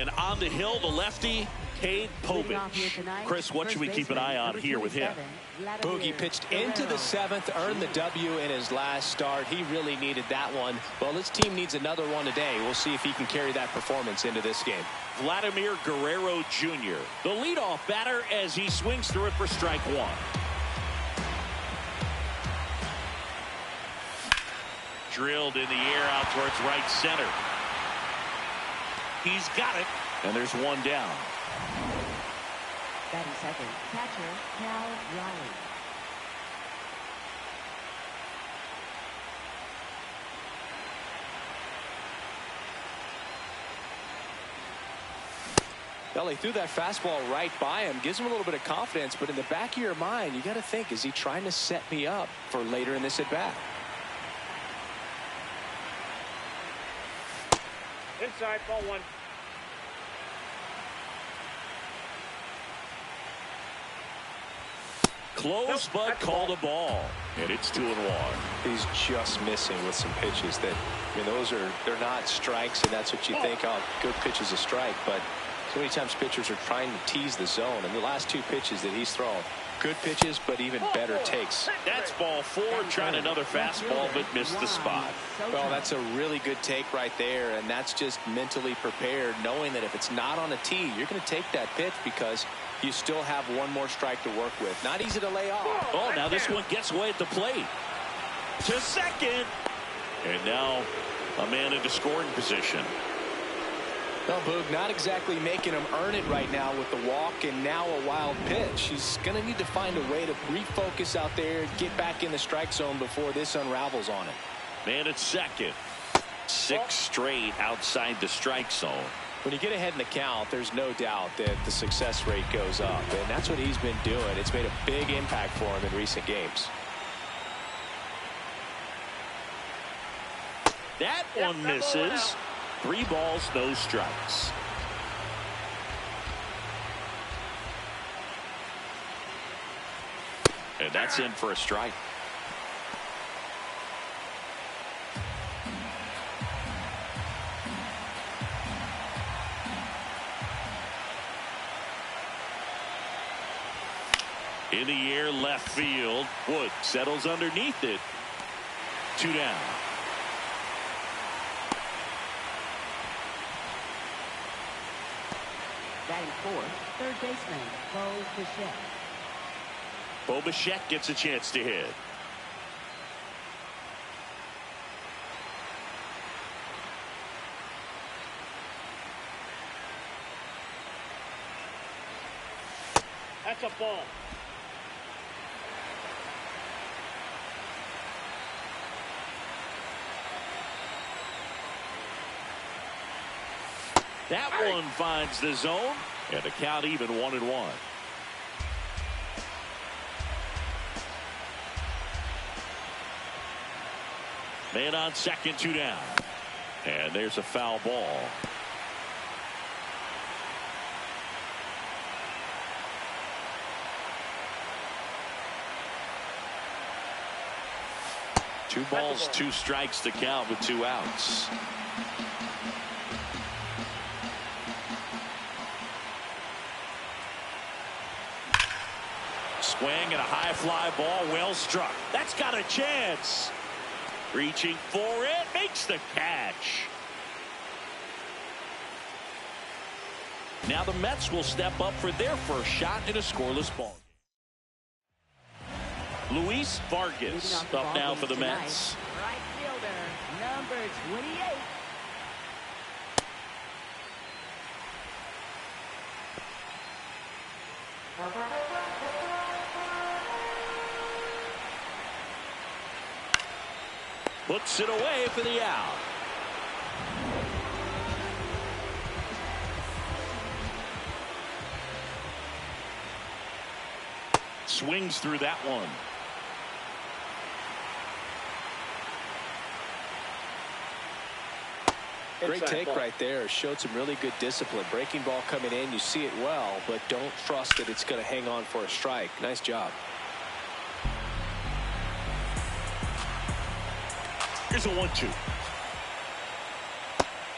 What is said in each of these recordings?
And on the hill, the lefty, Cade Povich. Chris, what should we keep an eye on here with him? Boogie pitched into the 7th, earned the W in his last start. He really needed that one. Well, his team needs another one today. We'll see if he can carry that performance into this game. Vladimir Guerrero Jr., the leadoff batter as he swings through it for strike one. Drilled in the air out towards right center. He's got it, and there's one down. Batting second, catcher Cal Riley. Well, he threw that fastball right by him, gives him a little bit of confidence, but in the back of your mind, you got to think, is he trying to set me up for later in this at bat? Inside, ball one. Close, but called a ball. And it's 2-1. He's just missing with some pitches that, I mean, they're not strikes, and that's what you think, oh, good pitch is a strike. But so many times pitchers are trying to tease the zone. And the last 2 pitches that he's thrown, good pitches, but even better takes. That's ball 4, trying another fastball, but missed the spot. Well, that's a really good take right there, and that's just mentally prepared, knowing that if it's not on a tee, you're going to take that pitch because you still have one more strike to work with. Not easy to lay off. Oh, now this one gets away at the plate. To second. And now a man into scoring position. No, Boog, not exactly making him earn it right now with the walk and now a wild pitch. He's going to need to find a way to refocus out there, get back in the strike zone before this unravels on it. Man at second. 6 straight outside the strike zone. When you get ahead in the count, there's no doubt that the success rate goes up, and that's what he's been doing. It's made a big impact for him in recent games. That one misses. 3 balls, no strikes. And that's in for a strike. In the air, left field. Wood settles underneath it. 2 down. Batting fourth, third baseman Bo Bichette. Bo Bichette gets a chance to hit. That's a ball. That one finds the zone, and the count even 1-1. Man on second, 2 down. And there's a foul ball. Two balls, 2 strikes to count with 2 outs. Swing and a high fly ball, well struck. That's got a chance. Reaching for it, makes the catch. Now the Mets will step up for their first shot in a scoreless ball. Luis Vargas up now for the Mets. Right fielder, number 28. Puts it away for the out. Swings through that one. Great take right there. Showed some really good discipline. Breaking ball coming in, you see it well, but don't trust that it's going to hang on for a strike. Nice job. Here's a 1-2.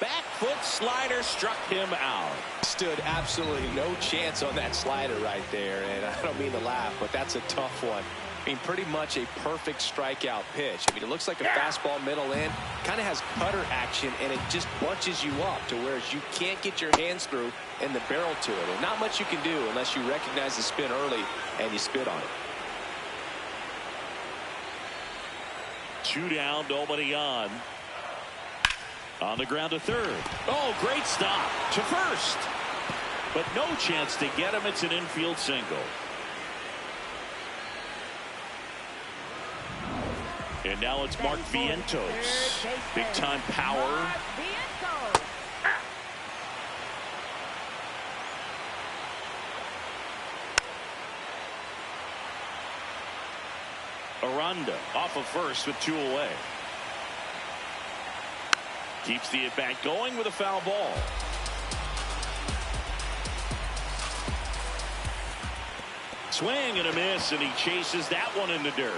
Back foot slider struck him out. Stood absolutely no chance on that slider right there, and I don't mean to laugh, but that's a tough one. I mean, pretty much a perfect strikeout pitch. I mean, it looks like a fastball middle in, kind of has cutter action, and it just bunches you up to where you can't get your hands through and the barrel to it. And not much you can do unless you recognize the spin early and you spit on it. 2 down, nobody on. On the ground to third. Oh, great stop to first. But no chance to get him. It's an infield single. And now it's Mark Vientos. Big time power. Aranda off of first with 2 away. Keeps the at-bat going with a foul ball. Swing and a miss, and he chases that one in the dirt.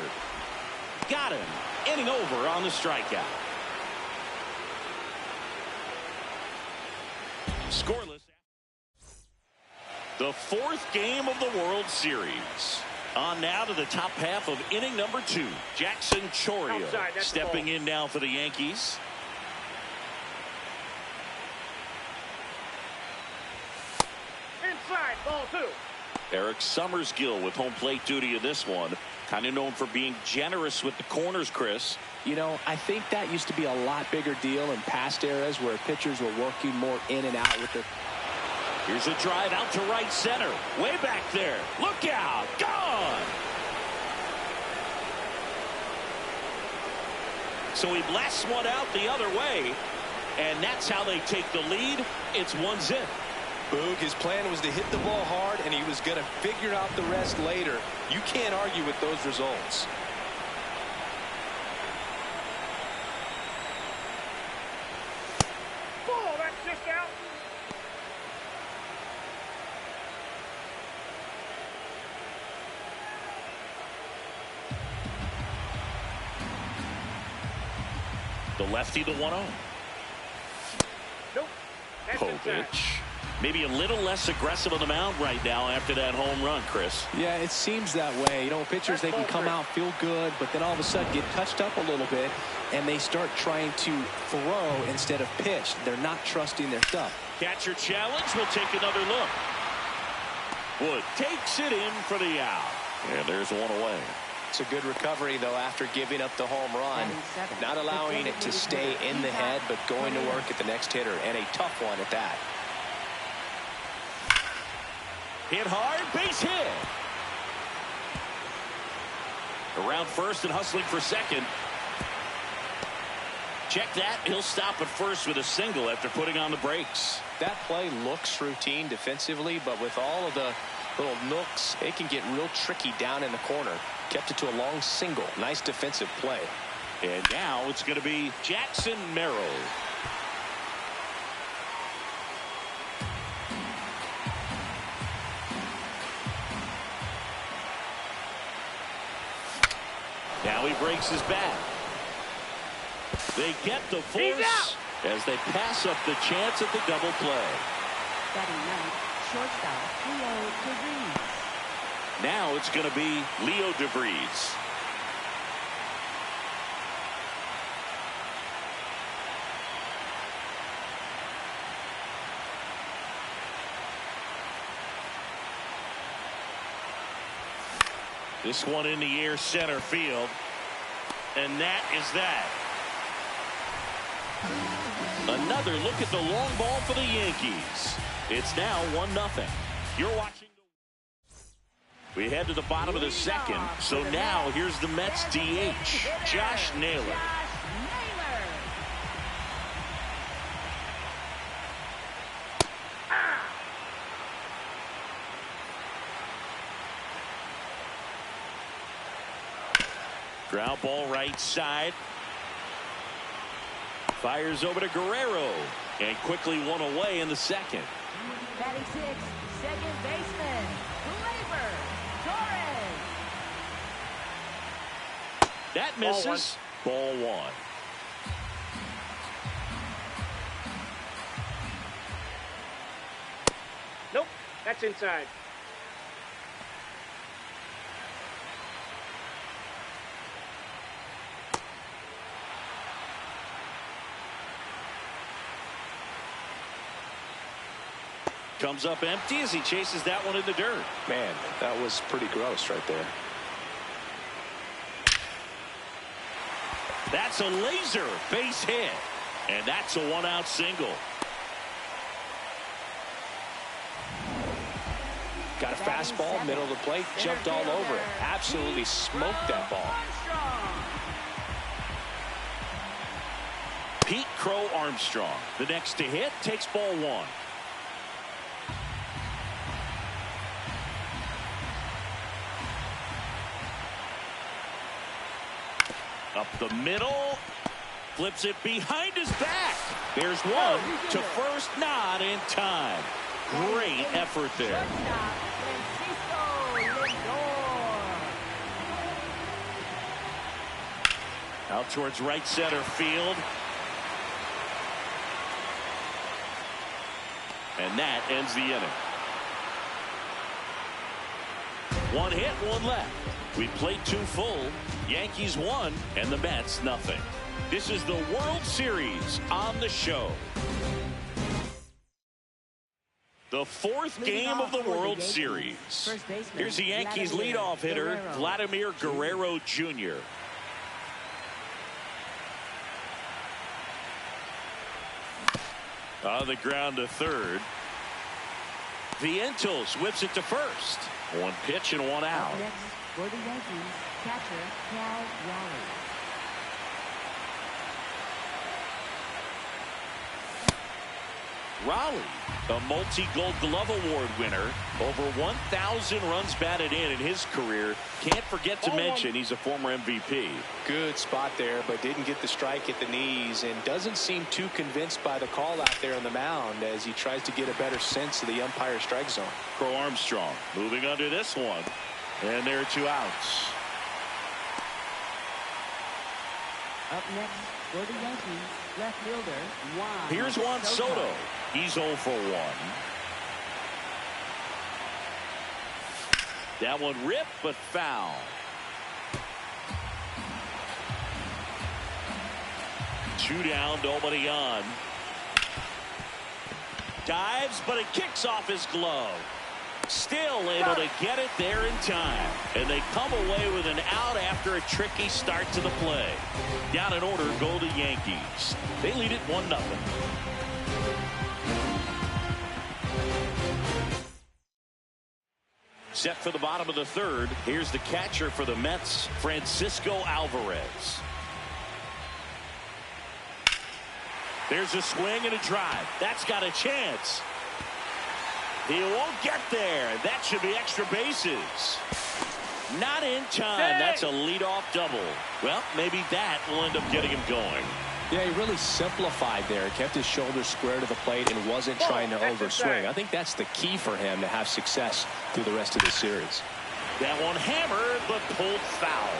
Got him. Inning over on the strikeout. Scoreless. The 4th game of the World Series. On now to the top half of inning number 2. Jackson Chourio stepping in now for the Yankees. Inside, ball 2. Eric Summersgill with home plate duty in this one. Kind of known for being generous with the corners, Chris. You know, I think that used to be a lot bigger deal in past eras where pitchers were working more in and out with the... Here's a drive out to right center. Way back there. Look out. Gone. So he blasts one out the other way. And that's how they take the lead. It's 1-0. Boog, his plan was to hit the ball hard, and he was going to figure out the rest later. You can't argue with those results. Ball, that's just out. The lefty, the 1-0. Nope. That's inside. Povich. Maybe a little less aggressive on the mound right now after that home run, Chris. Yeah, it seems that way. You know, pitchers, they can come out, feel good, but then all of a sudden get touched up a little bit, and they start trying to throw instead of pitch. They're not trusting their stuff. Catcher challenge. We'll take another look. Wood takes it in for the out. And there's one away. It's a good recovery, though, after giving up the home run. Not allowing it to stay in the head, but going to work at the next hitter, and a tough one at that. Hit hard, base hit. Around first and hustling for second. Check that. He'll stop at first with a single after putting on the brakes. That play looks routine defensively, but with all of the little nooks, it can get real tricky down in the corner. Kept it to a long single. Nice defensive play. And now it's going to be Jackson Merrill. Now he breaks his bat. They get the force as they pass up the chance at the double play. Batting ninth, shortstop Leo DeVries. Now it's going to be Leo DeVries. This one in the air center field. And that is that. Another look at the long ball for the Yankees. It's now 1-0. You're watching. We head to the bottom of the second. So now here's the Mets DH, Josh Naylor. Ground ball right side. Fires over to Guerrero. And quickly one away in the second. Batting sixth, second baseman, Gleyber Torres. That misses. Ball 1. That's inside. Comes up empty as he chases that one in the dirt. Man, that was pretty gross right there. That's a laser base hit. And that's a one-out single. Got a fastball, middle of the plate, jumped all over it. Absolutely smoked that ball. Pete Crow Armstrong, the next to hit, takes ball one. Up the middle, flips it behind his back. There's one to first, not in time. Great effort there. Out towards right center field. And that ends the inning. One hit, one left. We played two full. Yankees won, and the Mets nothing. This is the World Series on the show. The fourth game of the World Series. Here's the Yankees leadoff hitter, Vladimir Guerrero Jr. On the ground to third. Vientos whips it to first. One pitch and one out. Next for the Yankees, catcher Cal Raleigh. Raleigh, a multi-Gold Glove Award winner, over 1,000 runs batted in his career. Can't forget to mention he's a former MVP. Good spot there, but didn't get the strike at the knees and doesn't seem too convinced by the call out there on the mound as he tries to get a better sense of the umpire strike zone. Crow Armstrong moving under this one, and there are two outs. Up next for the Yankees, left fielder Juan. Here's Juan Soto. He's 0 for 1. That one ripped but foul. Two down, nobody on. Dives, but it kicks off his glove. Still able to get it there in time. And they come away with an out after a tricky start to the play. Down in order go the Yankees. They lead it 1-0. Set for the bottom of the third. Here's the catcher for the Mets, Francisco Alvarez. There's a swing and a drive. That's got a chance. He won't get there. That should be extra bases. Not in time. That's a leadoff double. Well, maybe that will end up getting him going. Yeah, he really simplified there. Kept his shoulders square to the plate and wasn't trying to overswing. I think that's the key for him to have success through the rest of the series. That one hammered, but pulled foul.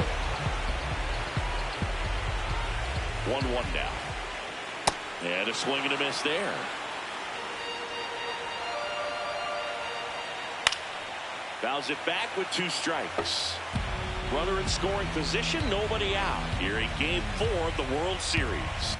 1-1 now. And a swing and a miss there. Fouls it back with 2 strikes. Runner in scoring position, nobody out. Here in Game 4 of the World Series.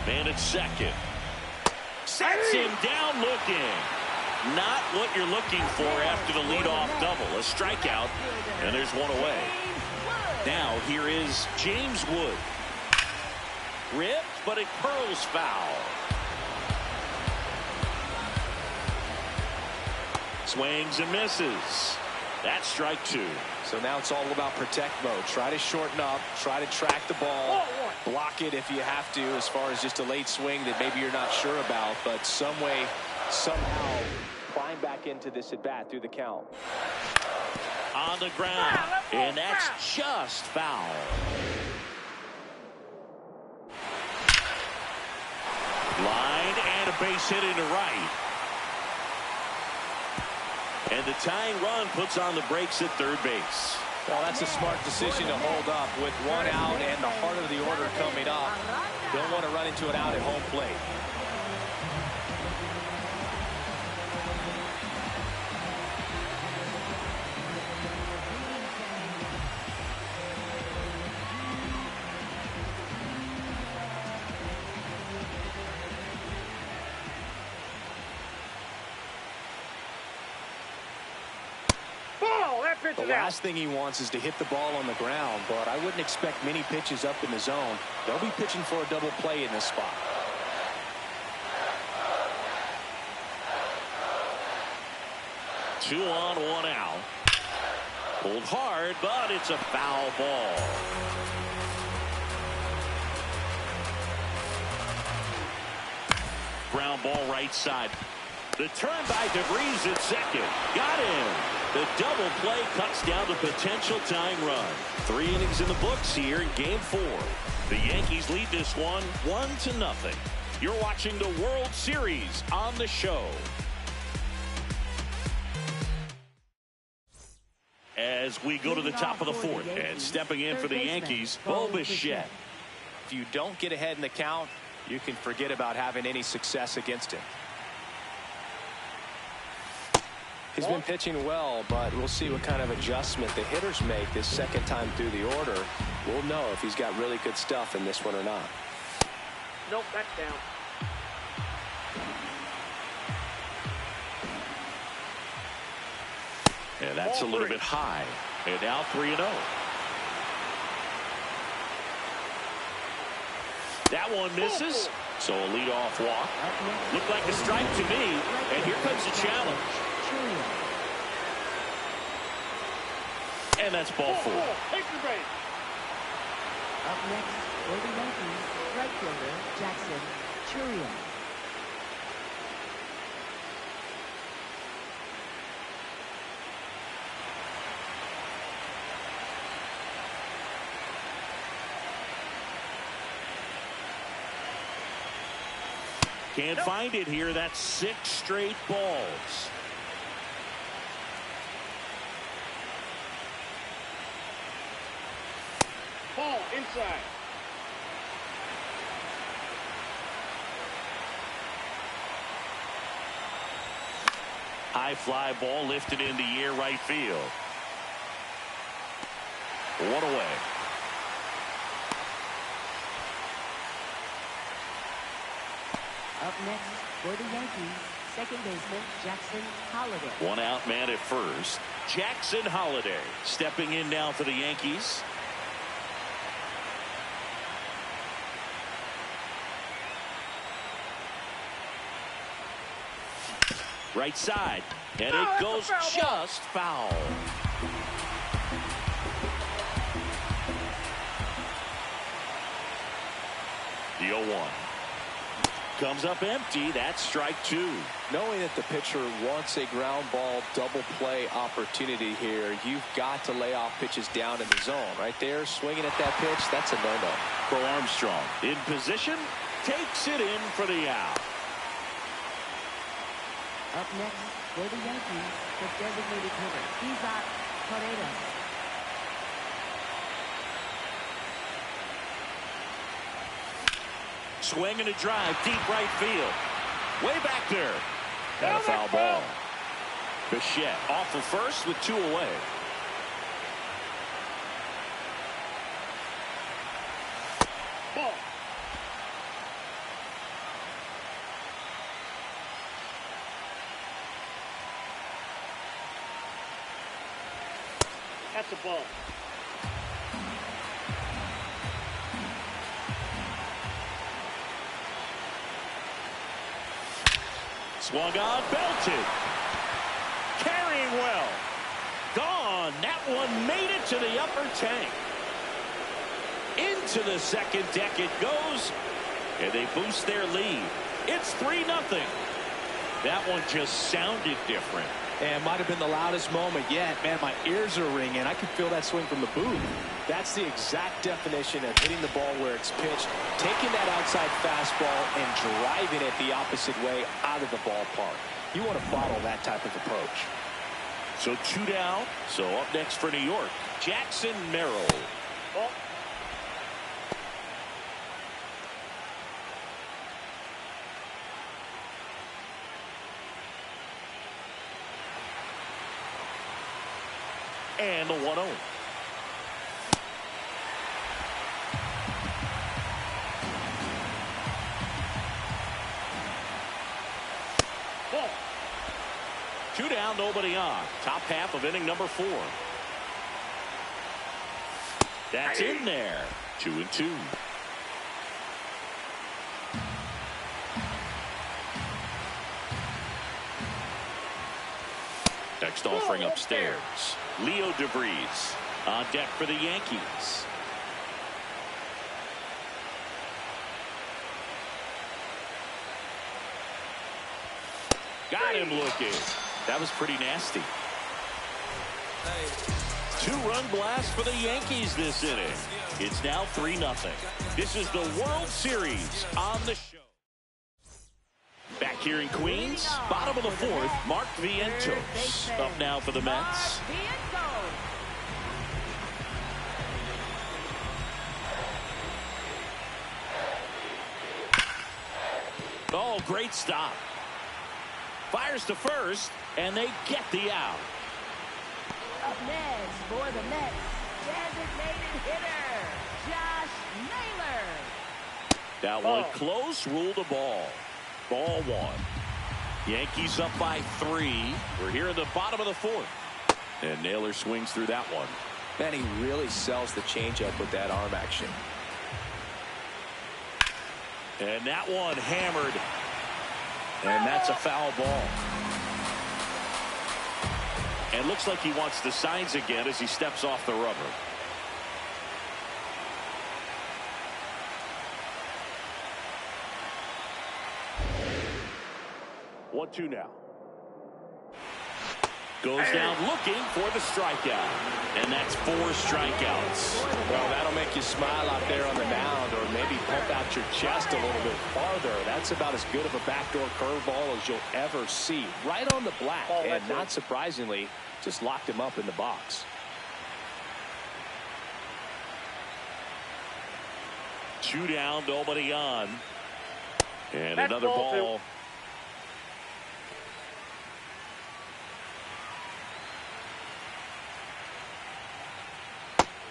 Man at second. Sets him down looking. Not what you're looking for after the leadoff double. A strikeout, and there's one away. Now here is James Wood. Ripped, but it curls foul. Swings and misses. That's strike 2. So now it's all about protect mode. Try to shorten up. Try to track the ball. block it if you have to, as far as just a late swing that maybe you're not sure about, but some way, somehow climb back into this at bat through the count. On the ground, and that's just foul. Line and a base hit into right. And the tying run puts on the brakes at third base. Well, that's a smart decision to hold up with one out and the heart of the order coming up. Don't want to run into an out at home plate. The last thing he wants is to hit the ball on the ground, but I wouldn't expect many pitches up in the zone. They'll be pitching for a double play in this spot. Two on, one out. Pulled hard, but it's a foul ball. Ground ball right side. The turn by DeVries at second. Got him. The double play cuts down the potential tying run. 3 innings in the books here in Game 4. The Yankees lead this one 1-0. You're watching the World Series on the show. As we go to the top of the 4th, and stepping in for the Yankees, Bo Bichette. If you don't get ahead in the count, you can forget about having any success against him. He's been pitching well, but we'll see what kind of adjustment the hitters make this second time through the order. We'll know if he's got really good stuff in this one or not. Nope, that's down. And that's a little bit high. And now 3-0. That one misses. So a leadoff walk. Looked like a strike to me. And here comes the challenge. And that's ball 4. Take the base. Up next for the Yankees, right fielder Jackson Chourio. Can't find it here. That's 6 straight balls. Ball inside. High fly ball lifted in the air right field. 1 away. Up next for the Yankees, second baseman Jackson Holliday. 1 out man at first. Jackson Holliday stepping in now for the Yankees. Right side, and it goes just foul. The 0-1 comes up empty. That's strike 2. Knowing that the pitcher wants a ground ball double play opportunity here, you've got to lay off pitches down in the zone. Right there, swinging at that pitch, that's a no-no. Bo Armstrong in position, takes it in for the out. Up next for the Yankees, the designated hitter, Isaac Paredes. Swing and a drive, deep right field. Way back there. And a foul ball. Bichette off of first with 2 away. Ball. That's a ball. Swung on, belted. Carrying well. Gone. That one made it to the upper tank. In To the second deck it goes, and they boost their lead. It's 3-0. That one just sounded different. And might have been the loudest moment yet. Man, my ears are ringing. I can feel that swing from the booth. That's the exact definition of hitting the ball where it's pitched, taking that outside fastball and driving it the opposite way out of the ballpark. You want to follow that type of approach. So 2 down. So up next for New York, Jackson Merrill. Ball. And the 1-0. Ball. 2 down, nobody on. Top half of inning number 4. That's in there. 2-2. Next offering upstairs. Leo DeVries on deck for the Yankees. Got him looking. That was pretty nasty. 2-run blast for the Yankees this inning. It's now 3-0. This is the World Series on the show. Back here in Queens, bottom of the 4th, Mark Vientos up now for the Mets. Oh, great stop. Fires to first, and they get the out. Up next for the Mets, designated hitter, Josh Naylor. That one close, ruled a ball. Ball 1. Yankees up by 3. We're here in the bottom of the 4th. And Naylor swings through that one. Man, he really sells the changeup with that arm action. And that one hammered. And that's a foul ball. And looks like he wants the signs again as he steps off the rubber. 1-2 now. Goes down looking for the strikeout. And that's 4 strikeouts. Well, that'll make you smile out there on the mound, or maybe pump out your chest a little bit farther. That's about as good of a backdoor curveball as you'll ever see. Right on the black, and not surprisingly, just locked him up in the box. 2 down, nobody on. And That's another ball ball. 2.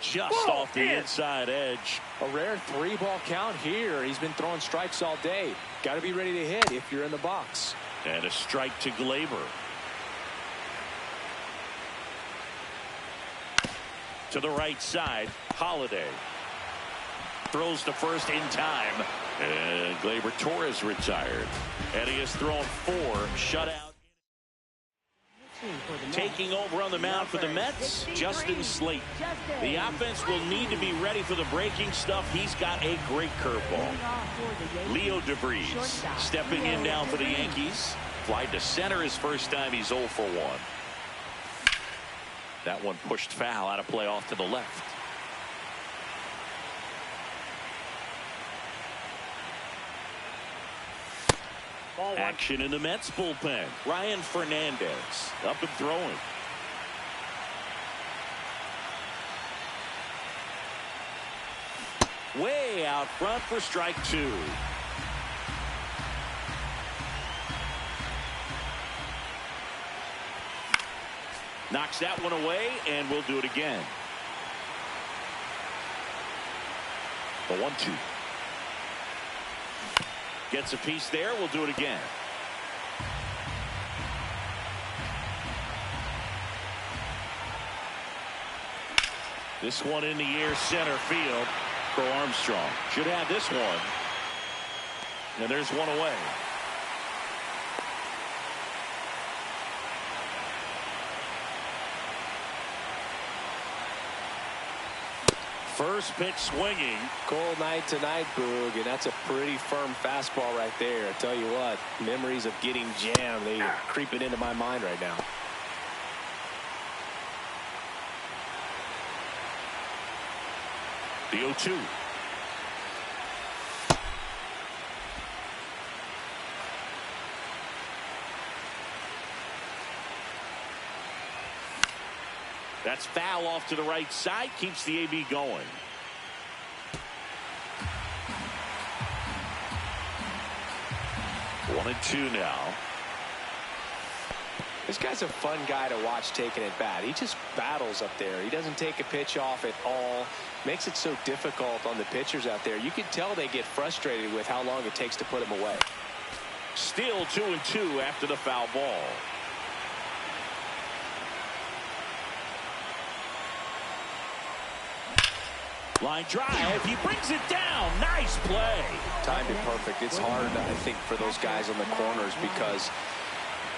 Just off the inside edge. A rare 3-ball count here. He's been throwing strikes all day. Got to be ready to hit if you're in the box. And a strike to Glaber. To the right side, Holiday. Throws to first in time. And Glaber Torres retired. And he has thrown 4 shutout. Taking over on the mound for the Mets, Justin Slate. The offense will need to be ready for the breaking stuff. He's got a great curveball. Leo DeVries stepping in now for the Yankees. Fly to center his first time. He's 0 for 1. That one pushed foul, out of play off to the left. Action in the Mets bullpen. Ryan Fernandez up and throwing. Way out front for strike 2. Knocks that one away, and we'll do it again. The 1-2. Gets a piece there. We'll do it again. This one in the air, center field for Armstrong. Should have this one. And there's one away. First pitch swinging. Cold night tonight, Boog, and that's a pretty firm fastball right there. I tell you what, memories of getting jammed, they are creeping into my mind right now. The 0-2. That's foul off to the right side. Keeps the AB going. One and two now. This guy's a fun guy to watch taking it bat. He just battles up there. He doesn't take a pitch off at all. Makes it so difficult on the pitchers out there. You can tell they get frustrated with how long it takes to put him away. Still 2-2 after the foul ball. Line drive. He brings it down. Nice play. Timed it perfect. It's hard, I think, for those guys on the corners because,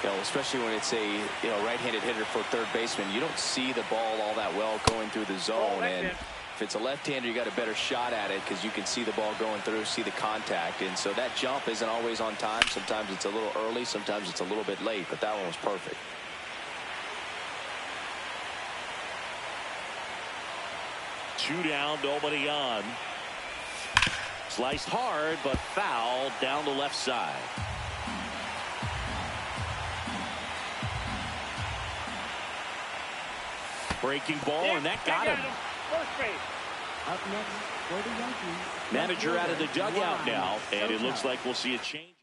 you know, especially when it's a right-handed hitter for third baseman, you don't see the ball all that well going through the zone. And if it's a left-hander, you got a better shot at it because you can see the ball going through, see the contact. And so that jump isn't always on time. Sometimes it's a little early. Sometimes it's a little bit late. But that one was perfect. Two down, nobody on. Sliced hard, but foul down the left side. Breaking ball, and that got him. First base. Up next for the Yankees. Manager out of the dugout now, and it looks like we'll see a change.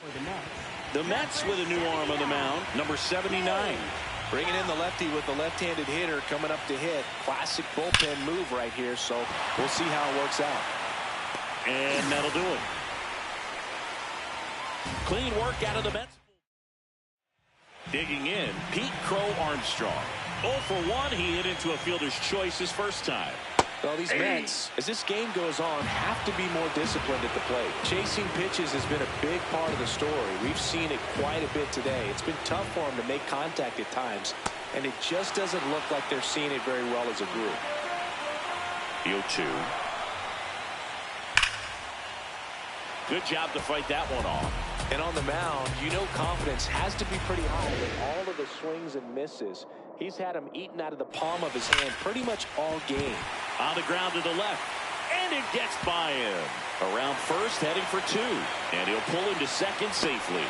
For the Mets. The Mets with a new arm on the mound, number 79. Bringing in the lefty with the left-handed hitter coming up to hit. Classic bullpen move right here, so we'll see how it works out. And that'll do it. Clean work out of the Mets. Digging in, Pete Crow Armstrong. 0 for 1, he hit into a fielder's choice his first time. Well, these Mets, as this game goes on, have to be more disciplined at the plate. Chasing pitches has been a big part of the story. We've seen it quite a bit today. It's been tough for them to make contact at times, and it just doesn't look like they're seeing it very well as a group. The 0-2. Good job to fight that one off. And on the mound, you know confidence has to be pretty high with all of the swings and misses. He's had them eaten out of the palm of his hand pretty much all game. On the ground to the left, and it gets by him. Around first, heading for 2, and he'll pull him to second safely.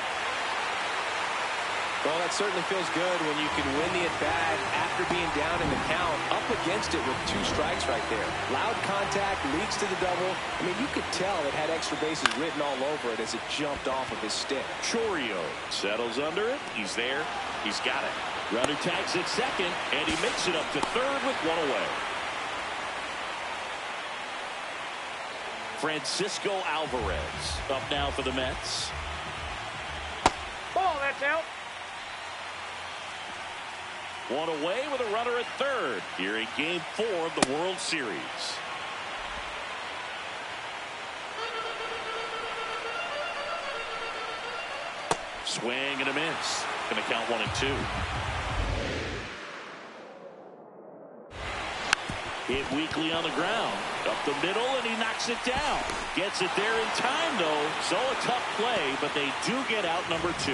Well, that certainly feels good when you can win the at-bat after being down in the count, up against it with 2 strikes right there. Loud contact, leads to the double. I mean, you could tell it had extra bases written all over it as it jumped off of his stick. Chorio settles under it. He's there. He's got it. Runner tags at second, and he makes it up to third with 1 away. Francisco Alvarez up now for the Mets. Ball, that's out. 1 away with a runner at third here in Game 4 of the World Series. Swing and a miss. Going to count 1 and 2. Hit weakly on the ground. Up the middle, and he knocks it down. Gets it there in time, though. So a tough play, but they do get out number 2.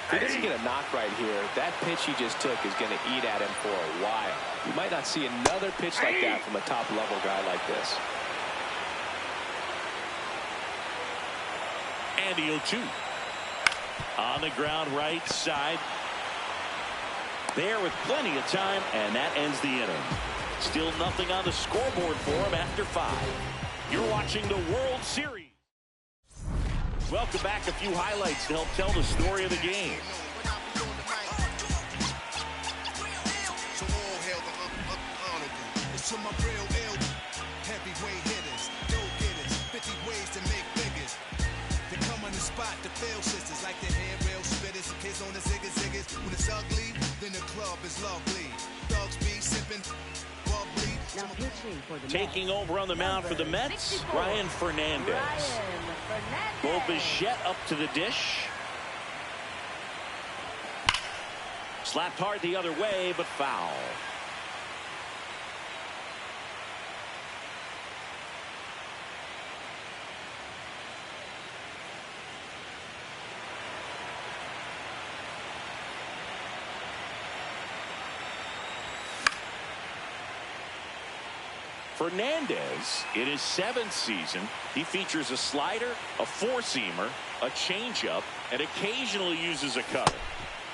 If he doesn't get a knock right here, that pitch he just took is going to eat at him for a while. You might not see another pitch like that from a top-level guy like this. And the 0-2. On the ground right side. There with plenty of time, and that ends the inning. Still nothing on the scoreboard for him after 5. You're watching the World Series. Welcome back. A few highlights to help tell the story of the game. To my real ill heavyweight hitters, go-getters, 50 ways to make figures. They come on the spot to fail sisters like the hair rail spitters, kids on the ziggas. When it's ugly, then the club is lovely. Dogs be sipping bubbly. Now pitching for the Taking Mets. over on the mound for the Mets, 64. Ryan Fernandez. Bo Bichette up to the dish. Slapped hard the other way, but foul. Fernandez, in his 7th season, he features a slider, a four-seamer, a changeup, and occasionally uses a cutter.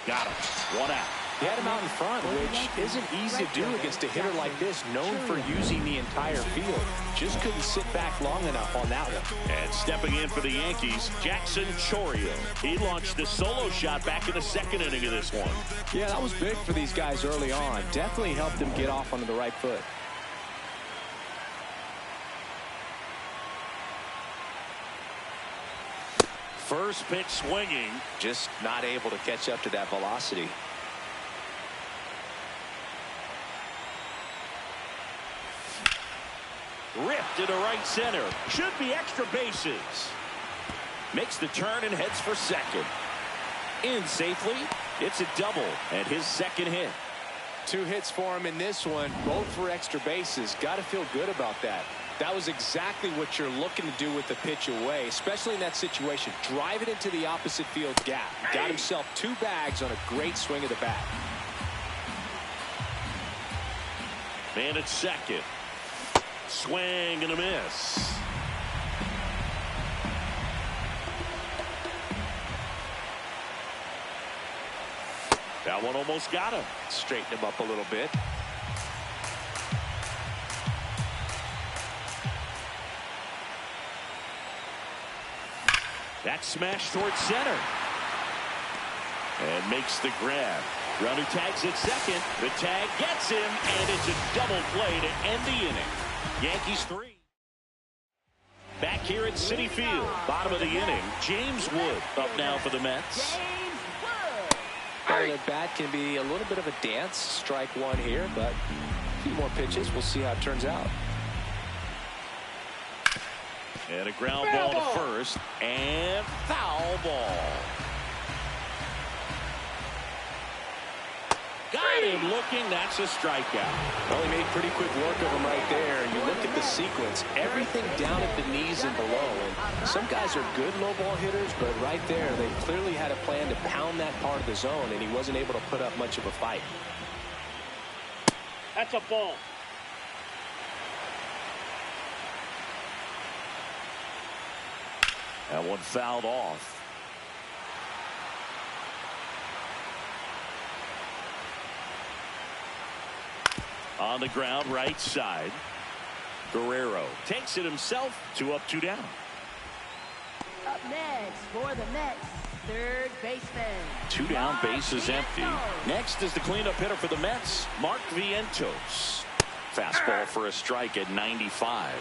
Got him. One out. He had him out in front, which isn't easy to do against a hitter like this, known for using the entire field. Just couldn't sit back long enough on that one. And stepping in for the Yankees, Jackson Chourio. He launched a solo shot back in the 2nd inning of this one. Yeah, that was big for these guys early on. Definitely helped them get off onto the right foot. First pitch swinging. Just not able to catch up to that velocity. Ripped into right center. Should be extra bases. Makes the turn and heads for second. In safely. It's a double and his 2nd hit. 2 hits for him in this one, both for extra bases. Got to feel good about that. That was exactly what you're looking to do with the pitch away, especially in that situation. Drive it into the opposite field gap. Got himself 2 bags on a great swing of the bat. Man at second. Swing and a miss. That one almost got him. Straighten him up a little bit. That smash towards center. And makes the grab. Runner tags at second. The tag gets him, and it's a double play to end the inning. Yankees 3. Back here at Citi Field. Bottom of the inning. James Wood up now for the Mets. Well, the bat can be a little bit of a dance. Strike one here, but a few more pitches. We'll see how it turns out. And a ground ball to first. And foul ball. Got him looking. That's a strikeout. Well, he made pretty quick work of him right there. And you look at the sequence, everything down at the knees and below. And some guys are good low ball hitters, but right there, they clearly had a plan to pound that part of the zone, and he wasn't able to put up much of a fight. That's a ball. That one fouled off. On the ground, right side. Guerrero takes it himself. 2 up, 2 down. Up next for the Mets, third baseman. 2 down, base is empty. Next is the cleanup hitter for the Mets, Mark Vientos. Fastball for a strike at 95.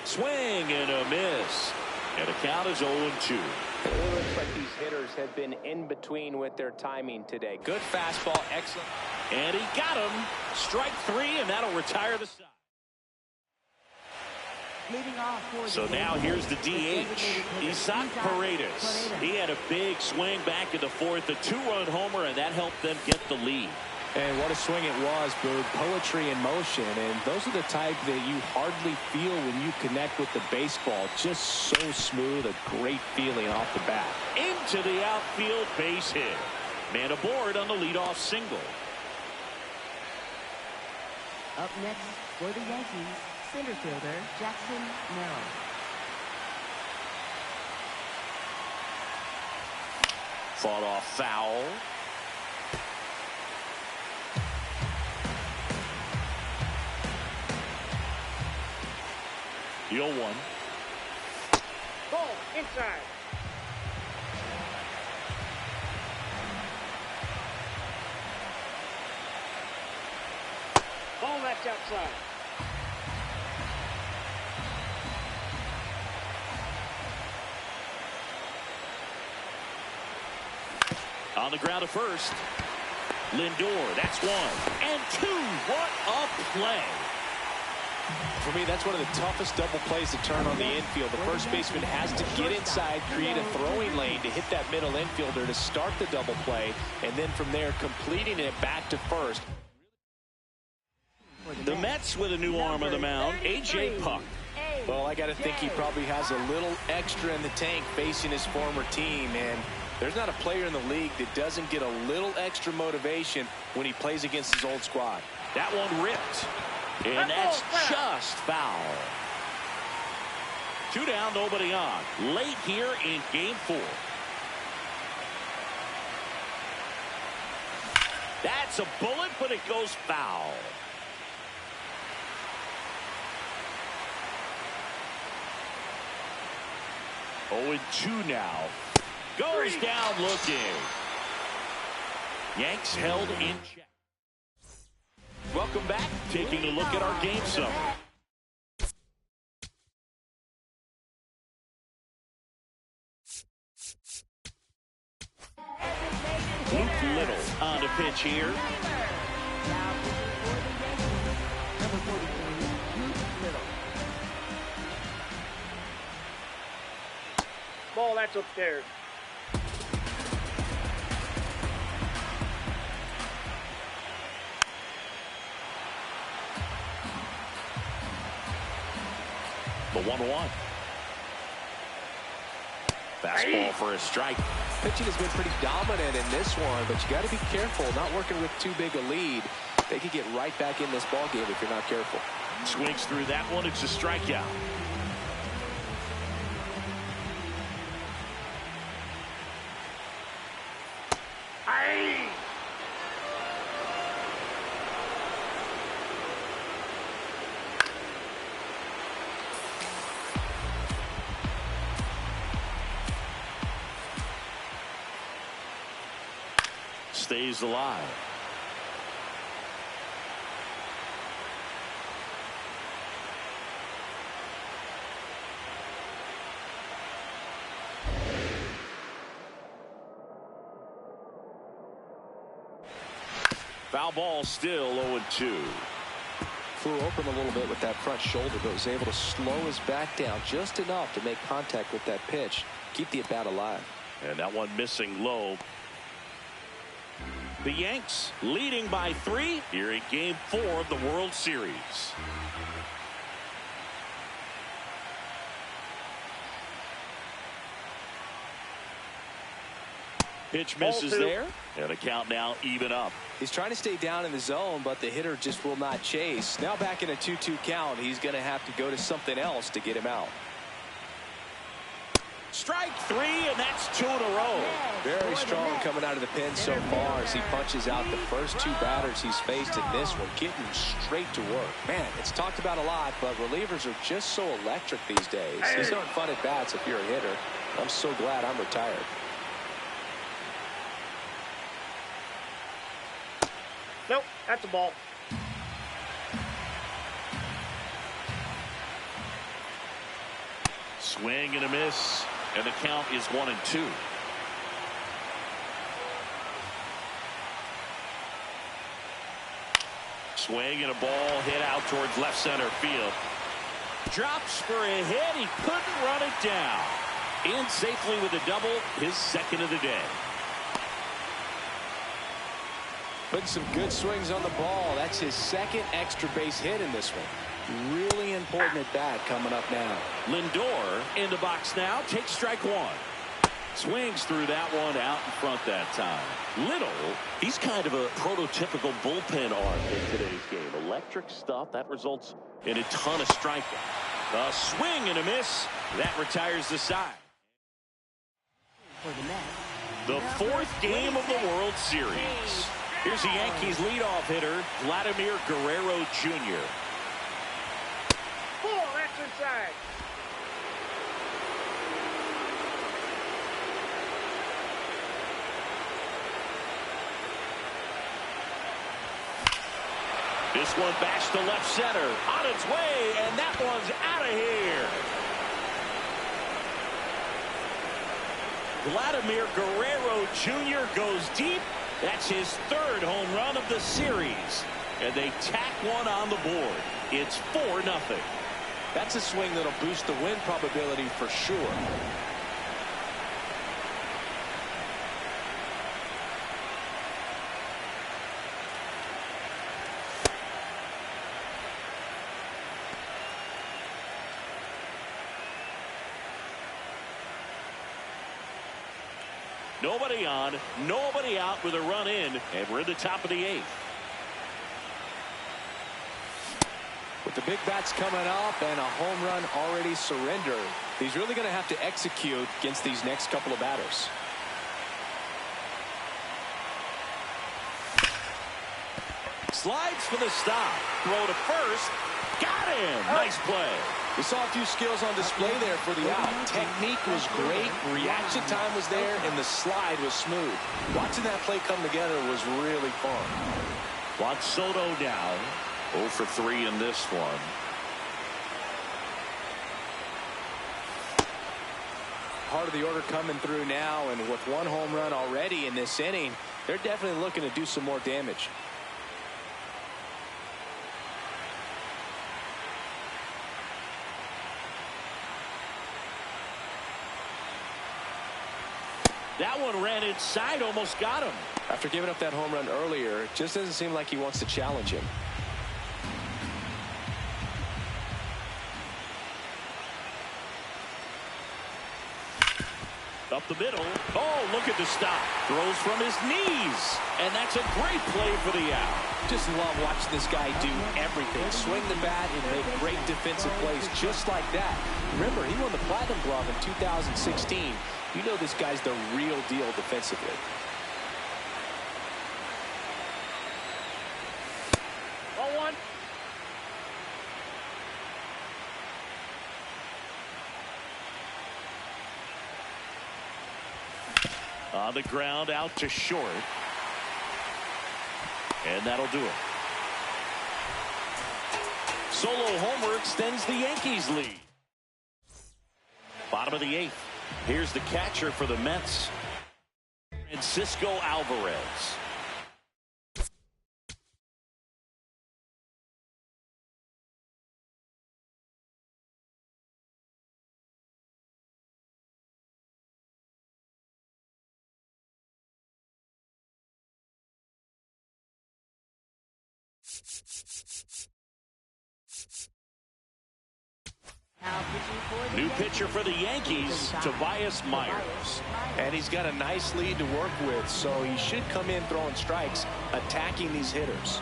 Swing and a miss. And the count is 0-2. It looks like these hitters have been in between with their timing today. Good fastball, excellent. And he got him. Strike 3, and that'll retire the side. So now here's the DH, Isaac Paredes. He had a big swing back in the 4th, a 2-run homer, and that helped them get the lead. And what a swing it was, Boog. Poetry in motion. And those are the type that you hardly feel when you connect with the baseball. Just so smooth, a great feeling off the bat. Into the outfield, base hit. Man aboard on the leadoff single. Up next for the Yankees, center fielder Jackson Merrill. Fought off foul. The 0-1. Ball inside. Ball that's outside. On the ground to first. Lindor, that's 1 and 2. What a play. For me, that's one of the toughest double plays to turn on the infield. The first baseman has to get inside, create a throwing lane to hit that middle infielder to start the double play, and then from there completing it back to first. The Mets with a new arm on the mound, A.J. Puck. Well, I got to think he probably has a little extra in the tank facing his former team, and there's not a player in the league that doesn't get a little extra motivation when he plays against his old squad. That one ripped. And that's just foul. 2 down, nobody on. Late here in game 4. That's a bullet, but it goes foul. Oh, 2 now. Goes down looking. Yanks held in check. Welcome back. Taking a look at our game summary. Luke Little on the pitch here. Ball, that's upstairs. The 1-1. Fastball for a strike. Pitching has been pretty dominant in this one, but you got to be careful not working with too big a lead. They could get right back in this ball game if you're not careful. Swings through that one. It's a strikeout. Stays alive. Foul ball, still 0-2. Flew open a little bit with that front shoulder, but was able to slow his back down just enough to make contact with that pitch. Keep the at-bat alive. And that one missing low. The Yanks leading by 3 here in game 4 of the World Series. Pitch misses there, and the count now even up. He's trying to stay down in the zone, but the hitter just will not chase. Now back in a 2-2 count, he's going to have to go to something else to get him out. Strike 3, and that's 2 in a row. Very strong coming out of the pen so far as he punches out the first 2 batters he's faced in this one, getting straight to work. Man, it's talked about a lot, but relievers are just so electric these days. These aren't fun at bats if you're a hitter. I'm so glad I'm retired. Nope, that's a ball. Swing and a miss, and the count is 1-2. Swing and a ball hit out towards left center field. Drops for a hit. He couldn't run it down. In safely with a double, his second of the day. Putting some good swings on the ball. That's his second extra base hit in this one. Really important at bat coming up now. Lindor in the box now. Takes strike 1. Swings through that one out in front that time. Little, he's kind of a prototypical bullpen arm in today's game. Electric stuff that results in a ton of strikeouts. A swing and a miss. That retires the side. The 4th game of the World Series. Here's the Yankees leadoff hitter, Vladimir Guerrero Jr. Ball, that's inside. This one bashed to left center. On its way, and that one's out of here. Vladimir Guerrero Jr. goes deep. That's his 3rd home run of the series. And they tack one on the board. It's 4-0. That's a swing that'll boost the win probability for sure. Nobody on, nobody out with a run in, and we're in the top of the 8th. With the big bats coming up and a home run already surrendered, he's really going to have to execute against these next couple of batters. Slides for the stop. Throw to first. Got him. Nice play. We saw a few skills on display there for the out. Technique was great, reaction time was there, and the slide was smooth. Watching that play come together was really fun. Juan Soto now 0 for 3 in this one. Part of the order coming through now, and with one home run already in this inning, they're definitely looking to do some more damage. That one ran inside, almost got him. After giving up that home run earlier, it just doesn't seem like he wants to challenge him. Up the middle. Oh, look at the stop. Throws from his knees. And that's a great play for the out. Just love watching this guy do everything. Swing the bat and make great defensive plays just like that. Remember, he won the Platinum Glove in 2016. You know this guy's the real deal defensively. Ball 1. On the ground, out to short. And that'll do it. Solo homer extends the Yankees lead. Bottom of the 8th. Here's the catcher for the Mets, Francisco Alvarez. New pitcher for the Yankees, Tobias Myers. And he's got a nice lead to work with, so he should come in throwing strikes, attacking these hitters.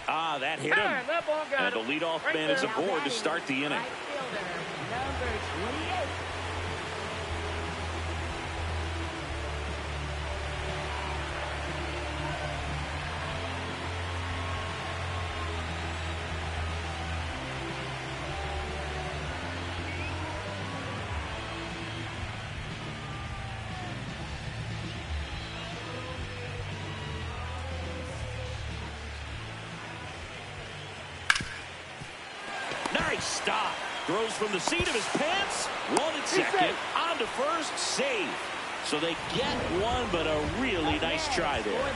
Ah, that hit him. That ball got And the him. leadoff Right man is there. aboard to start the inning. Right fielder, number 28. Nice stop. Throws from the seat of his pants. One at second. On to first. Save. So they get one, but a really nice try there.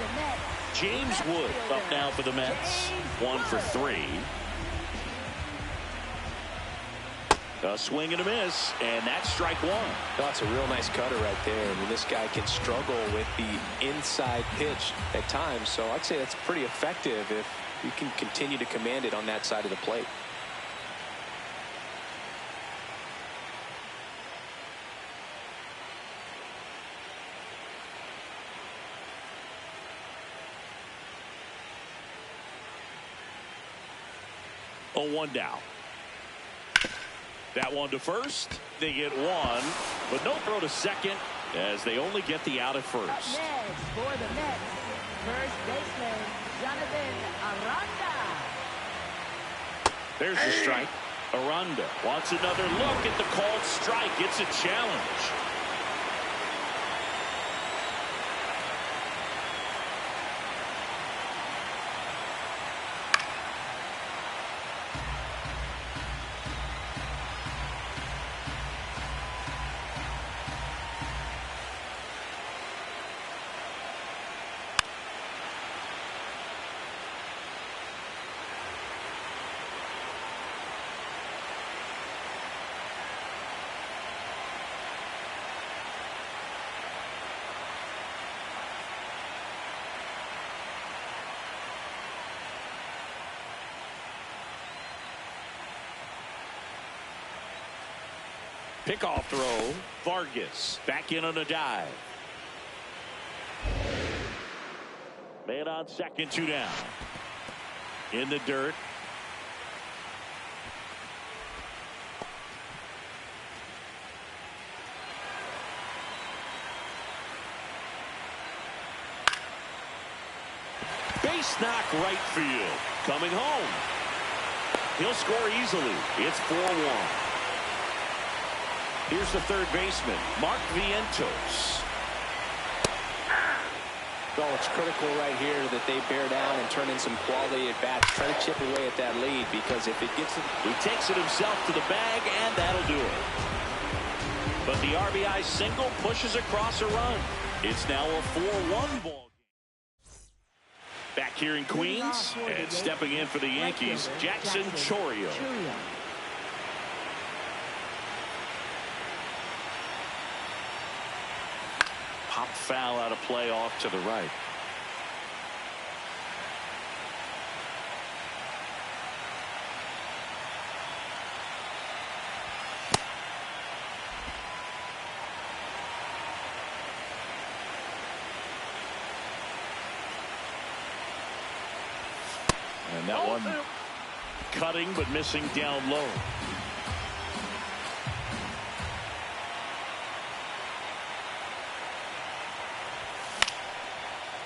James Wood up now for the Mets. 1 for 3. A swing and a miss, and that's strike 1. That's a real nice cutter right there. I mean, this guy can struggle with the inside pitch at times, so I'd say that's pretty effective if you can continue to command it on that side of the plate. Oh, 1 down. That one to first. They get one, but no throw to second as they only get the out at first. Up next for the Mets, first baseman Jonathan Aranda. There's the strike. Aranda wants another look at the called strike. It's a challenge. Pickoff throw. Vargas back in on a dive. Man on second, 2 down. In the dirt. Base knock right field. Coming home. He'll score easily. It's 4-1. Here's the third baseman, Mark Vientos. Well, it's critical right here that they bear down and turn in some quality at bats. Try to chip away at that lead, because if it gets it, he takes it himself to the bag, and that'll do it. But the RBI single pushes across a run. It's now a 4-1 ball game. Back here in Queens, and stepping in for the Yankees, Jackson Chourio. Pop foul out of play off to the right. And that one cutting but missing down low.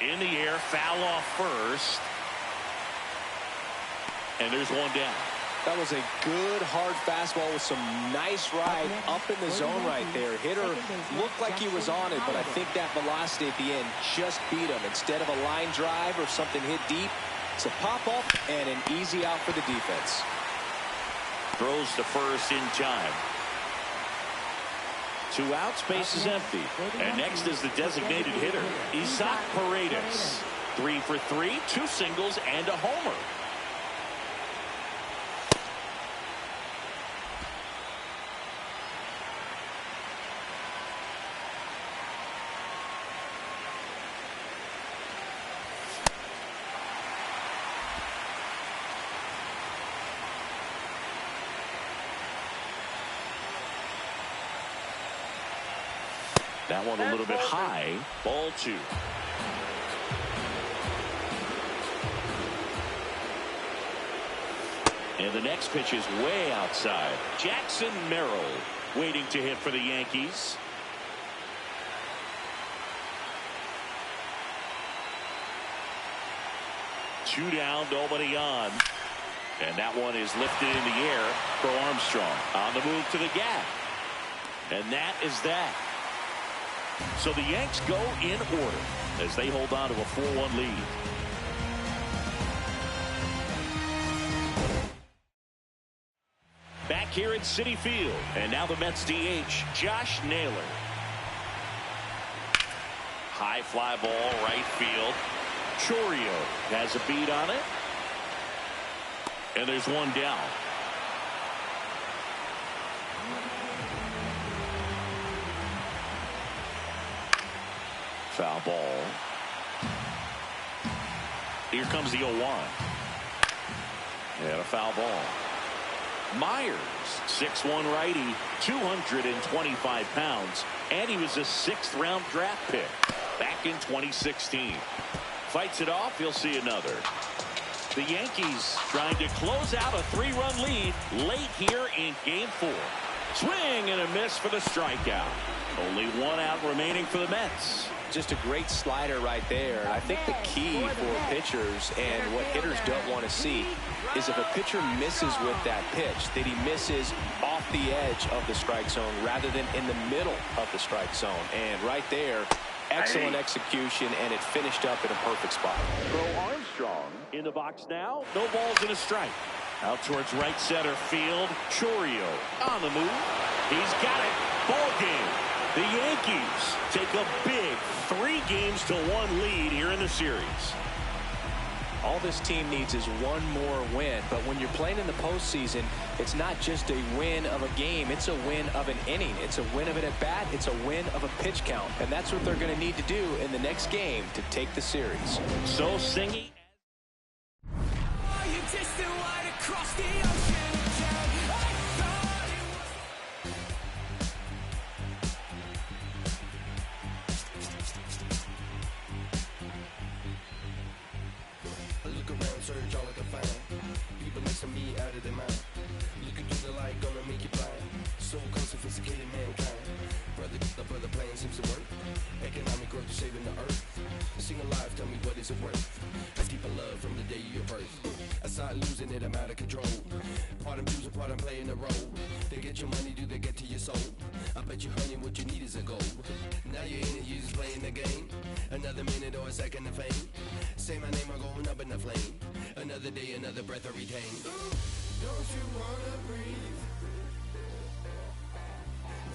In the air, foul off first. And there's one down. That was a good hard fastball with some nice ride up in the zone right there. Hitter looked like he was on it, but I think that velocity at the end just beat him. Instead of a line drive or something hit deep, it's a pop up and an easy out for the defense. Throws to first in time. 2 outs, base is empty. And next is the designated hitter, Isaac Paredes. 3 for 3, 2 singles and a homer. That one a little bit high. Ball 2. And the next pitch is way outside. Jackson Merrill waiting to hit for the Yankees. Two down, nobody on. And that one is lifted in the air for Armstrong. On the move to the gap. And that is that. So the Yanks go in order as they hold on to a 4-1 lead. Back here at Citi Field, and now the Mets DH, Josh Naylor. High fly ball, right field. Chourio has a beat on it. And there's one down. Foul ball. Here comes the 0-1. And a foul ball. Myers, 6'1" righty, 225 pounds, and he was a 6th-round draft pick back in 2016. Fights it off, he'll see another. The Yankees trying to close out a 3-run lead late here in Game 4. Swing and a miss for the strikeout. Only 1 out remaining for the Mets. just a great slider right there. I think the key for pitchers and what hitters don't want to see is if a pitcher misses with that pitch, that he misses off the edge of the strike zone rather than in the middle of the strike zone. And right there, excellent execution, and it finished up in a perfect spot. Throw Armstrong in the box now. No balls and a strike. Out towards right center field. Chorio on the move. He's got it. Ball game. The Yankees take a big 3-1 lead here in the series. All this team needs is one more win, but when you're playing in the postseason, it's not just a win of a game, it's a win of an inning, it's a win of an at-bat, it's a win of a pitch count, and that's what they're going to need to do in the next game to take the series. So Singy. Search all I can find. People missing me out of their mind. Looking through the light, gonna make you blind. So sophisticated mankind. Brother plan seems to work. Economic growth is saving the earth. Sing alive, tell me what is it worth? That's deeper love from the day of your birth. I start losing it, I'm out of control. Part I'm choosing, part I'm playing the role. They get your money, do they get to your soul? I bet you, honey, what you need is a goal. Now you're in it, you just playing the game. Another minute or a second of fame. Say my name, I'm going up in the flame. Another day, another breath I retain. Don't you wanna breathe?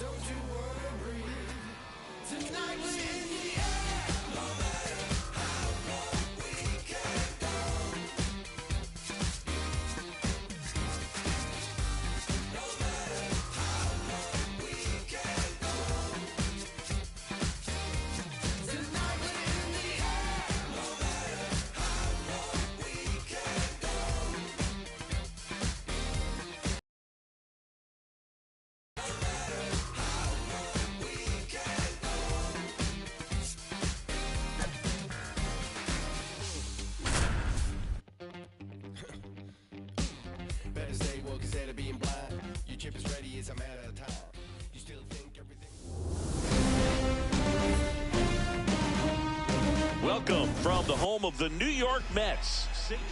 Don't you wanna breathe? Tonight we're in the air. No matter how long we can go. No matter how long we can go. Tonight we're in the air. No matter how long we can go. Better stay woke instead of being blind. Your chip is ready, it's a matter of time. You still think everything. Welcome from the home of the New York Mets.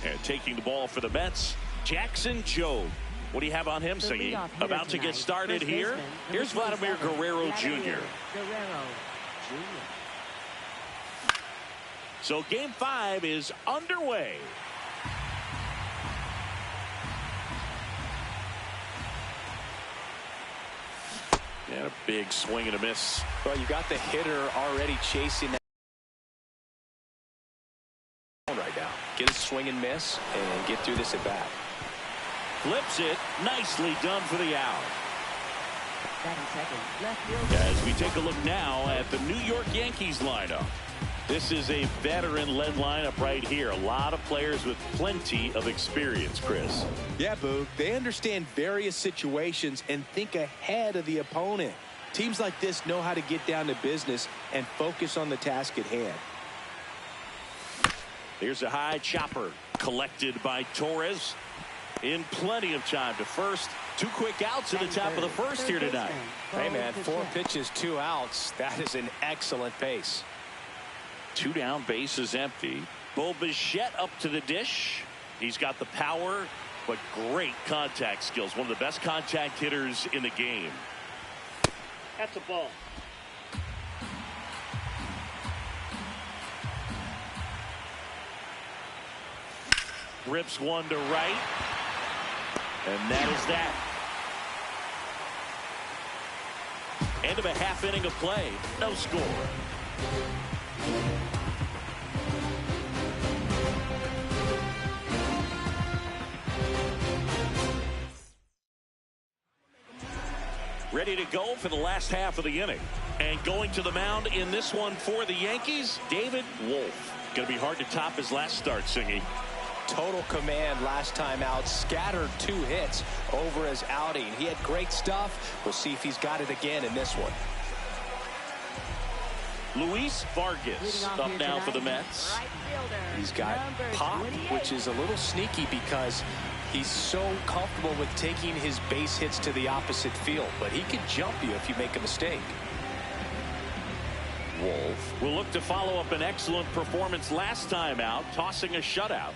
And taking the ball for the Mets, Jackson Jobe. What do you have on him, Singy? About to get started here. Here's Vladimir Guerrero Jr. So game 5 is underway. And a big swing and a miss. Well, you got the hitter already chasing that right now. Get a swing and miss and get through this at bat. Flips it. Nicely done for the out. Batting second, left fielder. As we take a look now at the New York Yankees lineup. This is a veteran-led lineup right here. A lot of players with plenty of experience, Chris. Yeah, Boog. They understand various situations and think ahead of the opponent. Teams like this know how to get down to business and focus on the task at hand. Here's a high chopper collected by Torres. In plenty of time to first. 2 quick outs at the top of the first here tonight. Hey, man, 4 pitches, 2 outs. That is an excellent pace. 2 down, bases empty. Bo Bichette up to the dish. He's got the power, but great contact skills. One of the best contact hitters in the game. That's a ball. Rips one to right. And that is that. End of a half inning of play. No score. Ready to go for the last half of the inning. And going to the mound in this one for the Yankees, David Wolf. Going to be hard to top his last start, Singy. Total command last time out. Scattered 2 hits over his outing. He had great stuff. We'll see if he's got it again in this one. Luis Vargas up now for the Mets. He's got pop, which is a little sneaky because he's so comfortable with taking his base hits to the opposite field, but he can jump you if you make a mistake. Wolf will look to follow up an excellent performance last time out, tossing a shutout.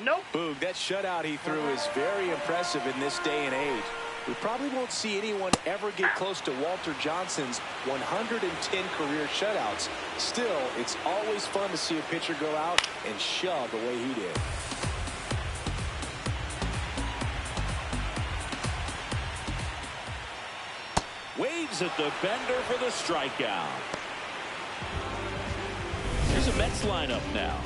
Nope. Boog, that shutout he threw is very impressive in this day and age. We probably won't see anyone ever get close to Walter Johnson's 110 career shutouts. Still, it's always fun to see a pitcher go out and shove the way he did. Waves at the bender for the strikeout. Here's a Mets lineup now.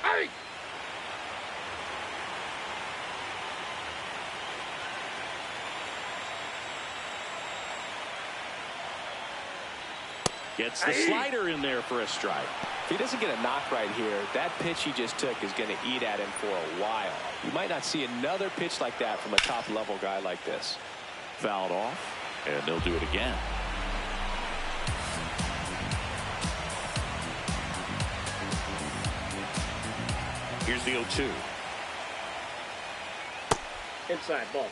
Hey! Gets the slider in there for a strike. If he doesn't get a knock right here, that pitch he just took is going to eat at him for a while. You might not see another pitch like that from a top-level guy like this. Fouled off, and they'll do it again. Here's the 0-2. Inside ball.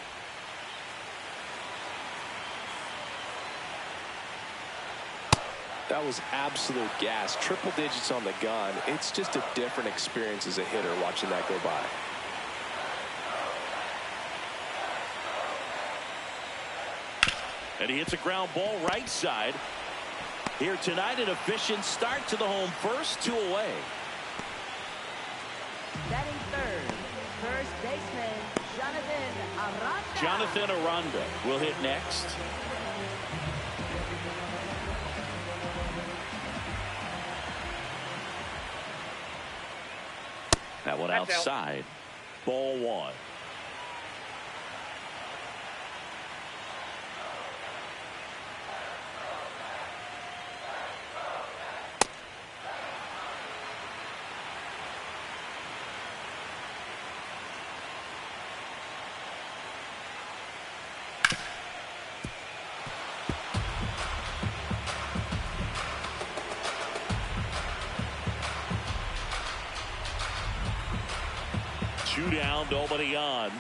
That was absolute gas. Triple digits on the gun. It's just a different experience as a hitter watching that go by. And he hits a ground ball right side. Here tonight, an efficient start to the home first, 2 away. Batting third, first baseman Jonathan Aranda. Jonathan Aranda will hit next. That one That's outside. Ball 1. Two down, nobody on.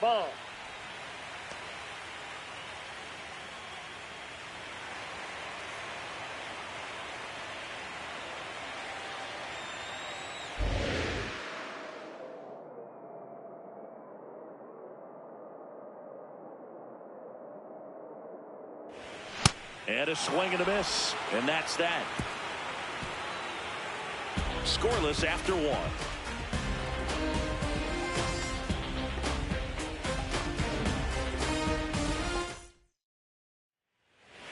Ball. And a swing and a miss. And that's that. Scoreless after 1.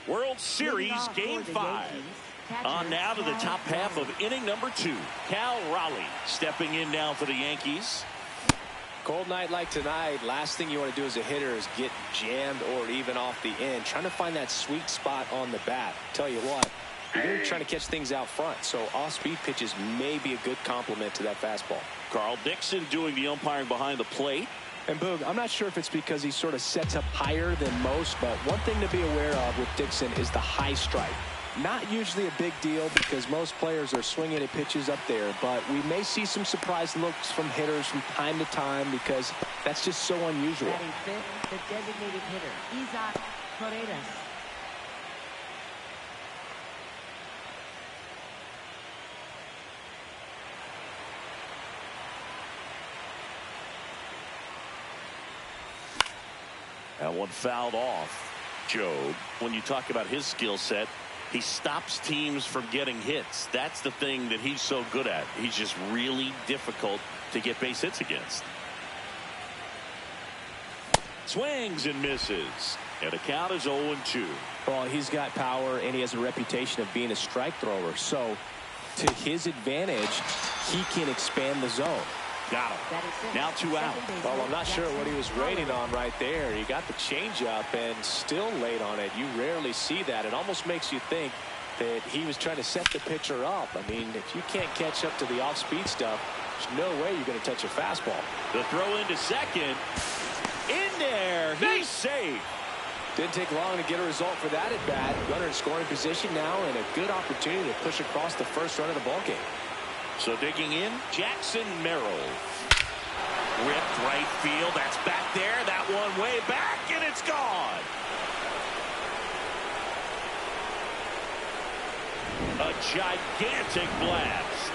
World Series Game 5. On now to the top half of inning number 2. Cal Raleigh stepping in now for the Yankees. Cold night like tonight, last thing you want to do as a hitter is get jammed or even off the end. Trying to find that sweet spot on the bat. Tell you what, you're going to be trying to catch things out front, so off-speed pitches may be a good complement to that fastball. Carl Dixon doing the umpiring behind the plate. And Boog, I'm not sure if it's because he sort of sets up higher than most, but one thing to be aware of with Dixon is the high strike. Not usually a big deal because most players are swinging at pitches up there, but we may see some surprise looks from hitters from time to time because that's just so unusual. Batting fifth, the designated hitter, Isaac Paredes. That one fouled off. Job, when you talk about his skill set, he stops teams from getting hits. That's the thing that he's so good at. He's just really difficult to get base hits against. Swings and misses. And the count is 0-2. Well, he's got power and he has a reputation of being a strike thrower. So to his advantage, he can expand the zone. Got him. Now 2 out. Well, I'm not sure what he was waiting on right there. He got the changeup and still late on it. You rarely see that. It almost makes you think that he was trying to set the pitcher up. I mean, if you can't catch up to the off-speed stuff, there's no way you're going to touch a fastball. The throw into second. In there. He's safe. Didn't take long to get a result for that at bat. Runner in scoring position now and a good opportunity to push across the first run of the ballgame. So digging in, Jackson Merrill. Ripped right field. That's back there. That one way back, and it's gone. A gigantic blast.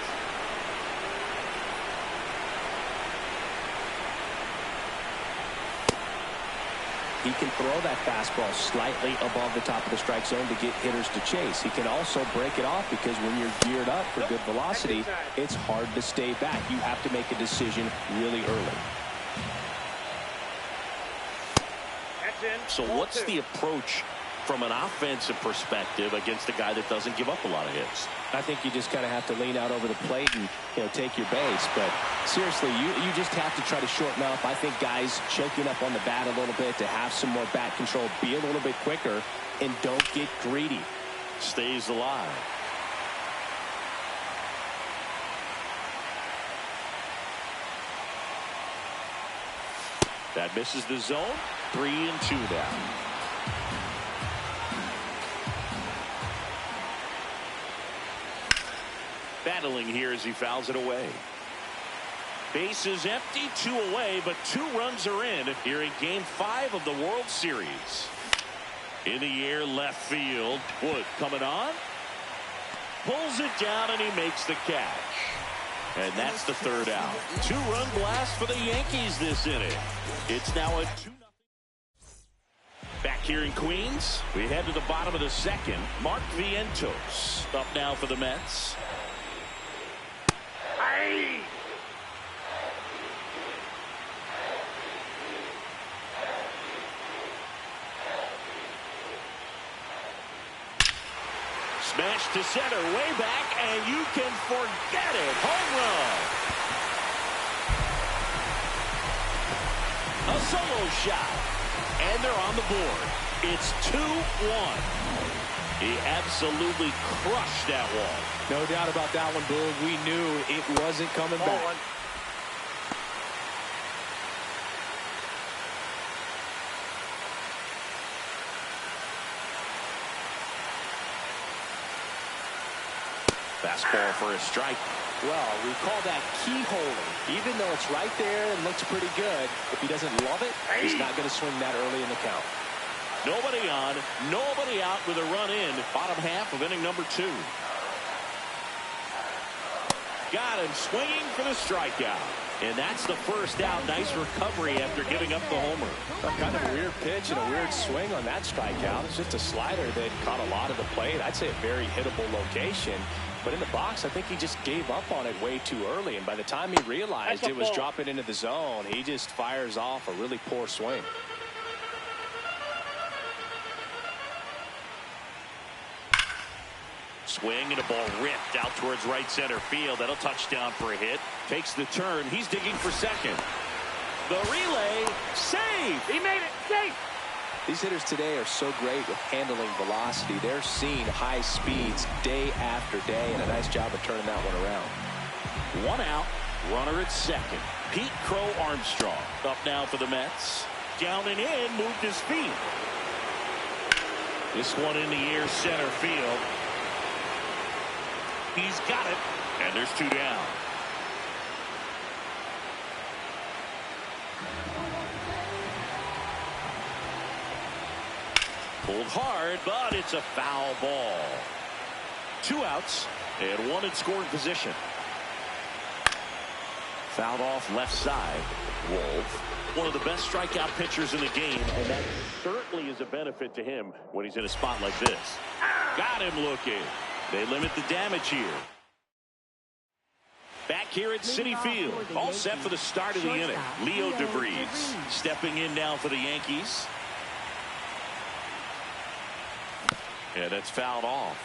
He can throw that fastball slightly above the top of the strike zone to get hitters to chase. He can also break it off because when you're geared up for good velocity, it's hard to stay back. You have to make a decision really early. So what's the approach from an offensive perspective against a guy that doesn't give up a lot of hits? I think you just kind of have to lean out over the plate and, take your base. But seriously, you just have to try to shorten up. I think guys choking up on the bat a little bit to have some more bat control, be a little bit quicker, and don't get greedy. Stays alive. That misses the zone. 3-2 now. Battling here as he fouls it away. Base is empty, 2 away, but 2 runs are in here in Game 5 of the World Series. In the air, left field. Wood coming on. Pulls it down, and he makes the catch. And that's the 3rd out. 2-run blast for the Yankees this inning. It's now a 2-0. Back here in Queens, we head to the bottom of the 2nd. Mark Vientos up now for the Mets. Smash to center, way back, and you can forget it. Home run. A solo shot, and they're on the board. It's 2-1. He absolutely crushed that one. No doubt about that one, Boog. We knew it wasn't coming back. Fastball for a strike. Well, we call that keyholing. Even though it's right there and looks pretty good, if he doesn't love it, he's not going to swing that early in the count. Nobody on, nobody out with a run in. Bottom half of inning number 2. Got him swinging for the strikeout. And that's the 1st out. Nice recovery after giving up the homer. Kind of a weird pitch and a weird swing on that strikeout. It's just a slider that caught a lot of the plate. I'd say a very hittable location. But in the box, I think he just gave up on it way too early. And by the time he realized it was dropping into the zone, he just fires off a really poor swing. Swing and a ball ripped out towards right center field. That'll touch down for a hit. Takes the turn. He's digging for second. The relay, save. He made it, safe. These hitters today are so great with handling velocity. They're seeing high speeds day after day, and a nice job of turning that one around. 1 out, runner at second. Pete Crow Armstrong up now for the Mets. Down and in, moved his feet. This one in the air, center field. He's got it, and there's 2 down. Pulled hard, but it's a foul ball. 2 outs and 1 in scoring position. Fouled off left side. Wolf, one of the best strikeout pitchers in the game, and that certainly is a benefit to him when he's in a spot like this. Got him looking. They limit the damage here. Back here at Citi Field, all set for the start of the inning. Leo DeVries stepping in now for the Yankees. Yeah, that's fouled off.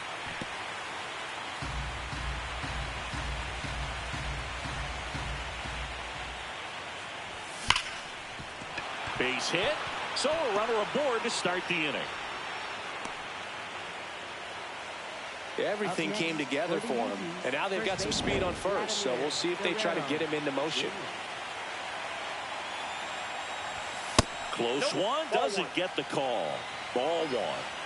Base hit, so a runner aboard to start the inning. Everything came together for him, and now they've got some speed on first, so we'll see if they try to get him into motion. Close one, doesn't get the call. Ball 1.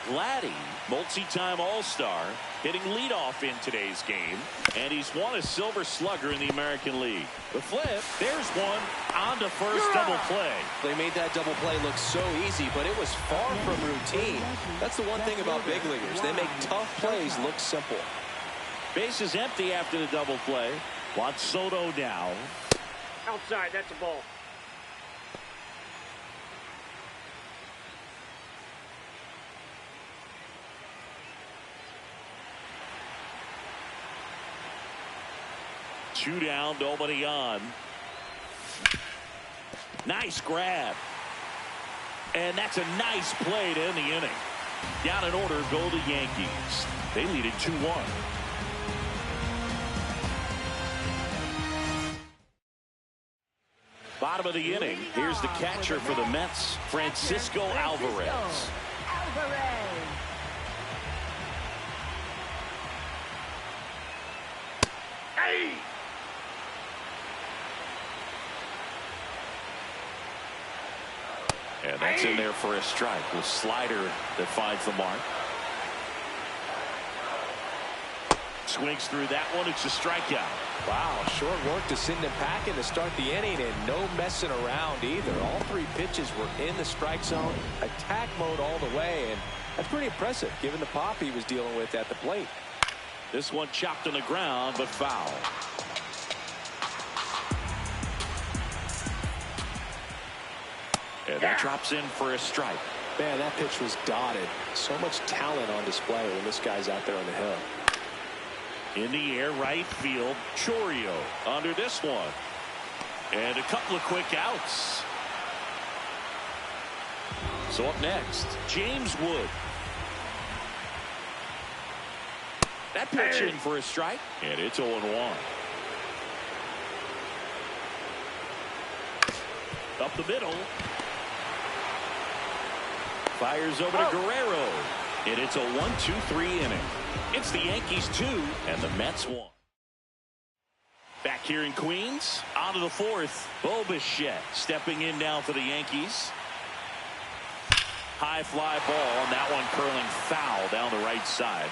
Gladdy, multi-time All-Star, hitting leadoff in today's game, and he's won a Silver Slugger in the American League. The flip, there's one on to first double play. They made that double play look so easy, but it was far from routine. That's the one thing about big leaguers. They make tough plays look simple. Base is empty after the double play. Juan Soto now. Outside, that's a ball. Two down, nobody on. Nice grab. And that's a nice play to end the inning. Down in order go the Yankees. They lead it 2-1. Bottom of the inning. Here's the catcher for the Mets, Francisco Alvarez. Hey! And that's in there for a strike. The slider that finds the mark. Swings through that one. It's a strikeout. Wow, short work to send him packing to start the inning, and no messing around either. All three pitches were in the strike zone, attack mode all the way, and that's pretty impressive given the pop he was dealing with at the plate. This one chopped on the ground, but foul. And that drops in for a strike. Man, that pitch was dotted. So much talent on display when this guy's out there on the hill. In the air, right field. Chourio under this one. And a couple of quick outs. So up next, James Wood. That pitch in for a strike. And it's 0-1. Up the middle. Fires over to Guerrero. And it's a 1-2-3 inning. It's the Yankees 2 and the Mets 1. Back here in Queens, on to the fourth. Bo Bichette stepping in now for the Yankees. High fly ball, and that one curling foul down the right side.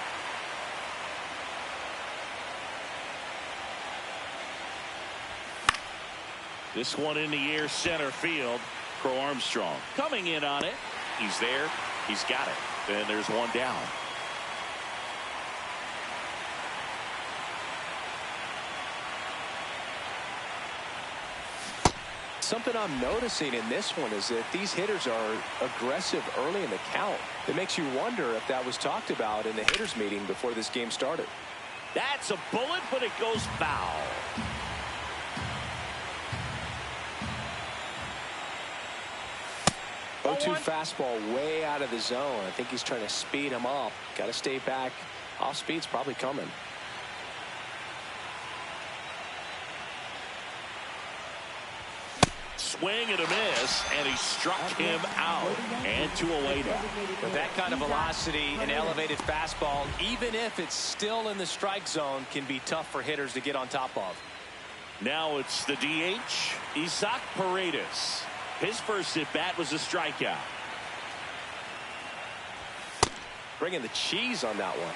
This one in the air, center field. Crow Armstrong coming in on it. He's there. He's got it. Then there's one down. Something I'm noticing in this one is that these hitters are aggressive early in the count. It makes you wonder if that was talked about in the hitters meeting before this game started. That's a bullet, but it goes foul. Oh, 0-2 fastball way out of the zone. I think he's trying to speed him up. Got to stay back. Off speed's probably coming. Swing and a miss, and he struck him out. And 2 away now. With that kind of velocity, an elevated fastball, even if it's still in the strike zone, can be tough for hitters to get on top of. Now it's the DH, Isaac Paredes. His first at-bat was a strikeout. Bringing the cheese on that one.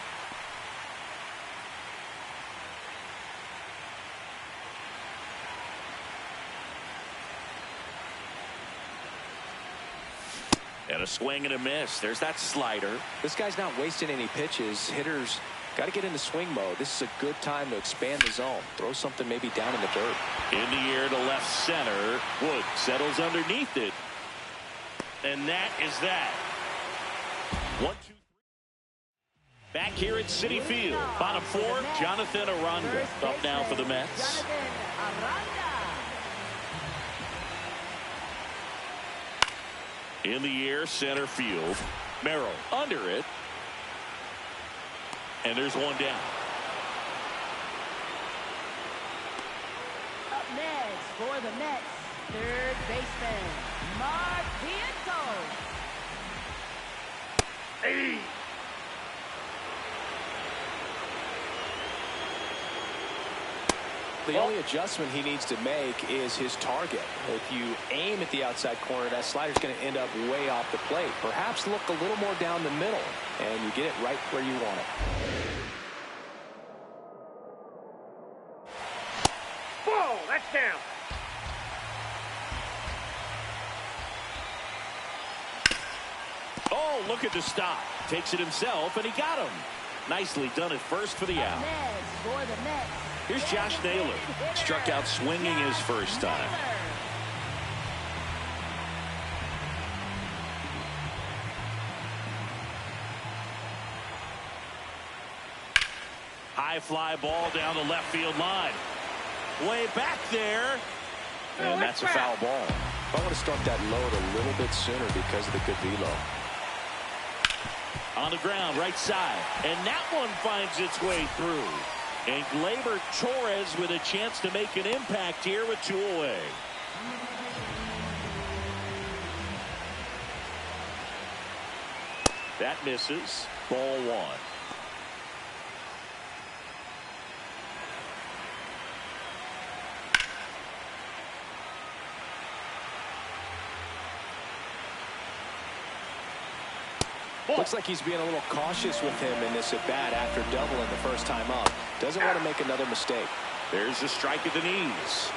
And a swing and a miss. There's that slider. This guy's not wasting any pitches. Hitters got to get into swing mode. This is a good time to expand the zone. Throw something maybe down in the dirt. In the air to left center. Wood settles underneath it. And that is that. 1-2-3. Back here at Citi Field. Bottom four, Jonathan Aranda up now for the Mets. In the air, center field. Merrill under it. And there's one down. Up next for the Mets, third baseman, Mark Vientos. Hey! The only adjustment he needs to make is his target. If you aim at the outside corner, that slider's going to end up way off the plate. Perhaps look a little more down the middle, and you get it right where you want it. Ball, that's down. Oh, look at the stop. Takes it himself, and he got him. Nicely done at first for the out. Here's Josh Naylor. Struck out swinging his first time. High fly ball down the left field line. Way back there. And that's a foul ball. I want to start that load a little bit sooner because of the good velo. On the ground, right side. And that one finds its way through. And Gleyber Torres with a chance to make an impact here with 2 away. That misses. Ball 1. Looks like he's being a little cautious with him in this at-bat after doubling the first time up. Doesn't want to make another mistake. There's a strike at the knees.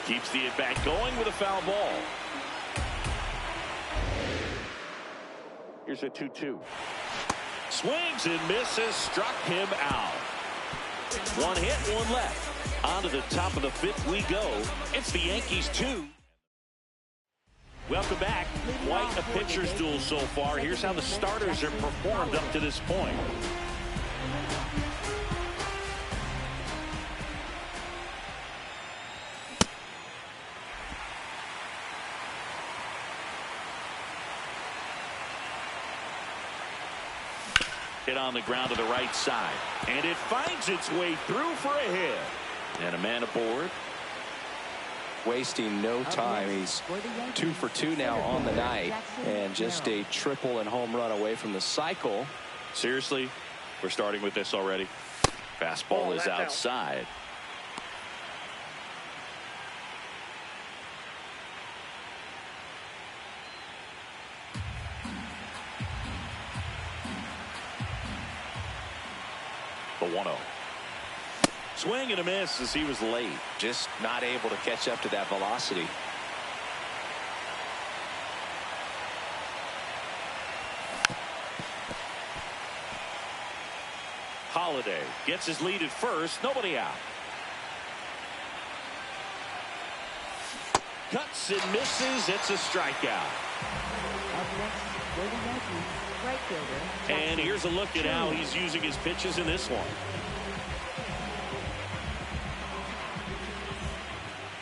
Keeps the at-bat going with a foul ball. Here's a 2-2. Swings and misses. Struck him out. 1 hit, 1 left. On to the top of the 5th we go. It's the Yankees 2. Welcome back. Quite a pitcher's duel so far. Here's how the starters have performed up to this point. Hit on the ground to the right side. And it finds its way through for a hit. And a man aboard. Wasting no time. He's 2 for 2 now on the night, and just a triple and home run away from the cycle. Seriously, we're starting with this already. Fastball is outside. The 1-0. Swing and a miss as he was late. Just not able to catch up to that velocity. Holiday gets his lead at first. Nobody out. Cuts and misses. It's a strikeout. And here's a look at how he's using his pitches in this one.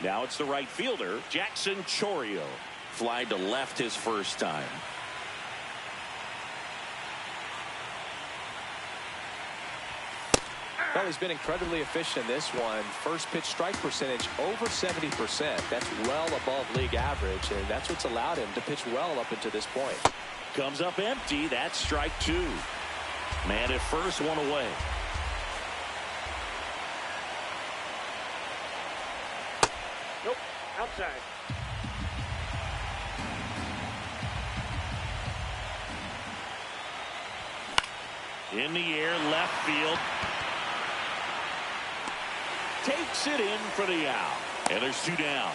Now it's the right fielder, Jackson Chourio. Fly to left his first time. Well, he's been incredibly efficient in this one. First pitch strike percentage over 70%. That's well above league average, and that's what's allowed him to pitch well up until this point. Comes up empty. That's strike 2. Man at first, 1 away. Nope, outside. In the air, left field. Takes it in for the out. And there's 2 down.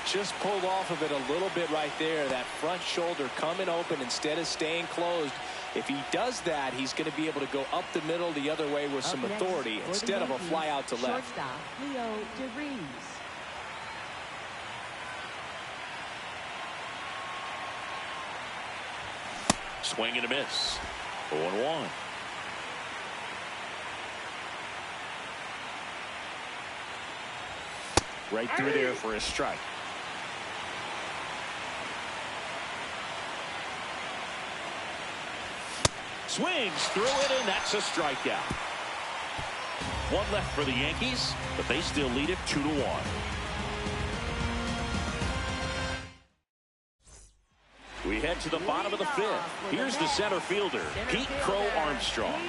Just pulled off of it a little bit right there. That front shoulder coming open instead of staying closed. If he does that, he's going to be able to go up the middle the other way with some authority instead of a fly out to left. Shortstop, Leo DeVries. Swing and a miss. 0-1. Right through there for a strike. Swings through it, and that's a strikeout. 1 left for the Yankees, but they still lead it 2-1. We We head to the bottom of the fifth. Here's the center fielder, Pete Crow Armstrong.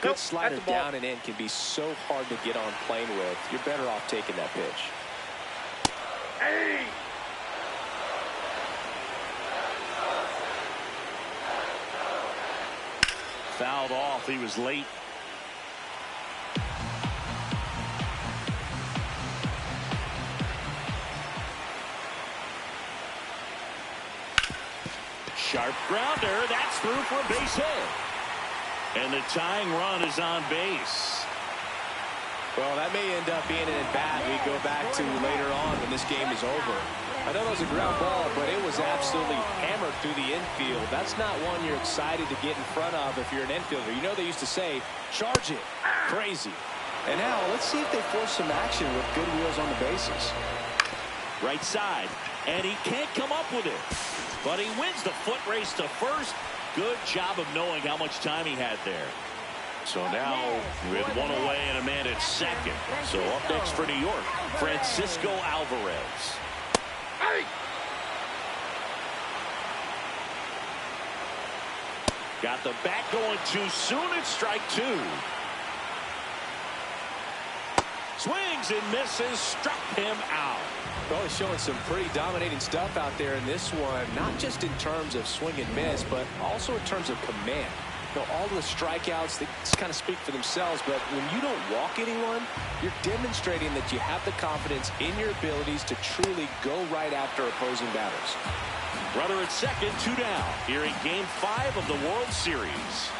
Good slider down and in can be so hard to get on plane with. You're better off taking that pitch. Hey! Fouled off. He was late. Sharp grounder. That's through for a base hit. And the tying run is on base. Well, that may end up being an at-bat we go back to later on when this game is over. I know it was a ground ball, but it was absolutely hammered through the infield. That's not one you're excited to get in front of if you're an infielder. You know they used to say, charge it. Crazy. And now let's see if they force some action with good wheels on the bases. Right side, and he can't come up with it. But he wins the foot race to first. Good job of knowing how much time he had there. So now with one away and a man at second. So up next for New York, Francisco Alvarez. Hey! Got the bat going too soon. It's strike two. Swings and misses. Struck him out. Well, he's showing some pretty dominating stuff out there in this one, not just in terms of swing and miss, but also in terms of command. You know, all the strikeouts, they just kind of speak for themselves, but when you don't walk anyone, you're demonstrating that you have the confidence in your abilities to truly go right after opposing batters. Runner at second, 2 down. Here in Game 5 of the World Series.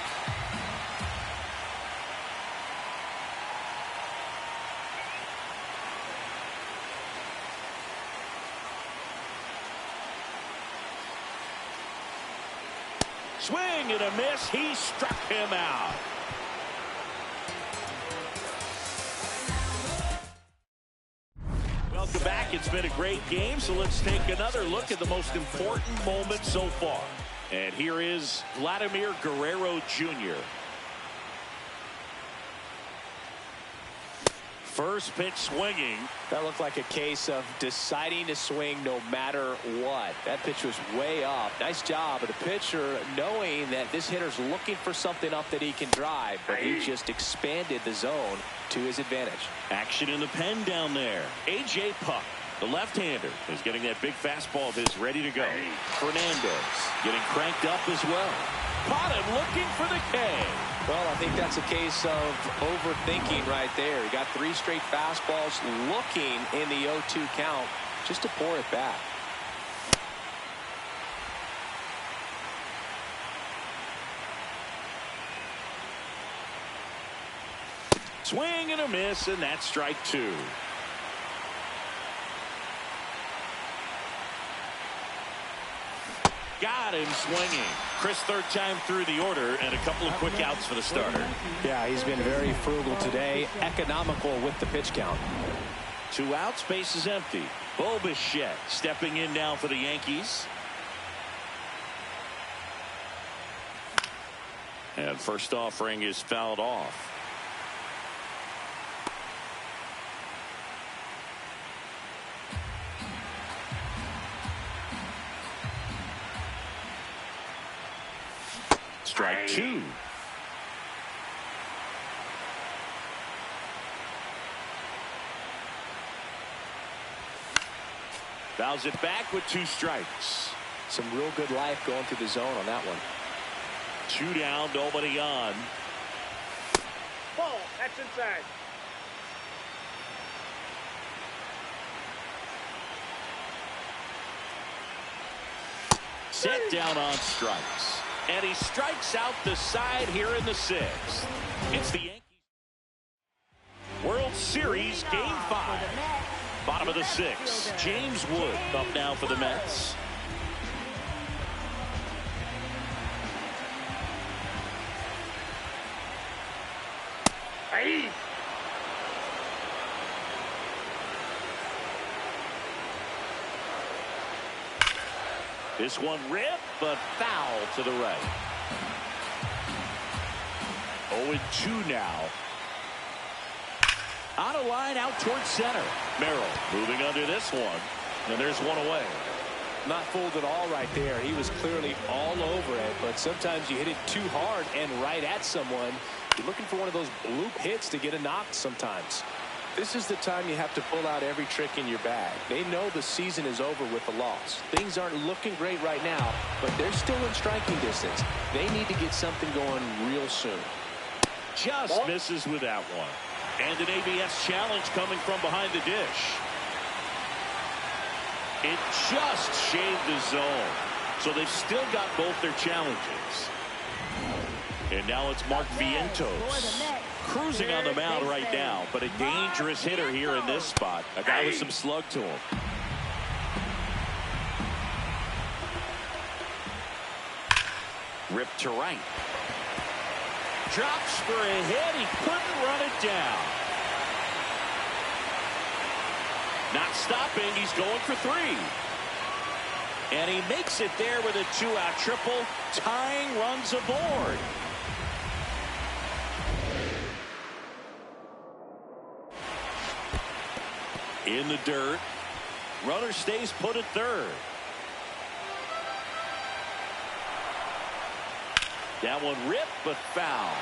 Swing and a miss. He struck him out. Welcome back. It's been a great game, so let's take another look at the most important moment so far. And here is Vladimir Guerrero Jr. First pitch swinging. That looked like a case of deciding to swing no matter what. That pitch was way up. Nice job of the pitcher knowing that this hitter's looking for something up that he can drive, but he just expanded the zone to his advantage. Action in the pen down there. A.J. Puck, the left-hander, is getting that big fastball of his ready to go. Fernandez getting cranked up as well. Caught him looking for the K. Well, I think that's a case of overthinking right there. He got 3 straight fastballs looking in the 0-2 count just to pour it back. Swing and a miss, and that's strike 2. Got him swinging. Chris, third time through the order, and a couple of quick outs for the starter. Yeah, he's been very frugal today, economical with the pitch count. 2 outs, base is empty. Bo Bichette stepping in now for the Yankees. And first offering is fouled off. Strike 2. Fouls it back with 2 strikes. Some real good life going through the zone on that one. 2 down, nobody on. Ball, that's inside. Set down on strikes. And he strikes out the side here in the 6th. It's the Yankees World Series Game 5. Bottom of the 6th. James Wood up now for the Mets. Hey! This one ripped, but foul to the right. 0-2 now. On a line out towards center. Merrill moving under this one. And there's one away. Not fooled at all right there. He was clearly all over it, but sometimes you hit it too hard and right at someone. You're looking for one of those bloop hits to get a knock sometimes. This is the time you have to pull out every trick in your bag. They know the season is over with the loss. Things aren't looking great right now, but they're still in striking distance. They need to get something going real soon. Just misses with that one. And an ABS challenge coming from behind the dish. It just shaved the zone. So they've still got both their challenges. And now it's Mark Vientos. Cruising on the mound right now, but a dangerous hitter here in this spot. A guy with some slug to him. Ripped to right. Drops for a hit. He couldn't run it down. Not stopping. He's going for 3. And he makes it there with a 2-out triple. Tying runs aboard. In the dirt. Runner stays put at third. That one ripped but foul.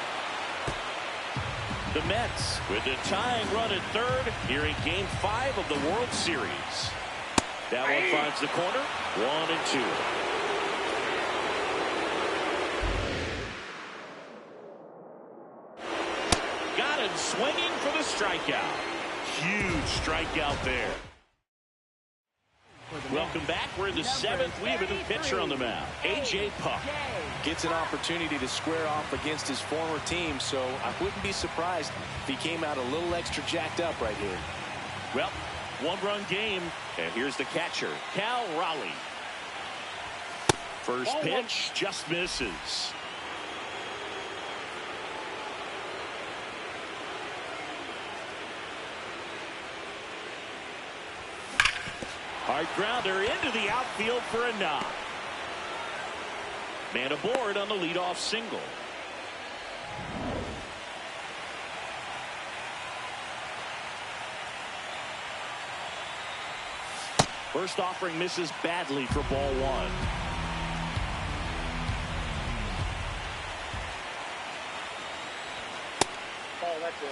The Mets with the tying run at third here in Game 5 of the World Series. That one finds the corner. 1-2. Got him swinging for the strikeout. Huge strikeout there. Welcome back. We're in the 7th. We have a new pitcher on the mound. A.J. Puck gets an opportunity to square off against his former team, so I wouldn't be surprised if he came out a little extra jacked up right here. Well, 1-run game, and here's the catcher, Cal Raleigh. First pitch just misses. Hard grounder into the outfield for a knock. Man aboard on the leadoff single. First offering misses badly for ball 1.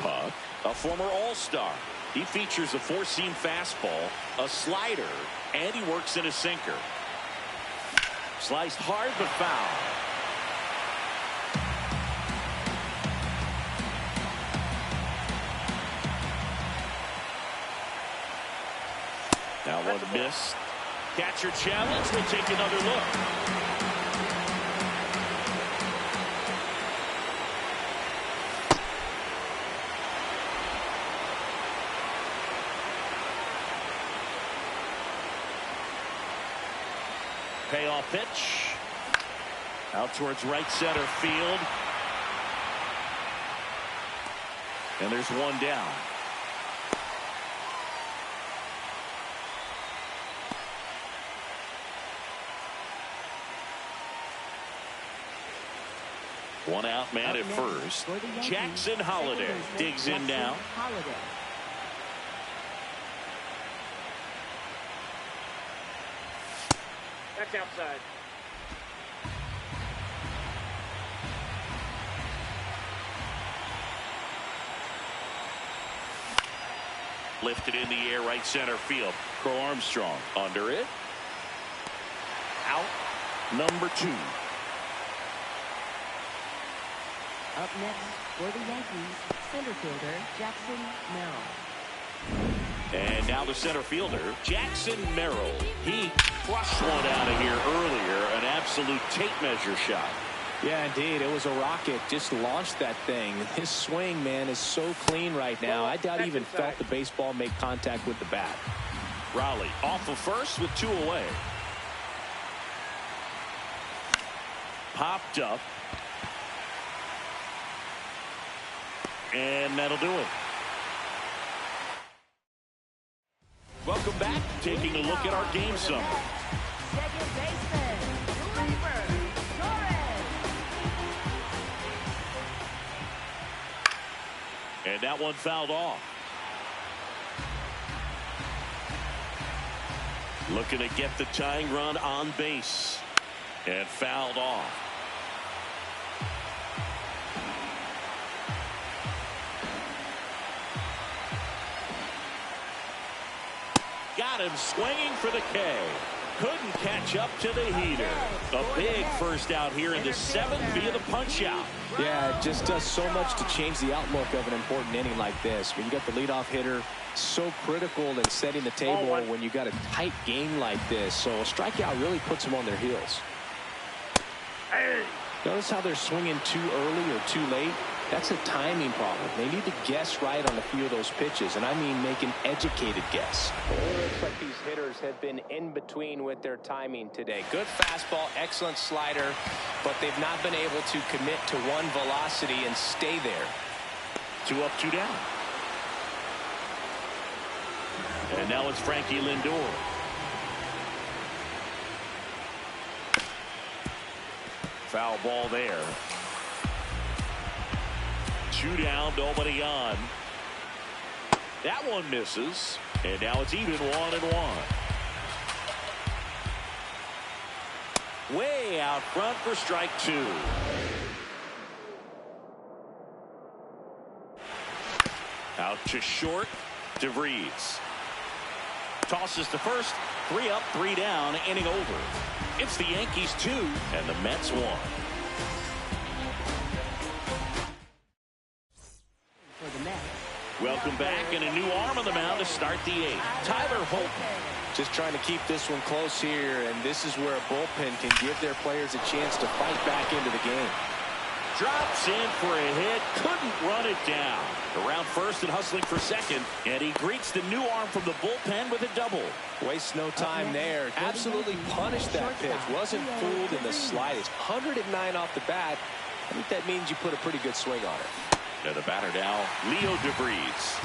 Puck, a former All-Star. He features a 4-seam fastball, a slider, and he works in a sinker. Sliced hard but foul. Now one missed. Catcher challenge. We'll take another look. Payoff pitch. Out towards right center field. And there's one down. One out man at first. Jackson Holliday digs in now. That's outside. Lifted in the air right center field. Crow Armstrong under it. Out number 2. Up next for the Yankees, center fielder Jackson Merrill. And now the center fielder, Jackson Merrill. He crushed one out of here earlier, an absolute tape measure shot. Yeah, indeed. It was a rocket. Just launched that thing. His swing, man, is so clean right now. I doubt he even felt the baseball make contact with the bat. Raleigh off of first with 2 away. Popped up. And that'll do it. Welcome back. Taking a look at our game summary. Second baseman, Gleyber Torres. And that one fouled off. Looking to get the tying run on base. And fouled off. Got him swinging for the K. Couldn't catch up to the heater. A big first out here in the 7th via the punch out. Yeah, it just does so much to change the outlook of an important inning like this. When you got the leadoff hitter, so critical in setting the table when you got a tight game like this. So a strikeout really puts them on their heels. Notice how they're swinging too early or too late. That's a timing problem. They need to guess right on a few of those pitches, and I mean make an educated guess. It looks like these hitters have been in between with their timing today. Good fastball, excellent slider, but they've not been able to commit to one velocity and stay there. 2 up, 2 down. And now it's Frankie Lindor. Foul ball there. 2 down, nobody on. That one misses. And now it's even 1-1. Way out front for strike 2. Out to short. DeVries. Tosses to first. 3 up, 3 down, inning over. It's the Yankees 2 and the Mets 1. Welcome back, and a new arm on the mound to start the 8th. Tyler Holt. Just trying to keep this one close here, and this is where a bullpen can give their players a chance to fight back into the game. Drops in for a hit, couldn't run it down. Around first and hustling for second, and he greets the new arm from the bullpen with a double. Wastes no time there. Absolutely punished that pitch. Wasn't fooled in the slightest. 109 off the bat. I think that means you put a pretty good swing on it. And the batter now, Leo DeVries.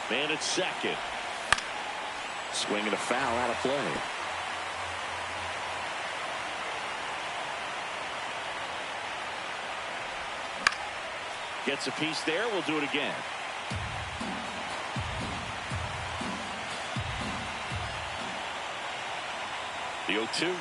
Man at second. Swinging a foul out of play. Gets a piece there. We'll do it again. The 0-2.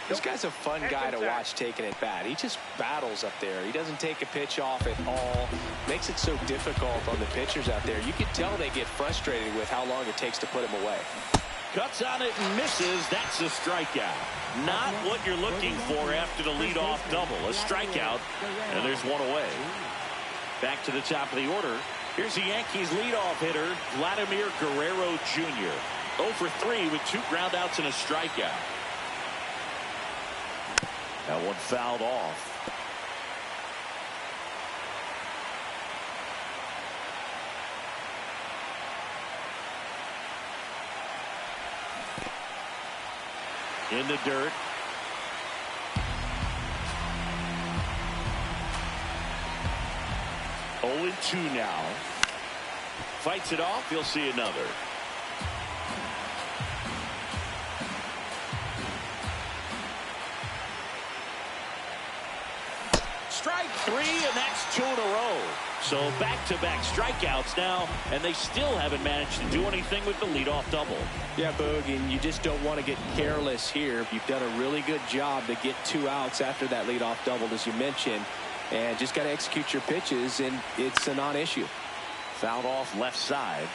This guy's a fun guy to watch taking at bat. He just battles up there. He doesn't take a pitch off at all. Makes it so difficult on the pitchers out there. You can tell they get frustrated with how long it takes to put him away. Cuts on it and misses. That's a strikeout. Not what you're looking for after the leadoff double. A strikeout, and there's one away. Back to the top of the order. Here's the Yankees leadoff hitter, Vladimir Guerrero Jr. 0 for 3 with 2 groundouts and a strikeout. That one fouled off. In the dirt. Oh, 2 now. Fights it off. You'll see another. Strike 3, and that's 2 in a row. So back-to-back strikeouts now, and they still haven't managed to do anything with the leadoff double. Yeah, Boog, and you just don't want to get careless here. You've done a really good job to get 2 outs after that leadoff double, as you mentioned, and just got to execute your pitches, and it's a non-issue. Fouled off left side.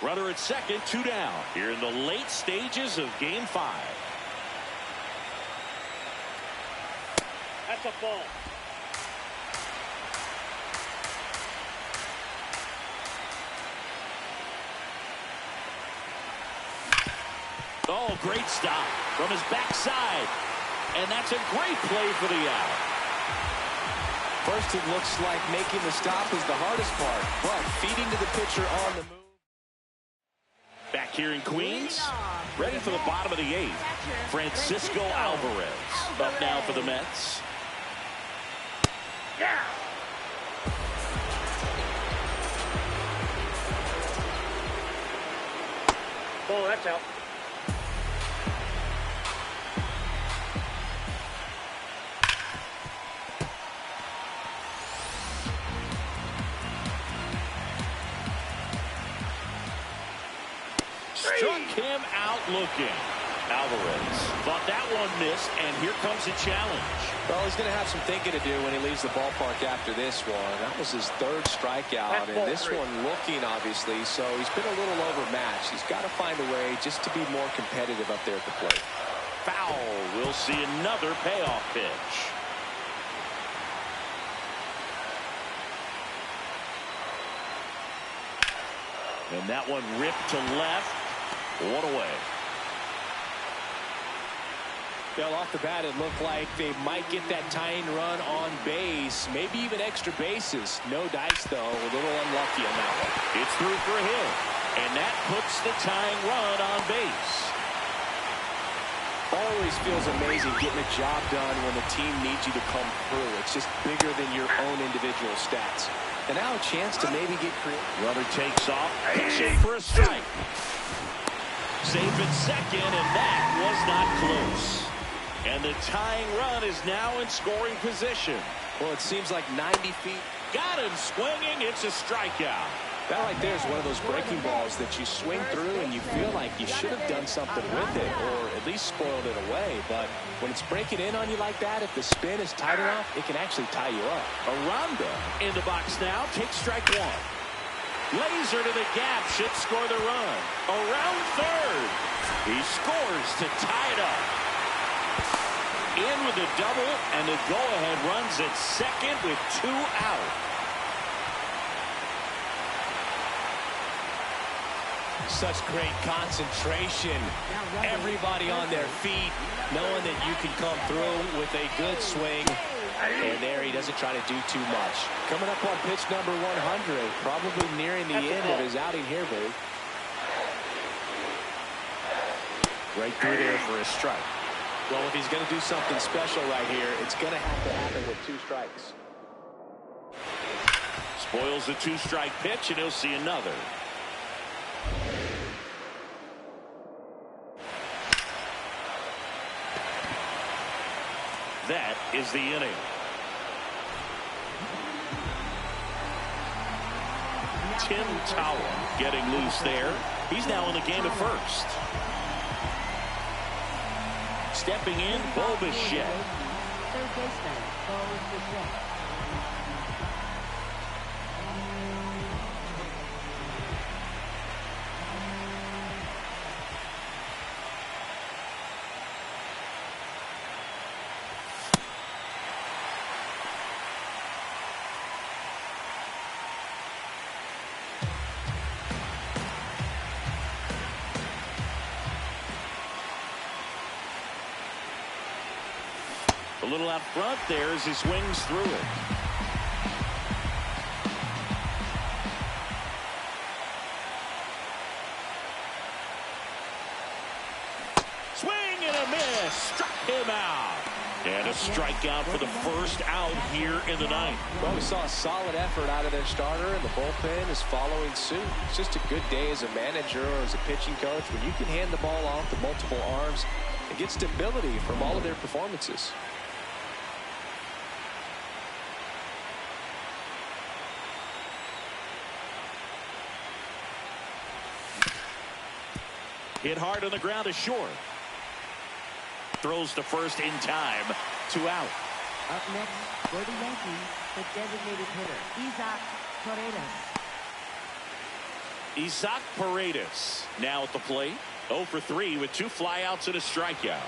Runner at second, 2 down. Here in the late stages of Game 5. That's a ball. Oh, great stop from his backside. And that's a great play for the out. First, it looks like making the stop is the hardest part, but feeding to the pitcher on the move. Back here in Queens, ready for the bottom of the 8th. Francisco Alvarez up now for the Mets. Yeah. Oh, that's out. Struck him out looking. Alvarez thought that one missed, and here comes a challenge. Well, he's going to have some thinking to do when he leaves the ballpark after this one. That was his third strikeout, and this one looking, obviously, so he's been a little overmatched. He's got to find a way just to be more competitive up there at the plate. Foul. We'll see another payoff pitch. And that one ripped to left. One away. Well, off the bat, it looked like they might get that tying run on base, maybe even extra bases. No dice, though. A little unlucky on that one. It's through for a hit, and that puts the tying run on base. Always feels amazing getting a job done when the team needs you to come through. It's just bigger than your own individual stats. And now a chance to maybe get creative. Runner takes off, pitching for a strike. Safe at second, and that was not close. And the tying run is now in scoring position. Well, it seems like 90 feet. Got him swinging. It's a strikeout. That right there is one of those breaking balls that you swing through and you feel like you should have done something with it or at least spoiled it away. But when it's breaking in on you like that, if the spin is tight enough, it can actually tie you up. Aranda in the box now. Takes strike one. Laser to the gap. Should score the run. Around third. He scores to tie it up. In with a double, and the go-ahead runs at second with 2 out. Such great concentration. Everybody on their feet, knowing that you can come through with a good swing. And there he doesn't try to do too much. Coming up on pitch number 100, probably nearing the end of his outing here, Billy. Right through there for a strike. Well, if he's going to do something special right here, it's going to have to happen with 2 strikes. Spoils the 2-strike pitch, and he'll see another. That is the inning. Tim Tower getting loose there. He's now in the game at first. Stepping in, Bo Bichette. Third baseman, Bo Bichette. A little out front there as he swings through it. Swing and a miss. Struck him out. And a strikeout for the first out here in the ninth. Well, we saw a solid effort out of their starter, and the bullpen is following suit. It's just a good day as a manager or as a pitching coach when you can hand the ball off to multiple arms and get stability from all of their performances. Hit hard on the ground to short. Throws to first in time. 2 out. Up next for the Yankees, the designated hitter, Isaac Paredes. Isaac Paredes now at the plate. 0 for 3 with 2 flyouts and a strikeout.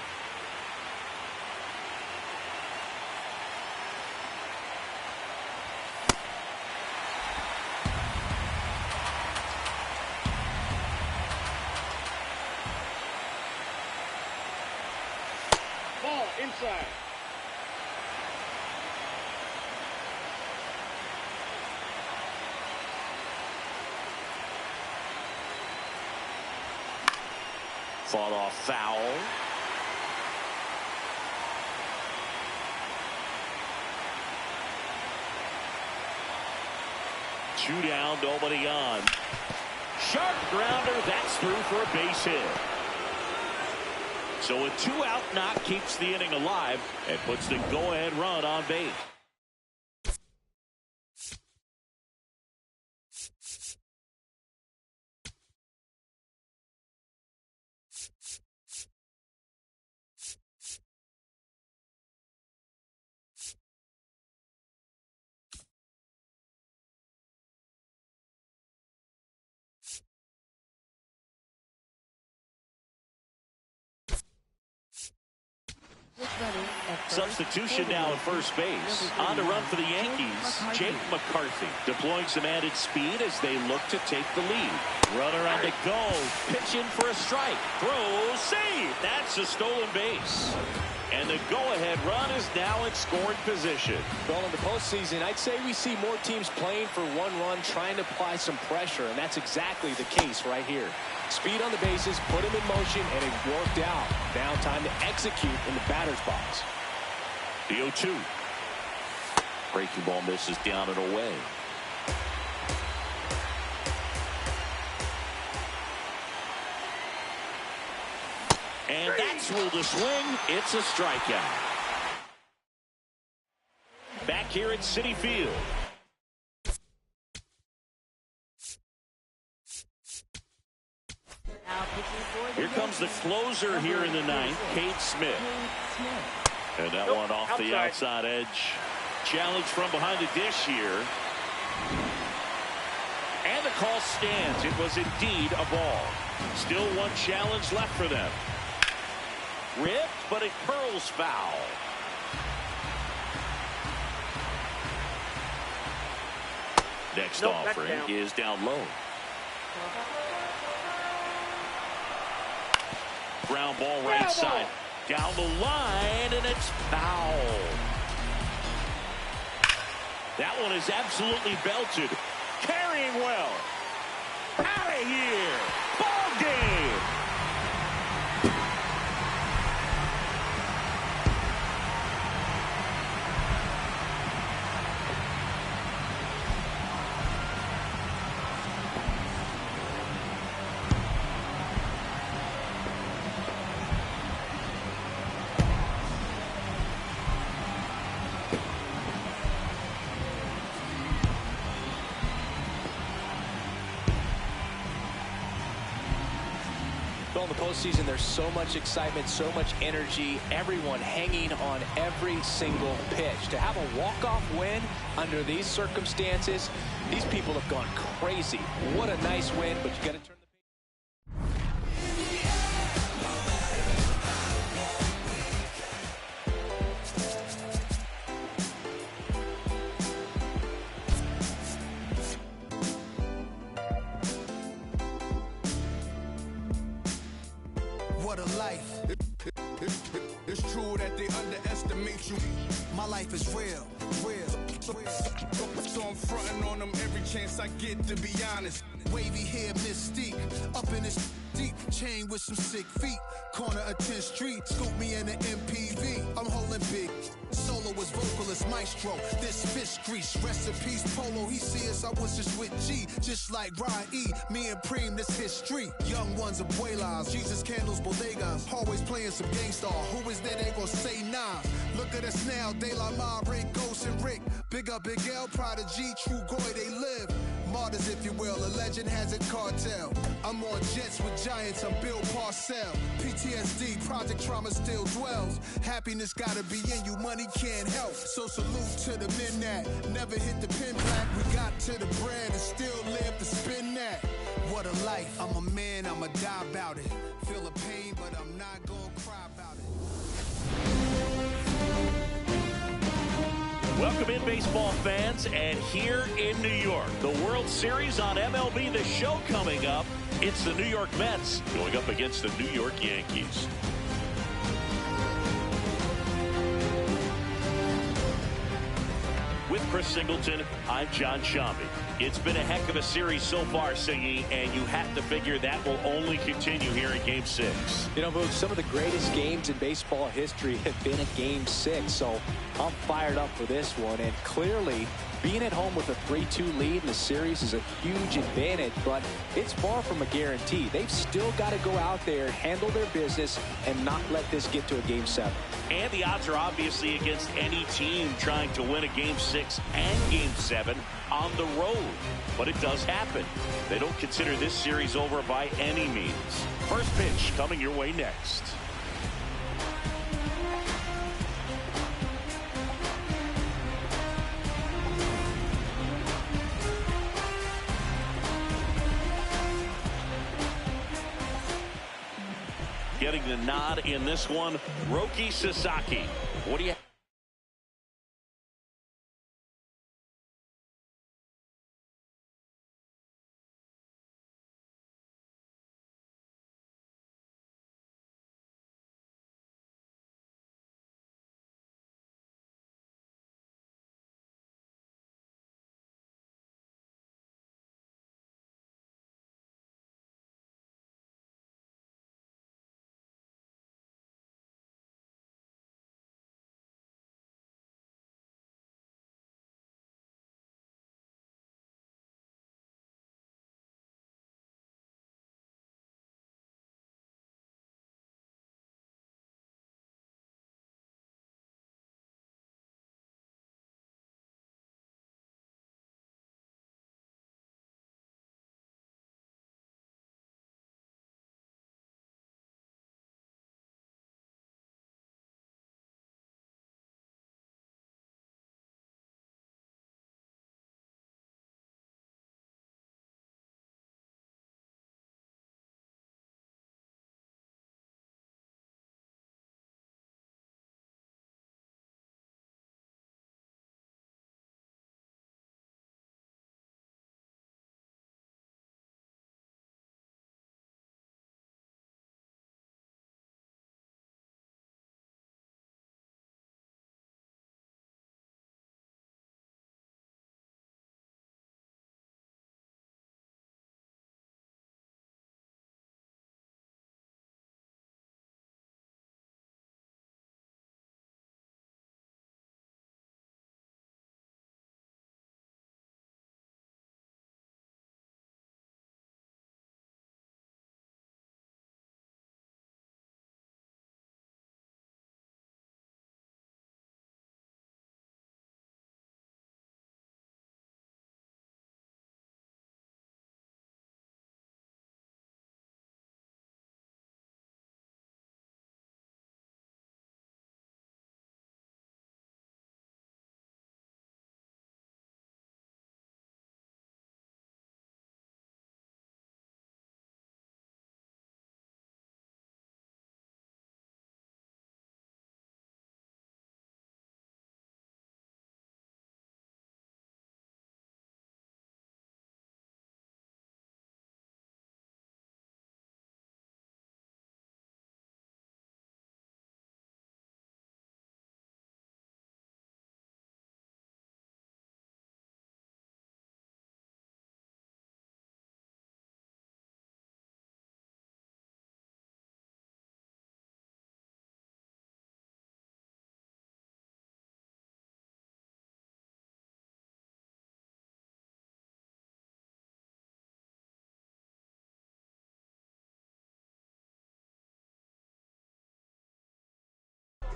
Ball inside. Fought off foul. Two down, nobody on. Sharp grounder, that's through for a base hit. So a 2-out knock keeps the inning alive and puts the go-ahead run on base. Substitution now at first base. On to run for the Yankees, Jake McCarthy, deploying some added speed as they look to take the lead. Runner on the go, pitch in for a strike, throw, save. That's a stolen base. And the go-ahead run is now in scoring position. Well, in the postseason, I'd say we see more teams playing for one run, trying to apply some pressure, and that's exactly the case right here. Speed on the bases, put him in motion, and it worked out. Now time to execute in the batter's box. The 0-2. Breaking ball misses down and away. And that's ruled a swing. It's a strikeout. Back here at Citi Field. Here comes the closer here in the ninth, Cade Smith. And that one off the outside edge. Challenge from behind the dish here. And the call stands. It was indeed a ball. Still one challenge left for them. Ripped, but it curls foul. Next offering is down low. Ground ball right side. Down the line, and it's foul. That one is absolutely belted. Carrying well. Out of here. Ball game. In the postseason, there's so much excitement, so much energy, everyone hanging on every single pitch. To have a walk-off win under these circumstances, these people have gone crazy. What a nice win, but you got to turn the page. What a life. It's true that they underestimate you. My life is real. So I'm fronting on them every chance I get, to be honest. Wavy hair, mystique, up in this deep chain with some sick feet. Corner of 10th Street, scoop me in an MPV. I'm holding big. Soloist, vocalist, maestro. This fish grease, rest in peace, Polo. He see us, I was just with G, just like Ryan E. Me and Preem, this history. Young ones, abuelas, Jesus candles, bodegas. Always playing some gangsta. Who is there? They gon' say nah. Look at us now, De La Mare, Ghost and Rick. Big up, Big L, Prodigy, True Goy, they live. Martyrs, if you will, a legend has a cartel. I'm on jets with giants, I'm Bill Parcell. PTSD, project trauma still dwells. Happiness gotta be in you, money can't help. So salute to the men that never hit the pin back. We got to the bread and still live to spin that. What a life, I'm a man, I'ma die about it. Feel the pain, but I'm not gonna cry about it. Welcome in, baseball fans, and here in New York, the World Series on MLB The Show coming up. It's the New York Mets going up against the New York Yankees. With Chris Singleton, I'm John Shambi. It's been a heck of a series so far, Singy, and you have to figure that will only continue here in Game 6. You know, Boog, some of the greatest games in baseball history have been at Game 6, so I'm fired up for this one. And clearly, Being at home with a 3-2 lead in the series is a huge advantage, but it's far from a guarantee. They've still got to go out there, handle their business, and not let this get to a Game 7. And the odds are obviously against any team trying to win a Game 6 and Game 7 on the road. But it does happen. They don't consider this series over by any means. First pitch coming your way next. Getting the nod in this one, Roki Sasaki. What do you...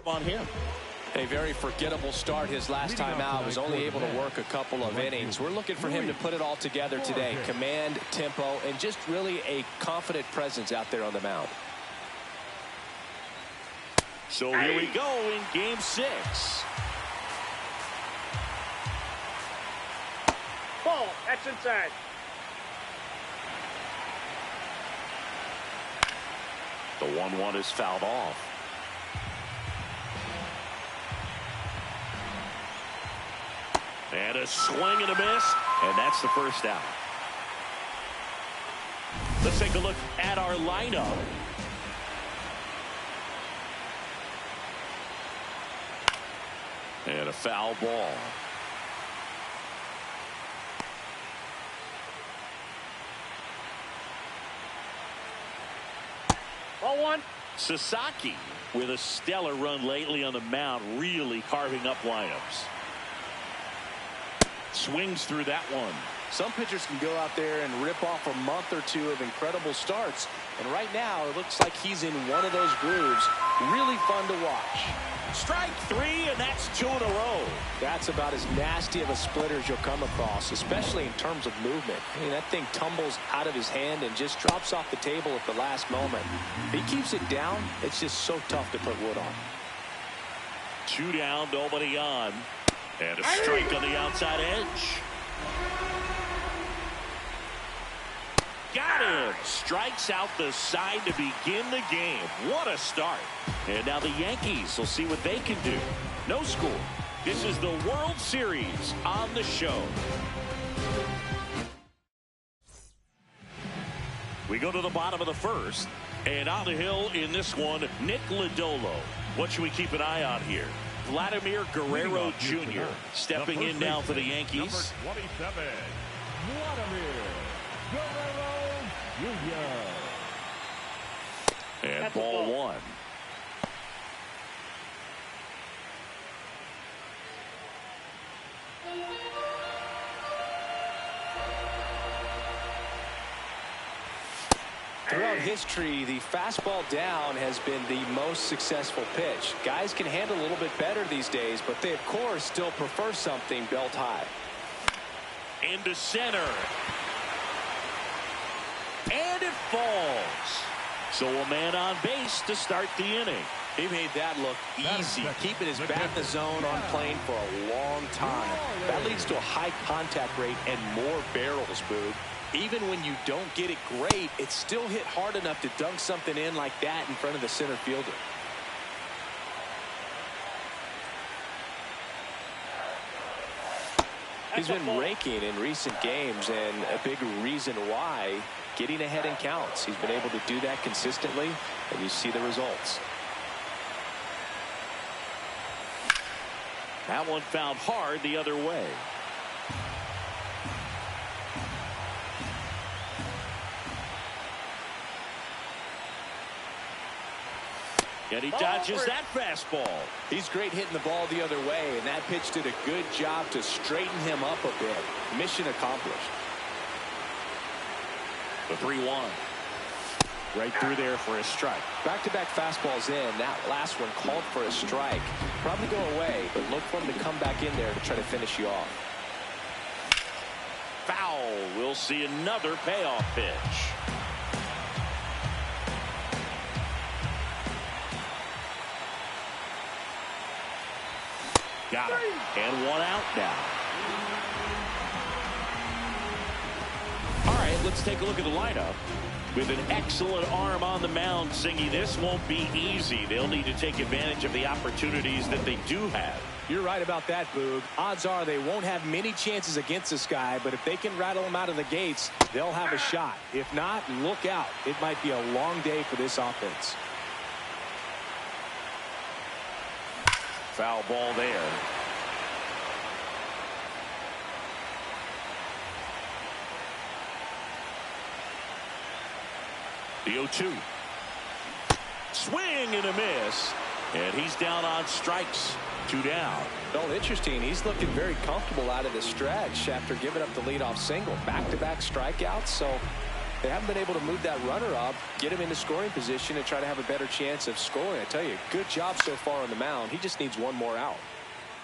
On him? A very forgettable start his last time out. Was only able to work a couple of innings. We're looking for him to put it all together today. Command, tempo, and just really a confident presence out there on the mound. So here we go in Game 6. Ball, that's inside. The 1-1 is fouled off. And a swing and a miss, and that's the first out. Let's take a look at our lineup. And a foul ball. Ball one. Sasaki with a stellar run lately on the mound, really carving up lineups. Swings through that one. Some pitchers can go out there and rip off a month or two of incredible starts. And right now, it looks like he's in one of those grooves. Really fun to watch. Strike 3, and that's 2 in a row. That's about as nasty of a splitter as you'll come across, especially in terms of movement. I mean, that thing tumbles out of his hand and just drops off the table at the last moment. If he keeps it down, it's just so tough to put wood on. 2 down, nobody on. And a strike on the outside edge. Got him. Strikes out the side to begin the game. What a start. And now the Yankees will see what they can do. No score. This is the World Series on the show. We go to the bottom of the first. And on the hill in this one, Nick Lodolo. What should we keep an eye on here? Vladimir Guerrero Jr. stepping in now for the Yankees. Number 27, Vladimir Guerrero Jr. And ball 1. Throughout history, the fastball down has been the most successful pitch. Guys can handle a little bit better these days, but they, of course, still prefer something belt high. Into center. And it falls. So a man on base to start the inning. He made that look easy, keeping his bat in the zone on plane for a long time. That leads to a high contact rate and more barrels, Boog. Even when you don't get it great, it's still hit hard enough to dunk something in like that in front of the center fielder. He's been raking in recent games, and a big reason why, getting ahead in counts. He's been able to do that consistently, and you see the results. That one fouled hard the other way. And he dodges that fastball. He's great hitting the ball the other way, and that pitch did a good job to straighten him up a bit. Mission accomplished. The 3-1. Right through there for a strike. Back-to-back fastballs in. That last one called for a strike. Probably go away, but look for him to come back in there to try to finish you off. Foul. We'll see another payoff pitch. Got him. And one out now. All right, let's take a look at the lineup. With an excellent arm on the mound, Singy, this won't be easy. They'll need to take advantage of the opportunities that they do have. You're right about that, Boog. Odds are they won't have many chances against this guy, but if they can rattle him out of the gates, they'll have a shot. If not, look out. It might be a long day for this offense. Foul ball there. The 0-2. Swing and a miss. And he's down on strikes. 2 down. Well, interesting. He's looking very comfortable out of the stretch after giving up the leadoff single. Back-to-back strikeouts, so they haven't been able to move that runner up, get him into scoring position, and try to have a better chance of scoring. I tell you, good job so far on the mound. He just needs one more out.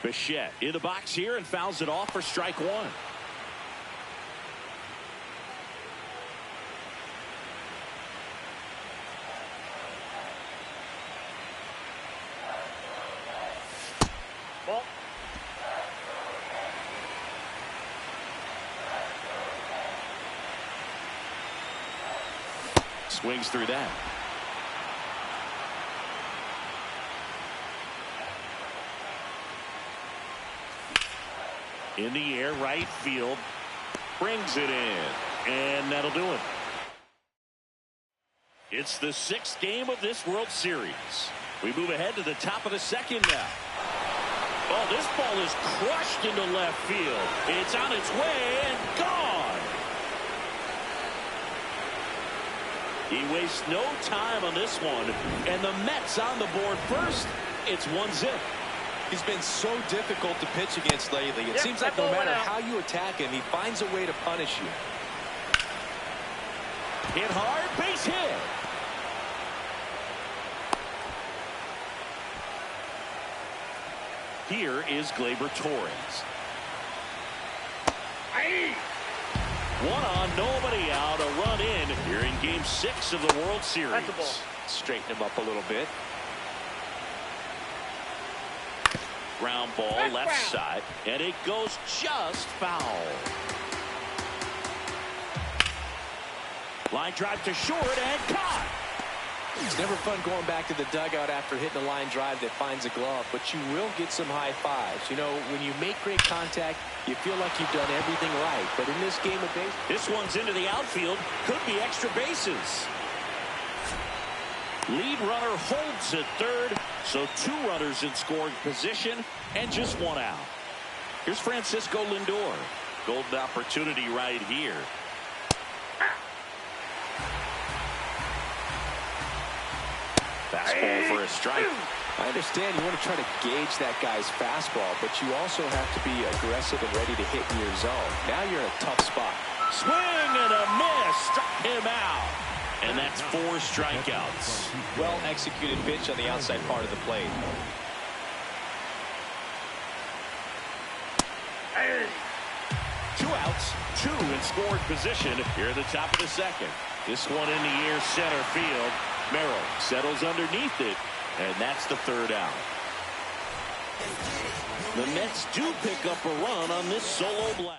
Bichette in the box here and fouls it off for strike 1. Ball. Swings through that. In the air, right field. Brings it in. And that'll do it. It's the 6th game of this World Series. We move ahead to the top of the second now. Oh, this ball is crushed into left field. It's on its way and gone. He wastes no time on this one. And the Mets on the board first. It's 1-0. He's been so difficult to pitch against lately. It seems like no matter how you attack him, he finds a way to punish you. Hit hard, base hit. Here is Gleyber Torres. One on, nobody out, a run in here in Game 6 of the World Series. That's a ball. Straighten him up a little bit. Ground ball, left side, and it goes just foul. Line drive to short and caught. It's never fun going back to the dugout after hitting a line drive that finds a glove, but you will get some high fives. You know, when you make great contact, you feel like you've done everything right. But in this game of baseball, this one's into the outfield. Could be extra bases. Lead runner holds at third, so 2 runners in scoring position and just 1 out. Here's Francisco Lindor. Golden opportunity right here. Fastball for a strike. I understand you want to try to gauge that guy's fastball, but you also have to be aggressive and ready to hit in your zone. Now you're in a tough spot. Swing and a miss. Struck him out. And that's 4 strikeouts. Well executed pitch on the outside part of the plate. Two outs, 2 in scoring position here at the top of the second. This one in the air, center field. Merrill settles underneath it, and that's the 3rd out. The Mets do pick up a run on this solo blast.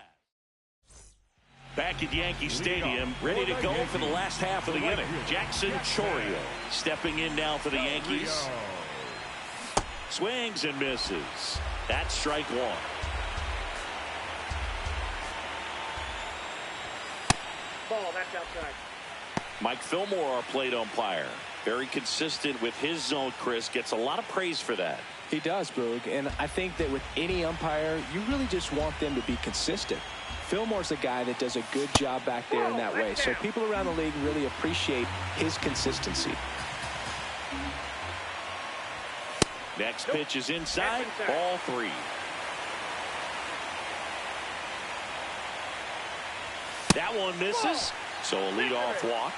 Back at Yankee Stadium, ready to go for the last half of the inning. Jackson Chourio stepping in now for the Yankees. Swings and misses. That's strike 1. Ball, that's outside. Mike Fillmore, our plate umpire. Very consistent with his zone, Chris. Gets a lot of praise for that. He does, Boog, and I think that with any umpire, you really just want them to be consistent. Fillmore's a guy that does a good job back there in that way, so people around the league really appreciate his consistency. Next pitch is inside, ball 3. That one misses, so a leadoff walk.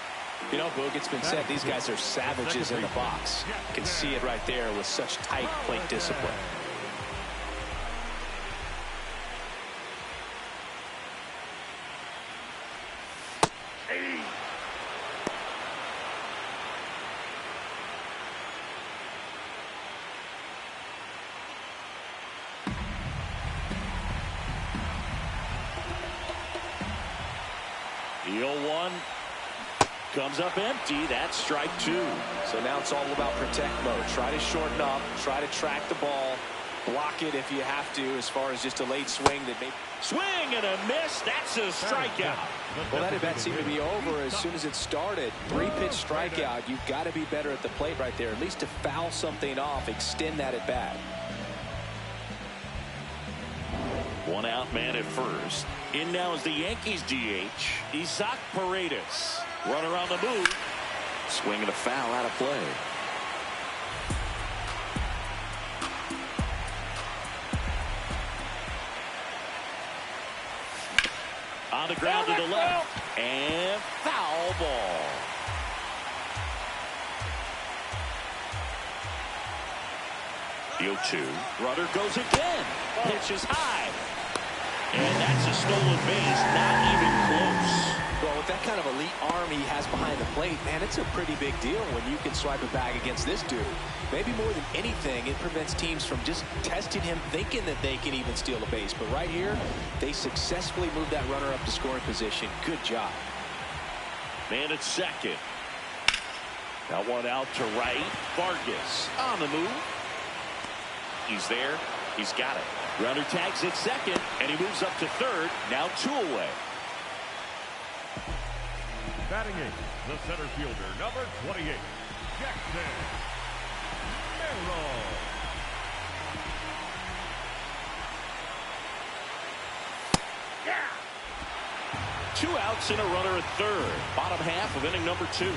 You know, Boog, it's been said these guys are savages in the box. You can see it right there with such tight plate discipline. The 0-1 comes up empty. That's strike 2. So now it's all about protect mode. Try to shorten up, try to track the ball, block it if you have to, as far as just a late swing that may. Swing and a miss. That's a strikeout. Well, that at bat seemed to be over as soon as it started. 3-pitch strikeout. You've got to be better at the plate right there, at least to foul something off, extend that at bat. 1 out, man at first. In now is the Yankees DH, Isaac Paredes. Runner on the move. Swing and a foul out of play. On the ground to the left. And foul ball. The 0-2. Runner goes again. Pitch is high. And that's a stolen base. Not even close. Well, with that kind of elite arm he has behind the plate, man, it's a pretty big deal when you can swipe it back against this dude. Maybe more than anything, it prevents teams from just testing him, thinking that they can even steal a base. But right here, they successfully moved that runner up to scoring position. Good job. Man at second. That one out to right. Vargas on the move. He's there. He's got it. Runner tags at second, and he moves up to third. Now 2 away. Batting 8, the center fielder, number 28, Jackson Merrill. Yeah. 2 outs and a runner at third. Bottom half of inning number 2.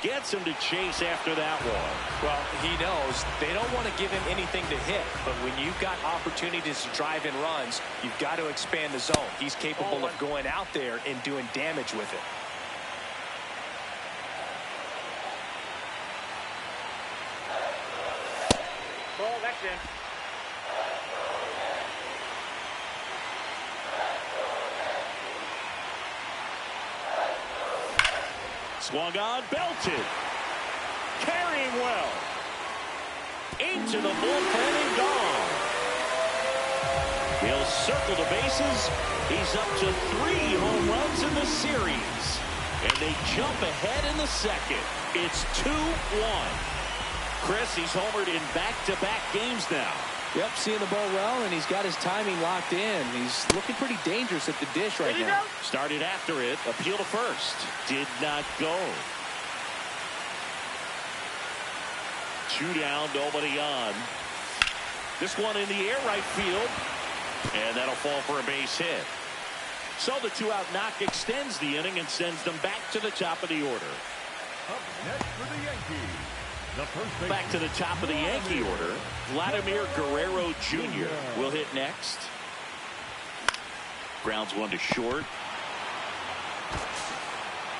Gets him to chase after that one. Well, he knows they don't want to give him anything to hit, but when you've got opportunities to drive in runs, you've got to expand the zone. He's capable of going out there and doing damage with it. Ball, that's in. Swung on, belted. Carrying well. Into the bullpen and gone. He'll circle the bases. He's up to 3 home runs in the series. And they jump ahead in the second. It's 2-1. Chris, he's homered in back-to-back games now. Yep, seeing the ball well, and he's got his timing locked in. He's looking pretty dangerous at the dish right now. Started after it. Appeal to first. Did not go. 2 down, nobody on. This one in the air right field. And that'll fall for a base hit. So the 2-out knock extends the inning and sends them back to the top of the order. Up next for the Yankees. Back to the top of the Yankee order. Vladimir Guerrero Jr. will hit next. Grounds one to short.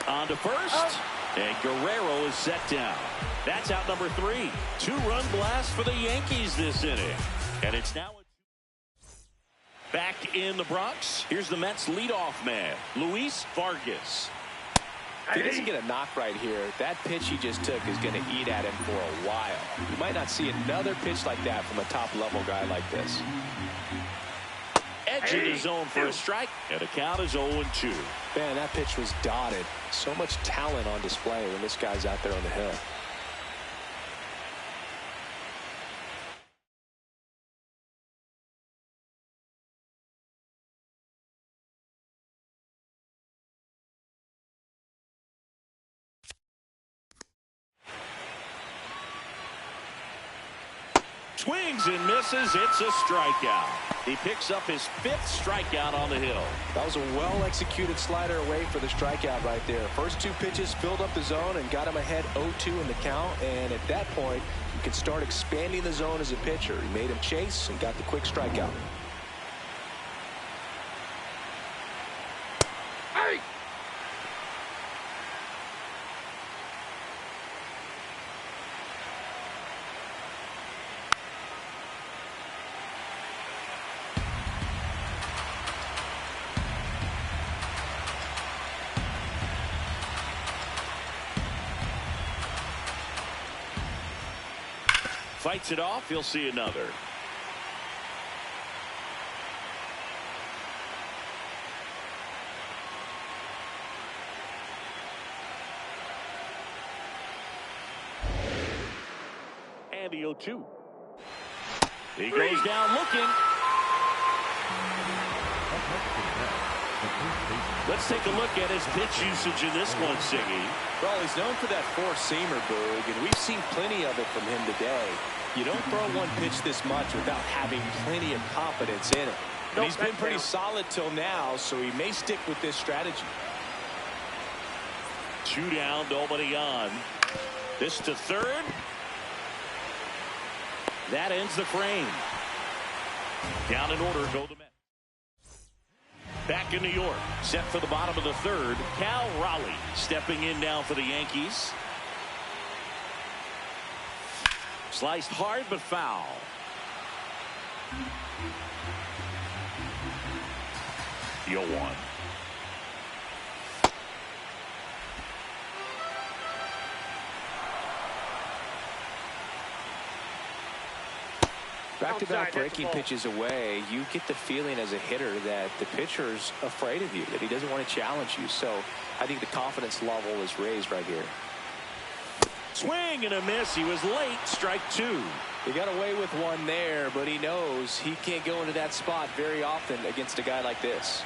On to first. And Guerrero is set down. That's out number 3. 2-run blast for the Yankees this inning. And it's now back in the Bronx. Here's the Mets leadoff man, Luis Vargas. If he doesn't get a knock right here, that pitch he just took is going to eat at him for a while. You might not see another pitch like that from a top-level guy like this. Edge in the zone for a strike, and the count is 0-2. Man, that pitch was dotted. So much talent on display when this guy's out there on the hill. Swings and misses. It's a strikeout. He picks up his 5th strikeout on the hill. That was a well-executed slider away for the strikeout right there. First 2 pitches filled up the zone and got him ahead 0-2 in the count. And at that point, you can start expanding the zone as a pitcher. He made him chase and got the quick strikeout. Fights it off. He'll see another. And the 0-2. He goes down looking. Let's take a look at his pitch usage in this one, Siggy. Well, he's known for that four-seamer, Boog, and we've seen plenty of it from him today. You don't throw one pitch this much without having plenty of confidence in it. And he's been pretty solid till now, so he may stick with this strategy. 2 down, nobody on. This to third. That ends the frame. Down in order go the Mets. Back in New York, set for the bottom of the third. Cal Raleigh stepping in now for the Yankees. Sliced hard but foul. The 0-1. Back-to-back breaking pitches away, you get the feeling as a hitter that the pitcher's afraid of you, that he doesn't want to challenge you. So I think the confidence level is raised right here. Swing and a miss. He was late. Strike 2. He got away with one there, but he knows he can't go into that spot very often against a guy like this.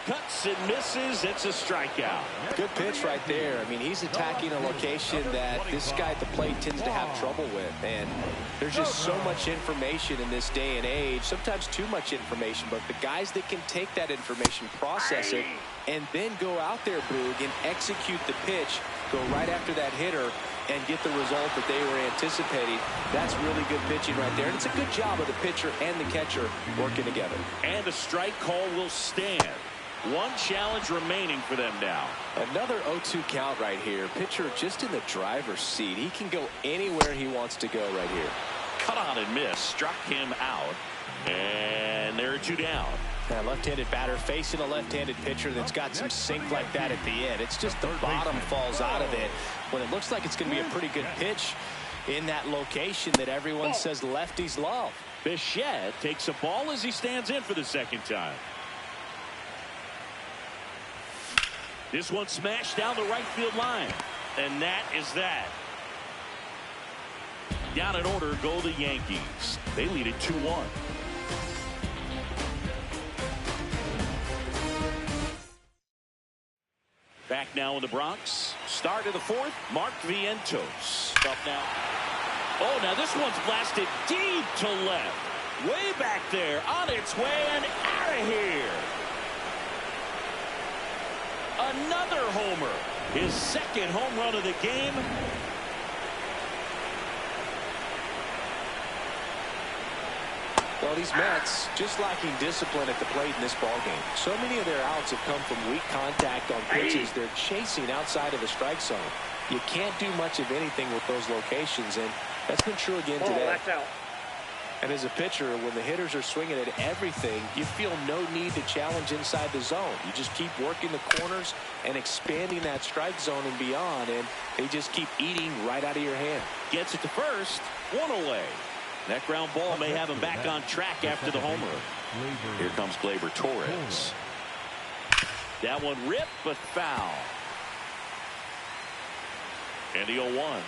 cuts and misses. It's a strikeout. Good pitch right there. I mean, he's attacking a location that this guy at the plate tends to have trouble with. And there's just so much information in this day and age, sometimes too much information. But the guys that can take that information, process it, and then go out there, Boog, and execute the pitch, go right after that hitter, and get the result that they were anticipating. That's really good pitching right there. And it's a good job of the pitcher and the catcher working together. And a strike call will stand. One challenge remaining for them now. Another 0-2 count right here. Pitcher just in the driver's seat. He can go anywhere he wants to go right here. Cut on and miss. Struck him out. And there are 2 down. A left-handed batter facing a left-handed pitcher that's got some sink like that at the end. It's just the bottom falls out of it when it looks like it's going to be a pretty good pitch in that location that everyone says lefties love. Bichette takes a ball as he stands in for the second time. This one smashed down the right field line. And that is that. Down in order go the Yankees. They lead it 2-1. Back now in the Bronx. Start of the 4th. Mark Vientos. Up now. Oh, now this one's blasted deep to left. Way back there. On its way and out of here. Another homer. His second home run of the game. Well, these Mets just lacking discipline at the plate in this ballgame. So many of their outs have come from weak contact on pitches they're chasing outside of the strike zone. You can't do much of anything with those locations, and that's been true again today. That's out. And as a pitcher, when the hitters are swinging at everything, you feel no need to challenge inside the zone. You just keep working the corners and expanding that strike zone and beyond, and they just keep eating right out of your hand. Gets it to first. 1 away. That ground ball may have him back on track after the homer. Here comes Gleyber Torres. That one ripped, but foul. And the 0-1.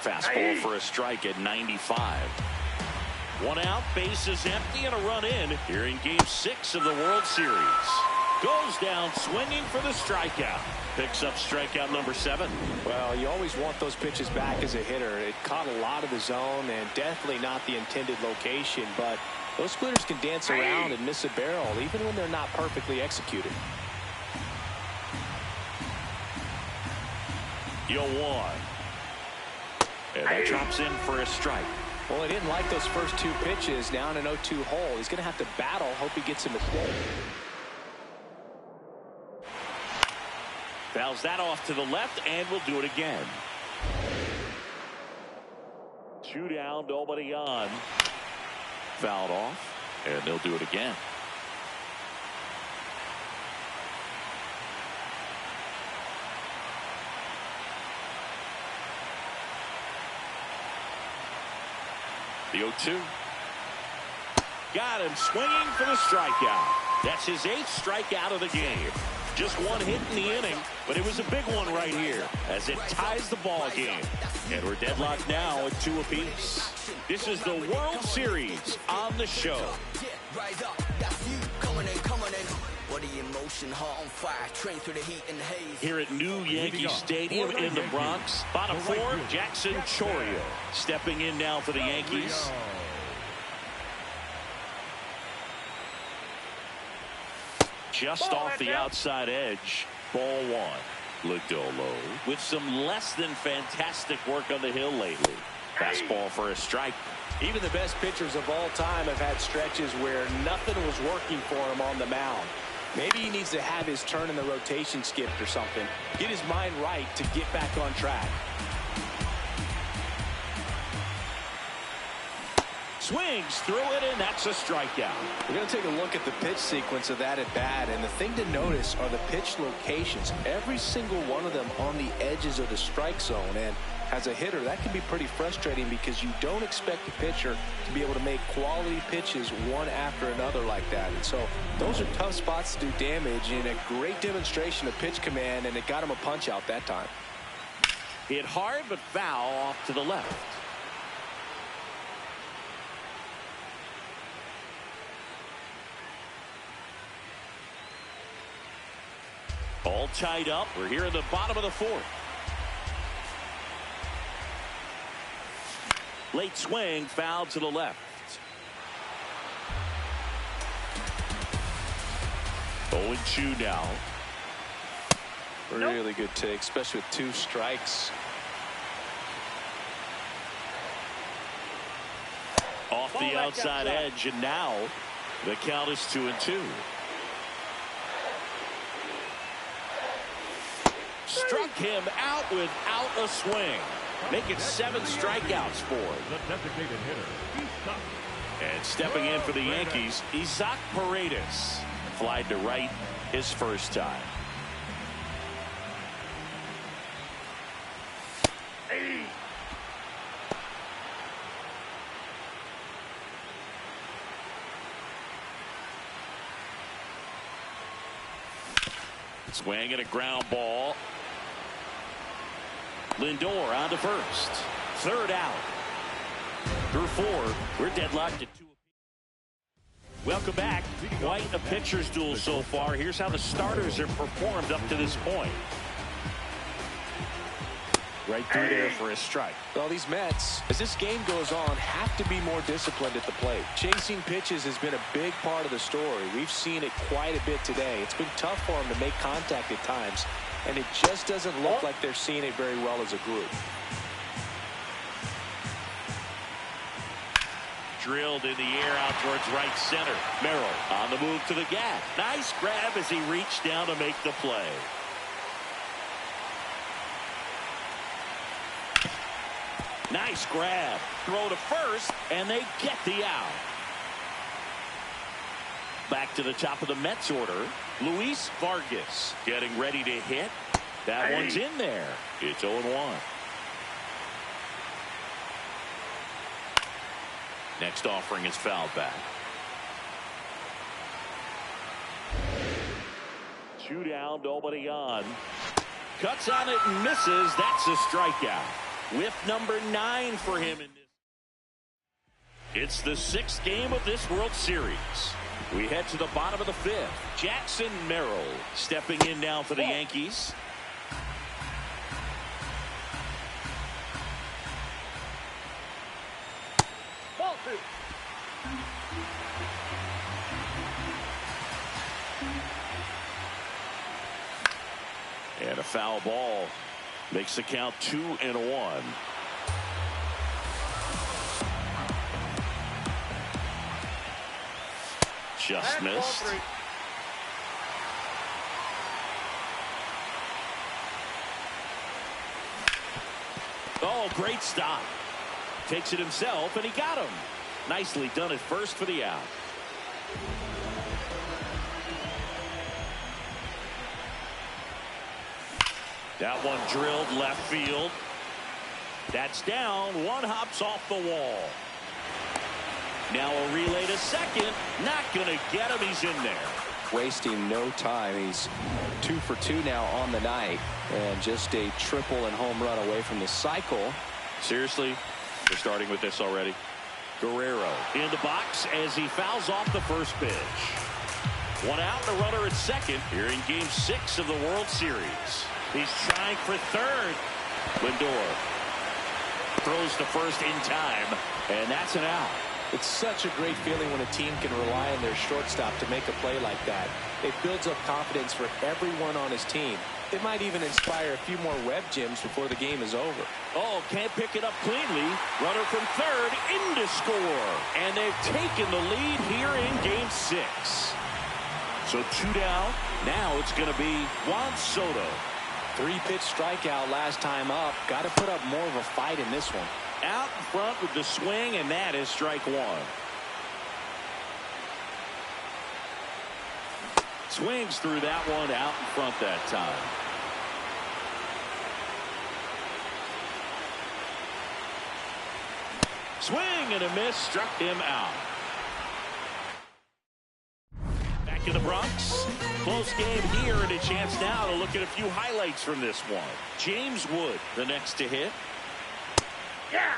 Fastball for a strike at 95. 1 out, bases empty, and a run in here in Game 6 of the World Series. Goes down swinging for the strikeout. Picks up strikeout number 7. Well, you always want those pitches back as a hitter. It caught a lot of the zone and definitely not the intended location, but those splitters can dance around and miss a barrel even when they're not perfectly executed. 0-1. And that drops in for a strike. Well, he didn't like those first 2 pitches. Now in an 0-2 hole, he's going to have to battle. Hope he gets him a mistake. Fouls that off to the left, and we'll do it again. 2 down, nobody on. Fouled off, and they'll do it again. The 0-2. Got him swinging for the strikeout. That's his 8th strikeout of the game. Just 1 hit in the inning, but it was a big one right here as it ties the ball game. And we're deadlocked now at 2 apiece. This is the World Series on the show. Here at New Yankee Stadium in the Bronx, bottom 4, Jackson Chourio stepping in now for the Yankees. Just off the outside edge. Ball 1. Lodolo with some less than fantastic work on the hill lately. Fastball for a strike. Even the best pitchers of all time have had stretches where nothing was working for him on the mound. Maybe he needs to have his turn in the rotation skipped or something. Get his mind right to get back on track. Swings through it, and that's a strikeout. We're going to take a look at the pitch sequence of that at bat, and the thing to notice are the pitch locations. Every single one of them on the edges of the strike zone, and as a hitter, that can be pretty frustrating because you don't expect the pitcher to be able to make quality pitches one after another like that. And so those are tough spots to do damage, and a great demonstration of pitch command, and it got him a punch out that time. Hit hard, but foul off to the left. All tied up. We're here in the bottom of the fourth. Late swing, foul to the left. 0-2 now. Really good take, especially with 2 strikes. Off the outside edge, and now the count is 2-2. Struck him out without a swing. Make it 7 strikeouts for him. The designated hitter, Isaac. And stepping in for the Yankees, Isaac Paredes. Flied to right his first time. Swing and a ground ball. Lindor on to first. Third out. Through 4. We're deadlocked at 2. Welcome back. Quite a pitcher's duel so far. Here's how the starters have performed up to this point. Right through there for a strike. Well, these Mets, as this game goes on, have to be more disciplined at the plate. Chasing pitches has been a big part of the story. We've seen it quite a bit today. It's been tough for them to make contact at times, and it just doesn't look like they're seeing it very well as a group. Drilled in the air out towards right center. Merrill on the move to the gap. Nice grab as he reached down to make the play. Nice grab. Throw to first, and they get the out. Back to the top of the Mets order. Luis Vargas getting ready to hit. That one's in there. It's 0-1. Next offering is fouled back. 2 down, nobody on. Cuts on it and misses. That's a strikeout. Whiff number 9 for him in this. It's the 6th game of this World Series. We head to the bottom of the 5th. Jackson Merrill stepping in now for the Yankees. Ball 2. And a foul ball makes the count 2-1. Just missed. Oh, great stop. Takes it himself, and he got him. Nicely done at first for the out. That one drilled left field. That's down. One hops off the wall. Now a relay to second. Not going to get him. He's in there. Wasting no time. He's 2 for 2 now on the night, and just a triple and home run away from the cycle. Seriously, we're starting with this already. Guerrero in the box as he fouls off the first pitch. One out, the runner at second here in Game 6 of the World Series. He's trying for third. Lindor throws to first in time, and that's an out. It's such a great feeling when a team can rely on their shortstop to make a play like that. It builds up confidence for everyone on his team. It might even inspire a few more web gems before the game is over. Oh, can't pick it up cleanly. Runner from third in to score. And they've taken the lead here in Game 6. So 2 down. Now it's going to be Juan Soto. 3-pitch strikeout last time up. Got to put up more of a fight in this one. Out in front with the swing, and that is strike 1. Swings through that one out in front that time. Swing and a miss, struck him out. Back in the Bronx. Close game here, and a chance now to look at a few highlights from this one. James Wood, the next to hit. Yeah.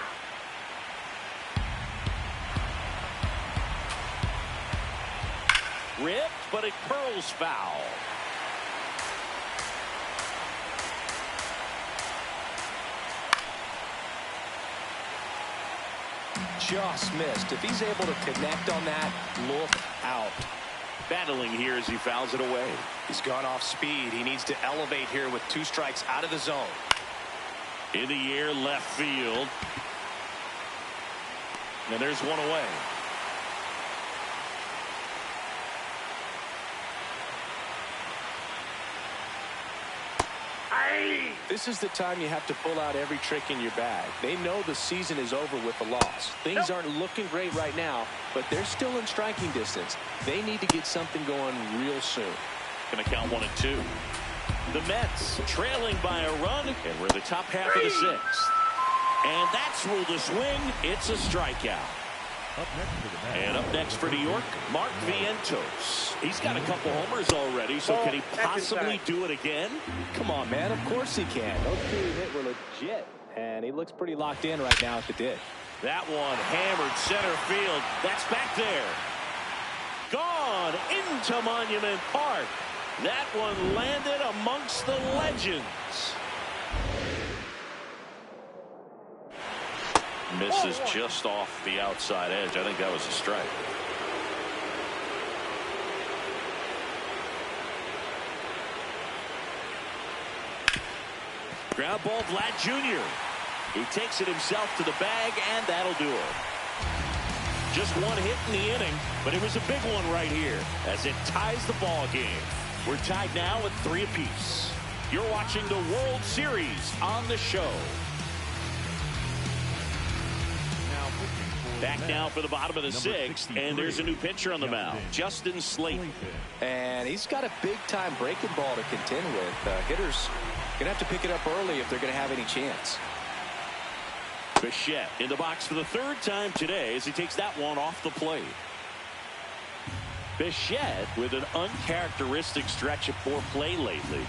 Ripped, but it curls foul. just missed. If he's able to connect on that, look out. Battling here as he fouls it away. He's gone off speed. He needs to elevate here with 2 strikes out of the zone. In the air, left field. And there's one away. This is the time you have to pull out every trick in your bag. They know the season is over with the loss. Things aren't looking great right now, but they're still in striking distance. They need to get something going real soon. Going to count 1 and 2. The Mets trailing by a run, and we're in the top half of the 6th. And that's ruled a swing. It's a strikeout. And up next for New York, Mark Vientos. He's got a couple homers already, so can he possibly do it again? Come on, man. Of course he can. Those 2 he hit were legit, and he looks pretty locked in right now at the ditch. That one hammered center field. That's back there. Gone into Monument Park. That one landed amongst the legends. Misses just off the outside edge. I think that was a strike. Ground ball, Vlad Jr. He takes it himself to the bag, and that'll do it. Just 1 hit in the inning, but it was a big one right here as it ties the ball game. We're tied now at 3 apiece. You're watching the World Series on the show. Back now for the bottom of the 6th, and there's a new pitcher on the mound, Justin Slayton. And he's got a big-time breaking ball to contend with. Hitters going to have to pick it up early if they're going to have any chance. Bichette in the box for the 3rd time today as he takes that one off the plate. Bichette with an uncharacteristic stretch of poor play lately.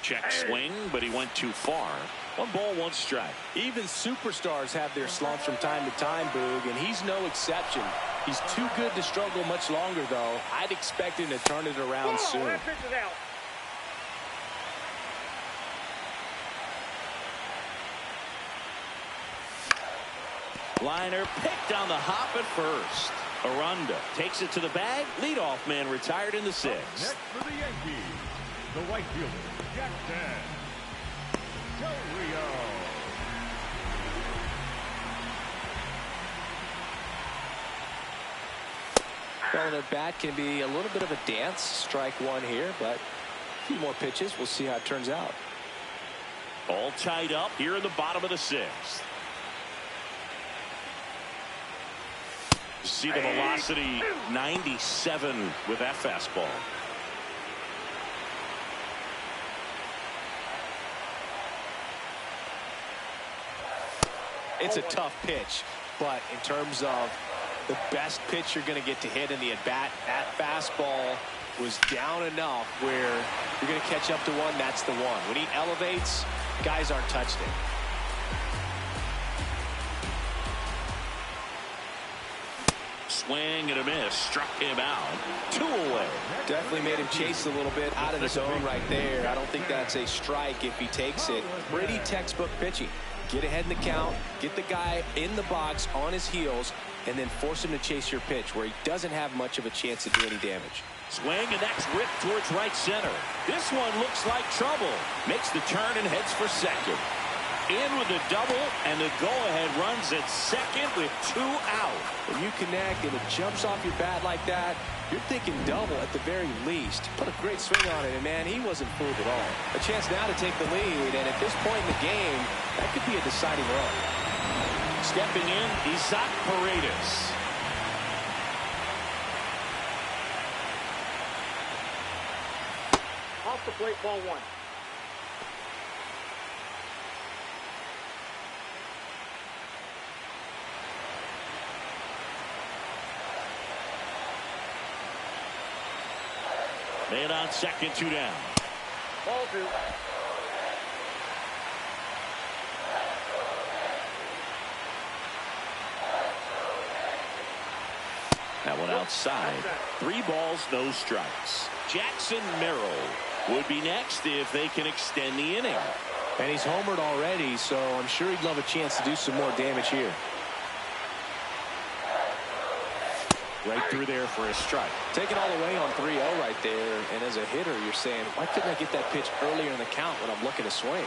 Check swing, but he went too far. 1 ball, 1 strike. Even superstars have their slumps from time to time, Boog, and he's no exception. He's too good to struggle much longer, though. I'd expect him to turn it around soon. Liner picked on the hop at first. Aranda takes it to the bag. Leadoff man retired in the 6th. Next for the Yankees, the right fielder, Jackson. Well, their bat can be a little bit of a dance. Strike 1 here, but a few more pitches. We'll see how it turns out. All tied up here in the bottom of the 6th. See the velocity 97 with that fastball. It's a tough pitch, but in terms of the best pitch you're going to get to hit in the at-bat, that fastball was down enough where you're going to catch up to one. That's the one. When he elevates, guys aren't touched it. Swing and a miss. Struck him out. 2 away. Definitely made him chase a little bit out of the zone right there. I don't think that's a strike if he takes it. Pretty textbook pitching. Get ahead in the count, get the guy in the box on his heels, and then force him to chase your pitch where he doesn't have much of a chance to do any damage. Swing, and that's ripped towards right center. This one looks like trouble. Makes the turn and heads for second. In with the double, and the go-ahead runs at second with 2 out. When you connect and it jumps off your bat like that, you're thinking double at the very least. Put a great swing on it, and man, he wasn't fooled at all. A chance now to take the lead, and at this point in the game, that could be a deciding run. Stepping in, Isaac Paredes. Off the plate, ball 1. Man on second, 2 down. Ball 2. That one outside. 3 balls, no strikes. Jackson Merrill would be next if they can extend the inning. And he's homered already, so I'm sure he'd love a chance to do some more damage here. Right through there for a strike. Taking all the way on 3-0 right there. And as a hitter, you're saying, why couldn't I get that pitch earlier in the count when I'm looking to swing?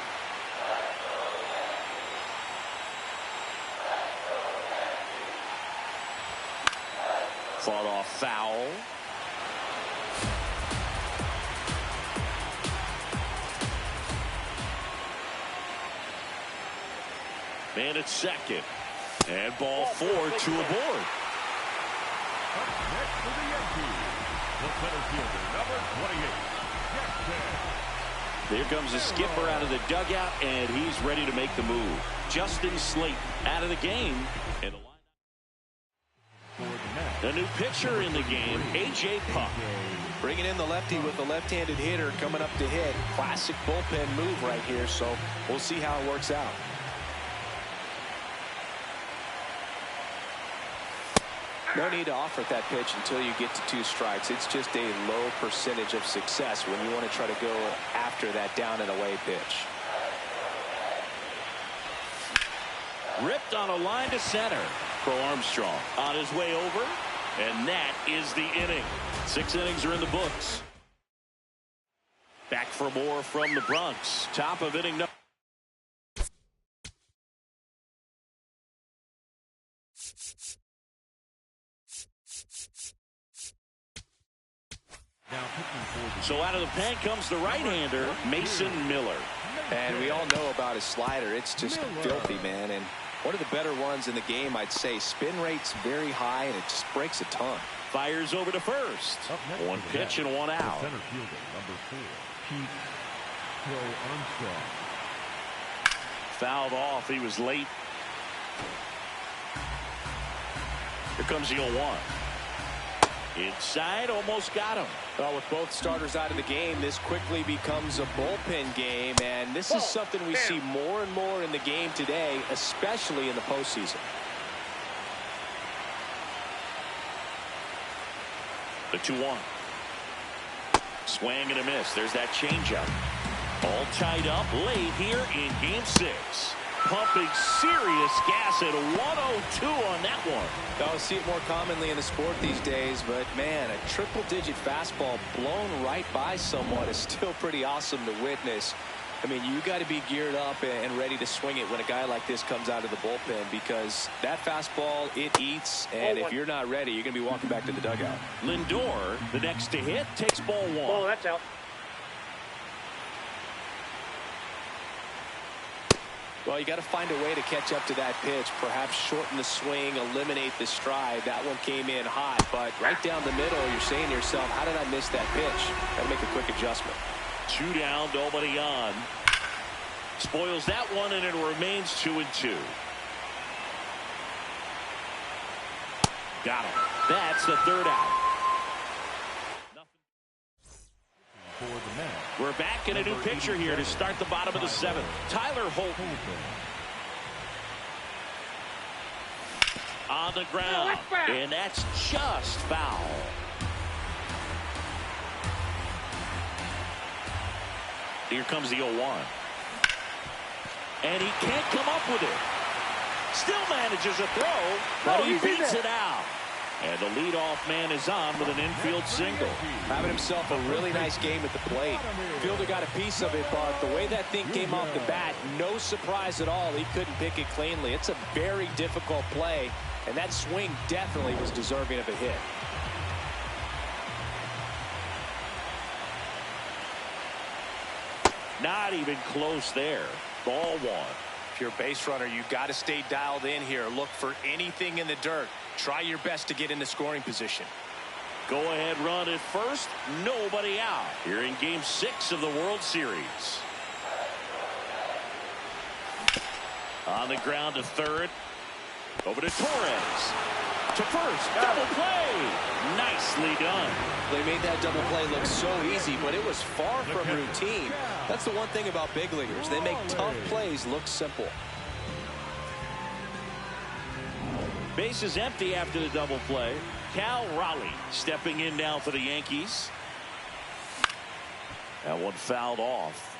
Fought off foul. Man at second. And ball 4, 2 aboard. Up next for the Yankees, the center fielder, number 28, Jackson. There comes the skipper out of the dugout, and he's ready to make the move. Justin Slate out of the game. And the new pitcher in the game, A.J. Puck. Bringing in the lefty with the left-handed hitter coming up to hit. Classic bullpen move right here, so we'll see how it works out. No need to offer that pitch until you get to 2 strikes. It's just a low percentage of success when you want to try to go after that down and away pitch. Ripped on a line to center. Crow Armstrong on his way over. And that is the inning. 6 innings are in the books. Back for more from the Bronx. Top of inning number. So out of the pen comes the right-hander, Mason Miller. And we all know about his slider. It's just filthy, man. And one of the better ones in the game, I'd say. Spin rate's very high, and it just breaks a ton. Fires over to first. 1 pitch and 1 out. Center fielder, number 4, Crow Armstrong. Fouled off. He was late. Here comes the 0-1. Inside, almost got him. Well, with both starters out of the game, this quickly becomes a bullpen game, and this is something we see more and more in the game today, especially in the postseason. The 2-1. Swing and a miss. There's that changeup. All tied up late here in Game 6. Pumping serious gas at 102 on that one. I'll see it more commonly in the sport these days, but man, a triple-digit fastball blown right by someone is still pretty awesome to witness. I mean, you got to be geared up and ready to swing it when a guy like this comes out of the bullpen, because that fastball, it eats, and if you're not ready, you're going to be walking back to the dugout. Lindor, the next to hit, takes ball 1. Oh, that's out. Well, you got to find a way to catch up to that pitch, perhaps shorten the swing, eliminate the stride. That one came in hot, but right down the middle, you're saying to yourself, how did I miss that pitch? Got to make a quick adjustment. 2 down, nobody on. Spoils that one, and it remains 2-2. Got him. That's the 3rd out. We're back in a new pitcher here to start the bottom of the 7th. Tyler Holton. On the ground. And that's just foul. Here comes the 0-1. And he can't come up with it. Still manages a throw, but he beats it out. And the leadoff man is on with an infield single. Having himself a really nice game at the plate. Fielder got a piece of it, but the way that thing came off the bat, no surprise at all. He couldn't pick it cleanly. It's a very difficult play, and that swing definitely was deserving of a hit. Not even close there. Ball 1. If you're a base runner, you've got to stay dialed in here. Look for anything in the dirt. Try your best to get into scoring position. Go ahead run at first. Nobody out. Here in Game 6 of the World Series. On the ground to 3rd. Over to Torres. To first. Double play. Nicely done. They made that double play look so easy, but it was far from routine. That's the one thing about big leaguers. They make tough plays look simple. Base is empty after the double play. Cal Raleigh stepping in now for the Yankees. That one fouled off.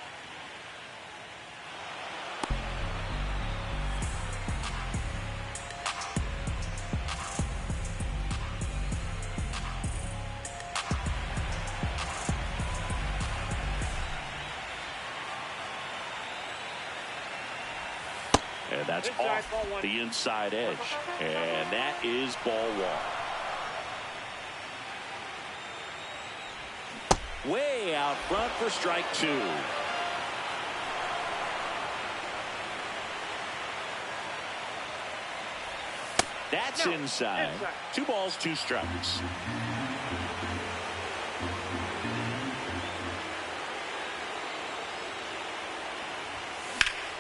And that's Inside, off ball one. the inside edge. And that is ball one. Way out front for strike two. That's inside. 2 balls, 2 strikes.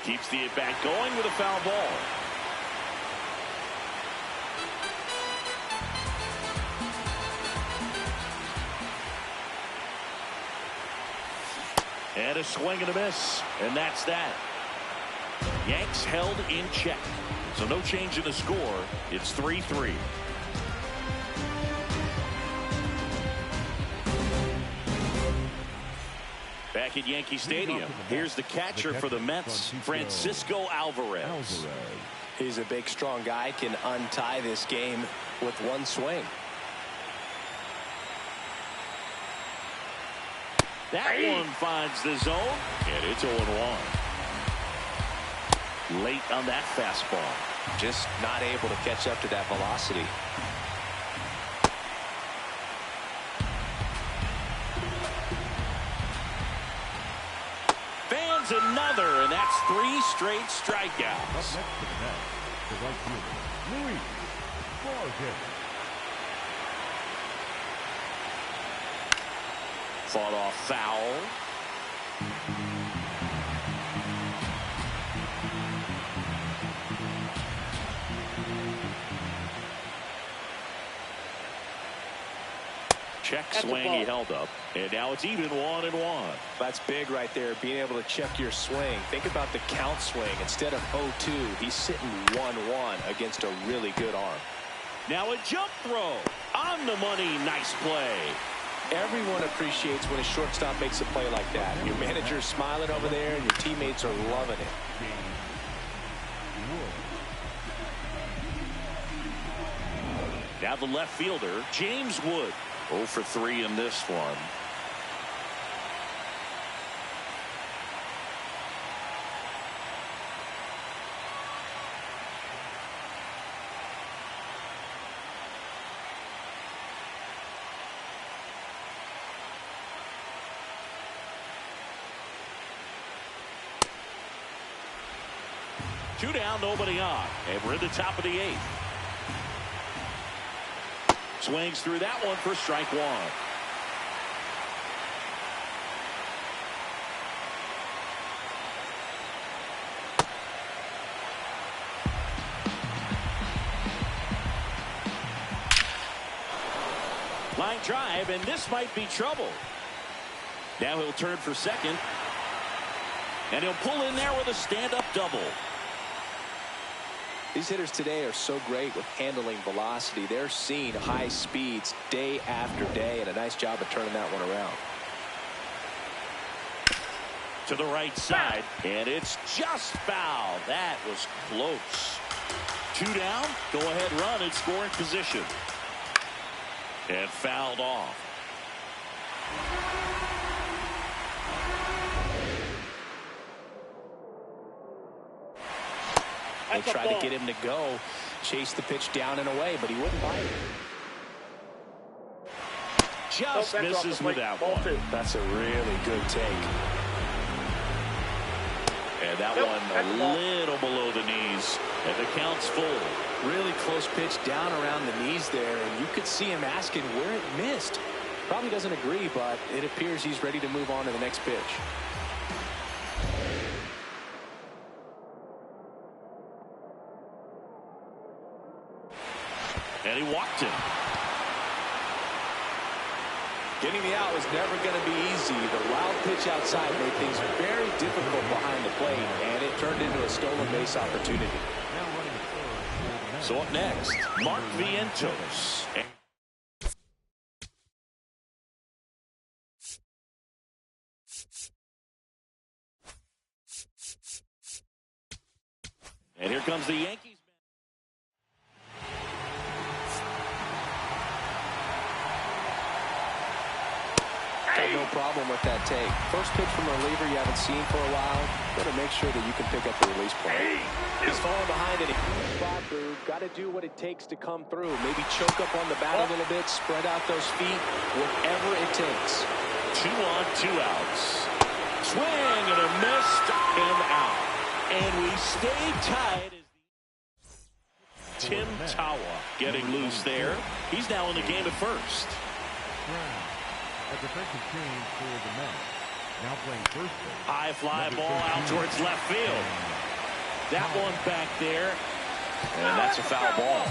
Keeps the at-bat going with a foul ball. And a swing and a miss. And that's that. Yanks held in check. So no change in the score. It's 3-3. Back at Yankee Stadium, here's the catcher for the Mets, Francisco Alvarez. He's a big, strong guy, can untie this game with one swing. That one finds the zone, and it's 0-1. Late on that fastball. Just not able to catch up to that velocity. Fans another, and that's 3 straight strikeouts. Up next to the net, the right fielder, Luis Borges. Fought off foul. Check swing he held up, and now it's even 1-1. That's big right there, being able to check your swing. Think about the count swing. Instead of 0-2, he's sitting 1-1 against a really good arm. Now a jump throw on the money. Nice play. Everyone appreciates when a shortstop makes a play like that. Your manager's smiling over there, and your teammates are loving it. Now the left fielder, James Wood. 0 for 3 in this one. Two down, nobody on, and we're in the top of the 8th. Swings through that one for strike 1. Line drive, and this might be trouble. Now he'll turn for second, and he'll pull in there with a stand-up double. These hitters today are so great with handling velocity. They're seeing high speeds day after day, and a nice job of turning that one around. To the right side, and it's just foul. That was close. 2 down, go ahead run in scoring position. And fouled off. They tried to get him to go, chase the pitch down and away, but he wouldn't bite it. Just misses with that one. That's a really good take. And that one a little below the knees, and the count's full. Really close pitch down around the knees there, and you could see him asking where it missed. Probably doesn't agree, but it appears he's ready to move on to the next pitch. And he walked him. Getting the out was never going to be easy. The wild pitch outside made things very difficult behind the plate, and it turned into a stolen base opportunity. So up next, Mark Vientos. And here comes the Yankees. Got no problem with that take. First pitch from a reliever you haven't seen for a while. Better make sure that you can pick up the release point. He's falling behind and spot, Boog. Got to do what it takes to come through. Maybe choke up on the bat a little bit, spread out those feet, whatever it takes. 2 on, 2 outs. Swing and a miss, struck him out. And we stay tied. Tim Tawa getting loose there. He's now in the game at first. A defensive change for the Mets. Now playing first base. High fly ball out towards left field. That one back there. And that's a foul ball.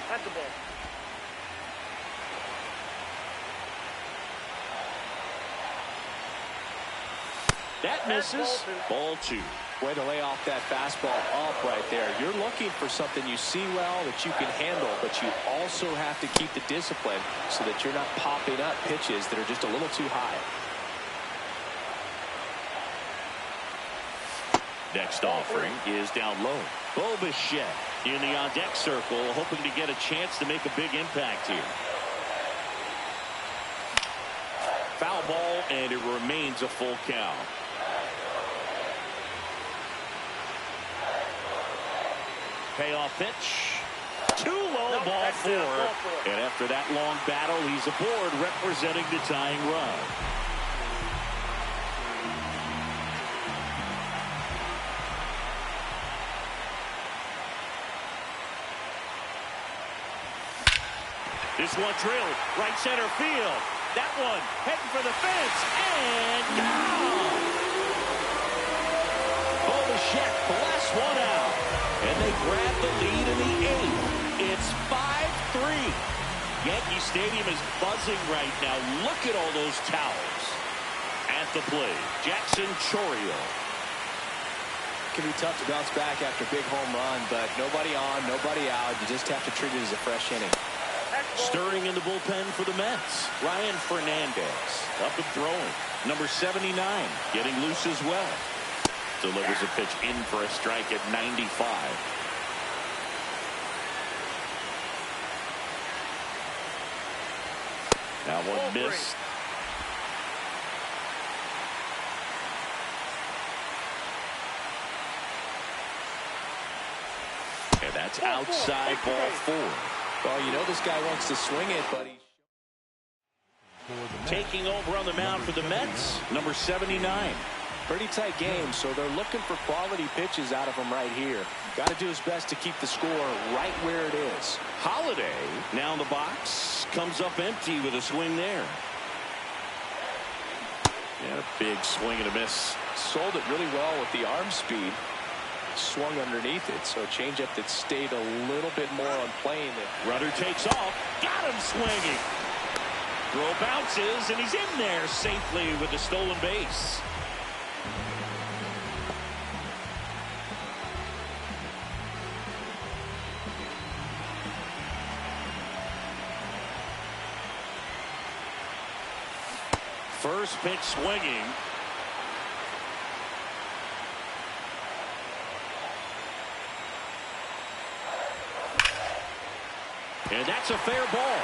That's the ball. That misses. Ball 2. Way to lay off that fastball up right there. You're looking for something you see well that you can handle, but you also have to keep the discipline so that you're not popping up pitches that are just a little too high. Next offering is down low. Bo Bichette in the on-deck circle, hoping to get a chance to make a big impact here. Foul ball, and it remains a full count. Payoff pitch. Too low, ball 4. And after that long battle, he's aboard representing the tying run. This one drilled right center field. That one heading for the fence and gone. Bo Bichette blasts one out. And they grab the lead in the 8th. It's 5-3. Yankee Stadium is buzzing right now. Look at all those towels. At the plate, Jackson Chourio. It can be tough to bounce back after a big home run, but nobody on, nobody out. You just have to treat it as a fresh inning. Stirring in the bullpen for the Mets, Ryan Fernandez. Up and throwing. Number 79 getting loose as well. Delivers a pitch in for a strike at 95. Now one missed. And that's outside ball 4. Well, you know this guy wants to swing it, but he's taking over on the mound for the Mets, number 79. Pretty tight game, so they're looking for quality pitches out of him right here. Got to do his best to keep the score right where it is. Holiday now in the box, comes up empty with a swing there. And a big swing and a miss. Sold it really well with the arm speed. Swung underneath it, so a changeup that stayed a little bit more on plane. Runner takes off, got him swinging. Throw bounces, and he's in there safely with the stolen base. First pitch swinging. And that's a fair ball.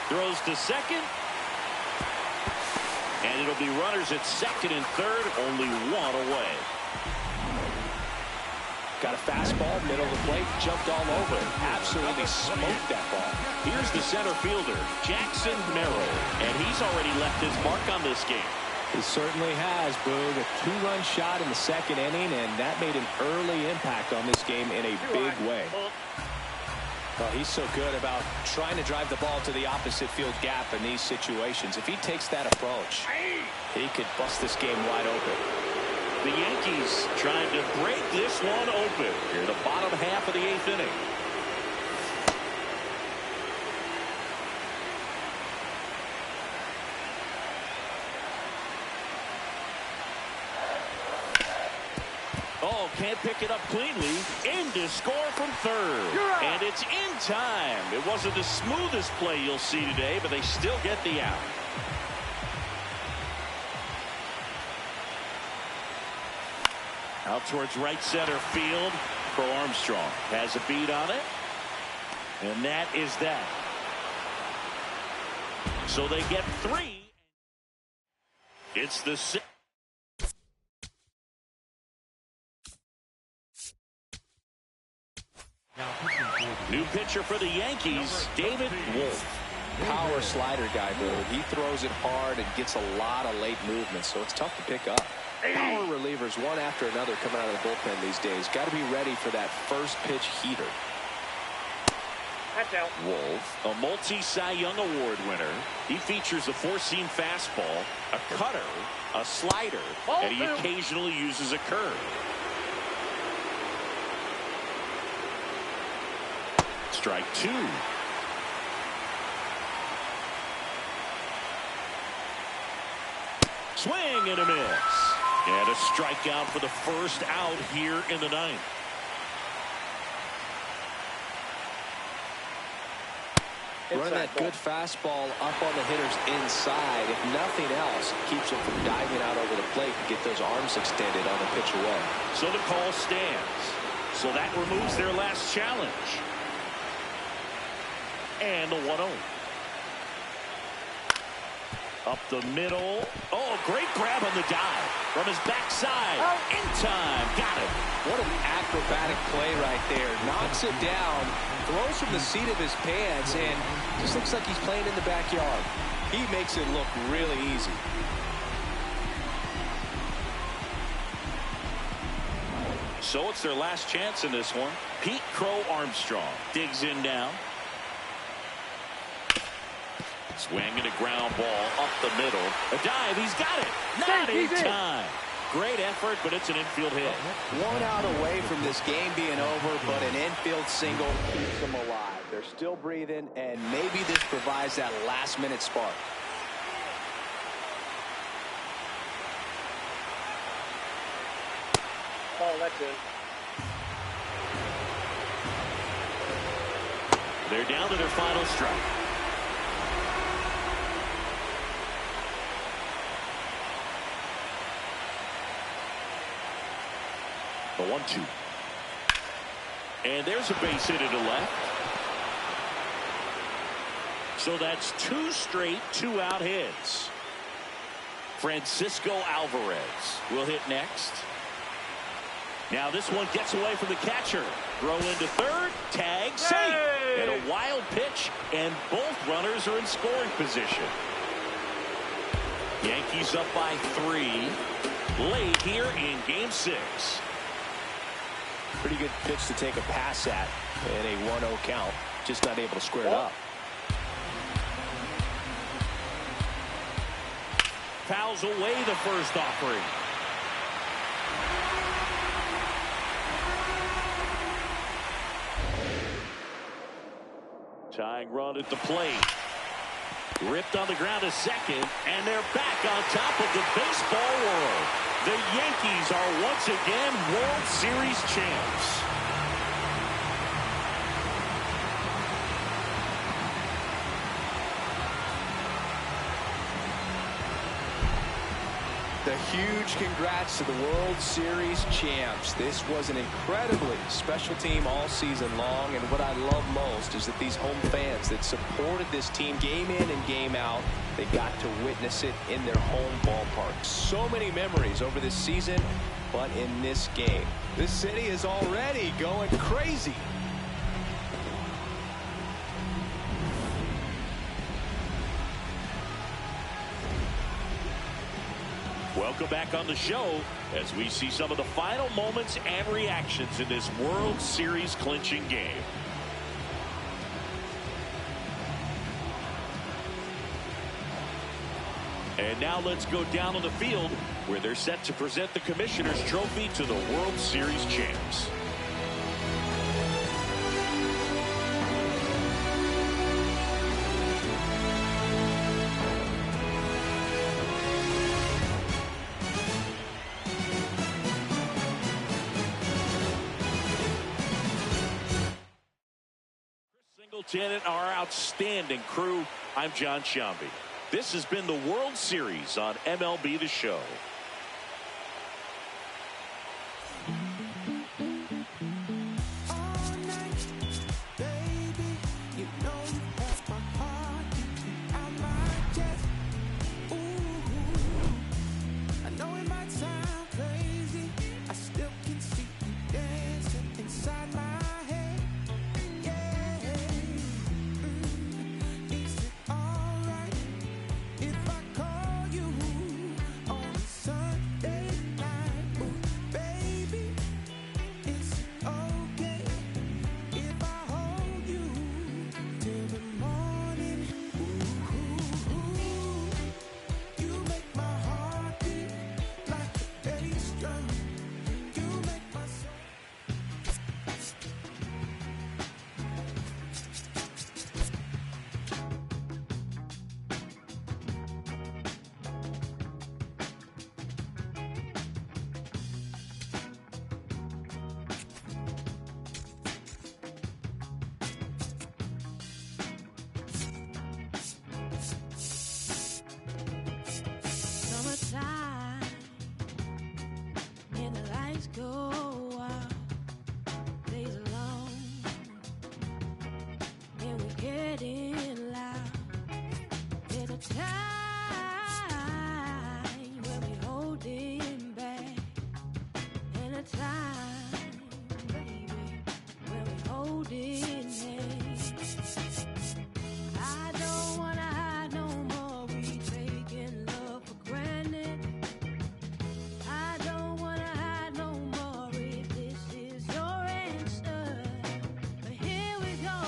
Throws to second. And it'll be runners at second and third, only one away. Got a fastball, middle of the plate, jumped all over it. Absolutely smoked that ball. Here's the center fielder, Jackson Merrill, and he's already left his mark on this game. He certainly has, Boog. A 2-run shot in the second inning, and that made an early impact on this game in a big way. Well, he's so good about trying to drive the ball to the opposite field gap in these situations. If he takes that approach, he could bust this game wide open. The Yankees trying to break this one open here in the bottom half of the 8th inning. Oh, can't pick it up cleanly. In to score from third. And it's in time. It wasn't the smoothest play you'll see today, but they still get the out. Out towards right center field for Armstrong. Has a beat on it. And that is that. So they get 3. It's the 6th. New pitcher for the Yankees, David Wolf. Power slider guy, but he throws it hard and gets a lot of late movement, so it's tough to pick up. Power relievers one after another coming out of the bullpen these days. Got to be ready for that first pitch heater. That's out. Wolf, a multi-Cy Young Award winner. He features a four-seam fastball, a cutter, a slider, and he occasionally uses a curve. Strike 2. Swing and a miss. And a strikeout for the first out here in the 9th. Run that good fastball up on the hitter's inside. If nothing else, keeps him from diving out over the plate to get those arms extended on the pitch away. So the call stands. So that removes their last challenge. And the 1-0. Up the middle. Oh, great grab on the dive. From his backside. In time. Got it. What an acrobatic play right there. Knocks it down. Throws from the seat of his pants. And just looks like he's playing in the backyard. He makes it look really easy. So it's their last chance in this one. Pete Crow Armstrong digs in now. Swinging a ground ball up the middle. A dive. He's got it. Not in time. Great effort, but it's an infield hit. 1 out away from this game being over, but an infield single keeps them alive. They're still breathing, and maybe this provides that last-minute spark. Oh, that's it. They're down to their final strike. The 1-2. And there's a base hit to the left. So that's 2 straight 2-out hits. Francisco Alvarez will hit next. Now this one gets away from the catcher. Throw into third. Tag. Safe. And a wild pitch. And both runners are in scoring position. Yankees up by 3. Late here in Game 6. Pretty good pitch to take a pass at in a 1-0 count. Just not able to square it up. Fouls away the first offering. Tying run at the plate. Ripped on the ground to second, and they're back on top of the baseball world. The Yankees are once again World Series champs. The huge congrats to the World Series champs. This was an incredibly special team all season long, and what I love most is that these home fans that supported this team game in and game out, they got to witness it in their home ballpark. So many memories over this season, but in this game, this city is already going crazy. Welcome back on the show as we see some of the final moments and reactions in this World Series clinching game. And now let's go down on the field where they're set to present the Commissioner's Trophy to the World Series champs. Singleton, our outstanding crew. I'm John Sciambi. This has been the World Series on MLB The Show.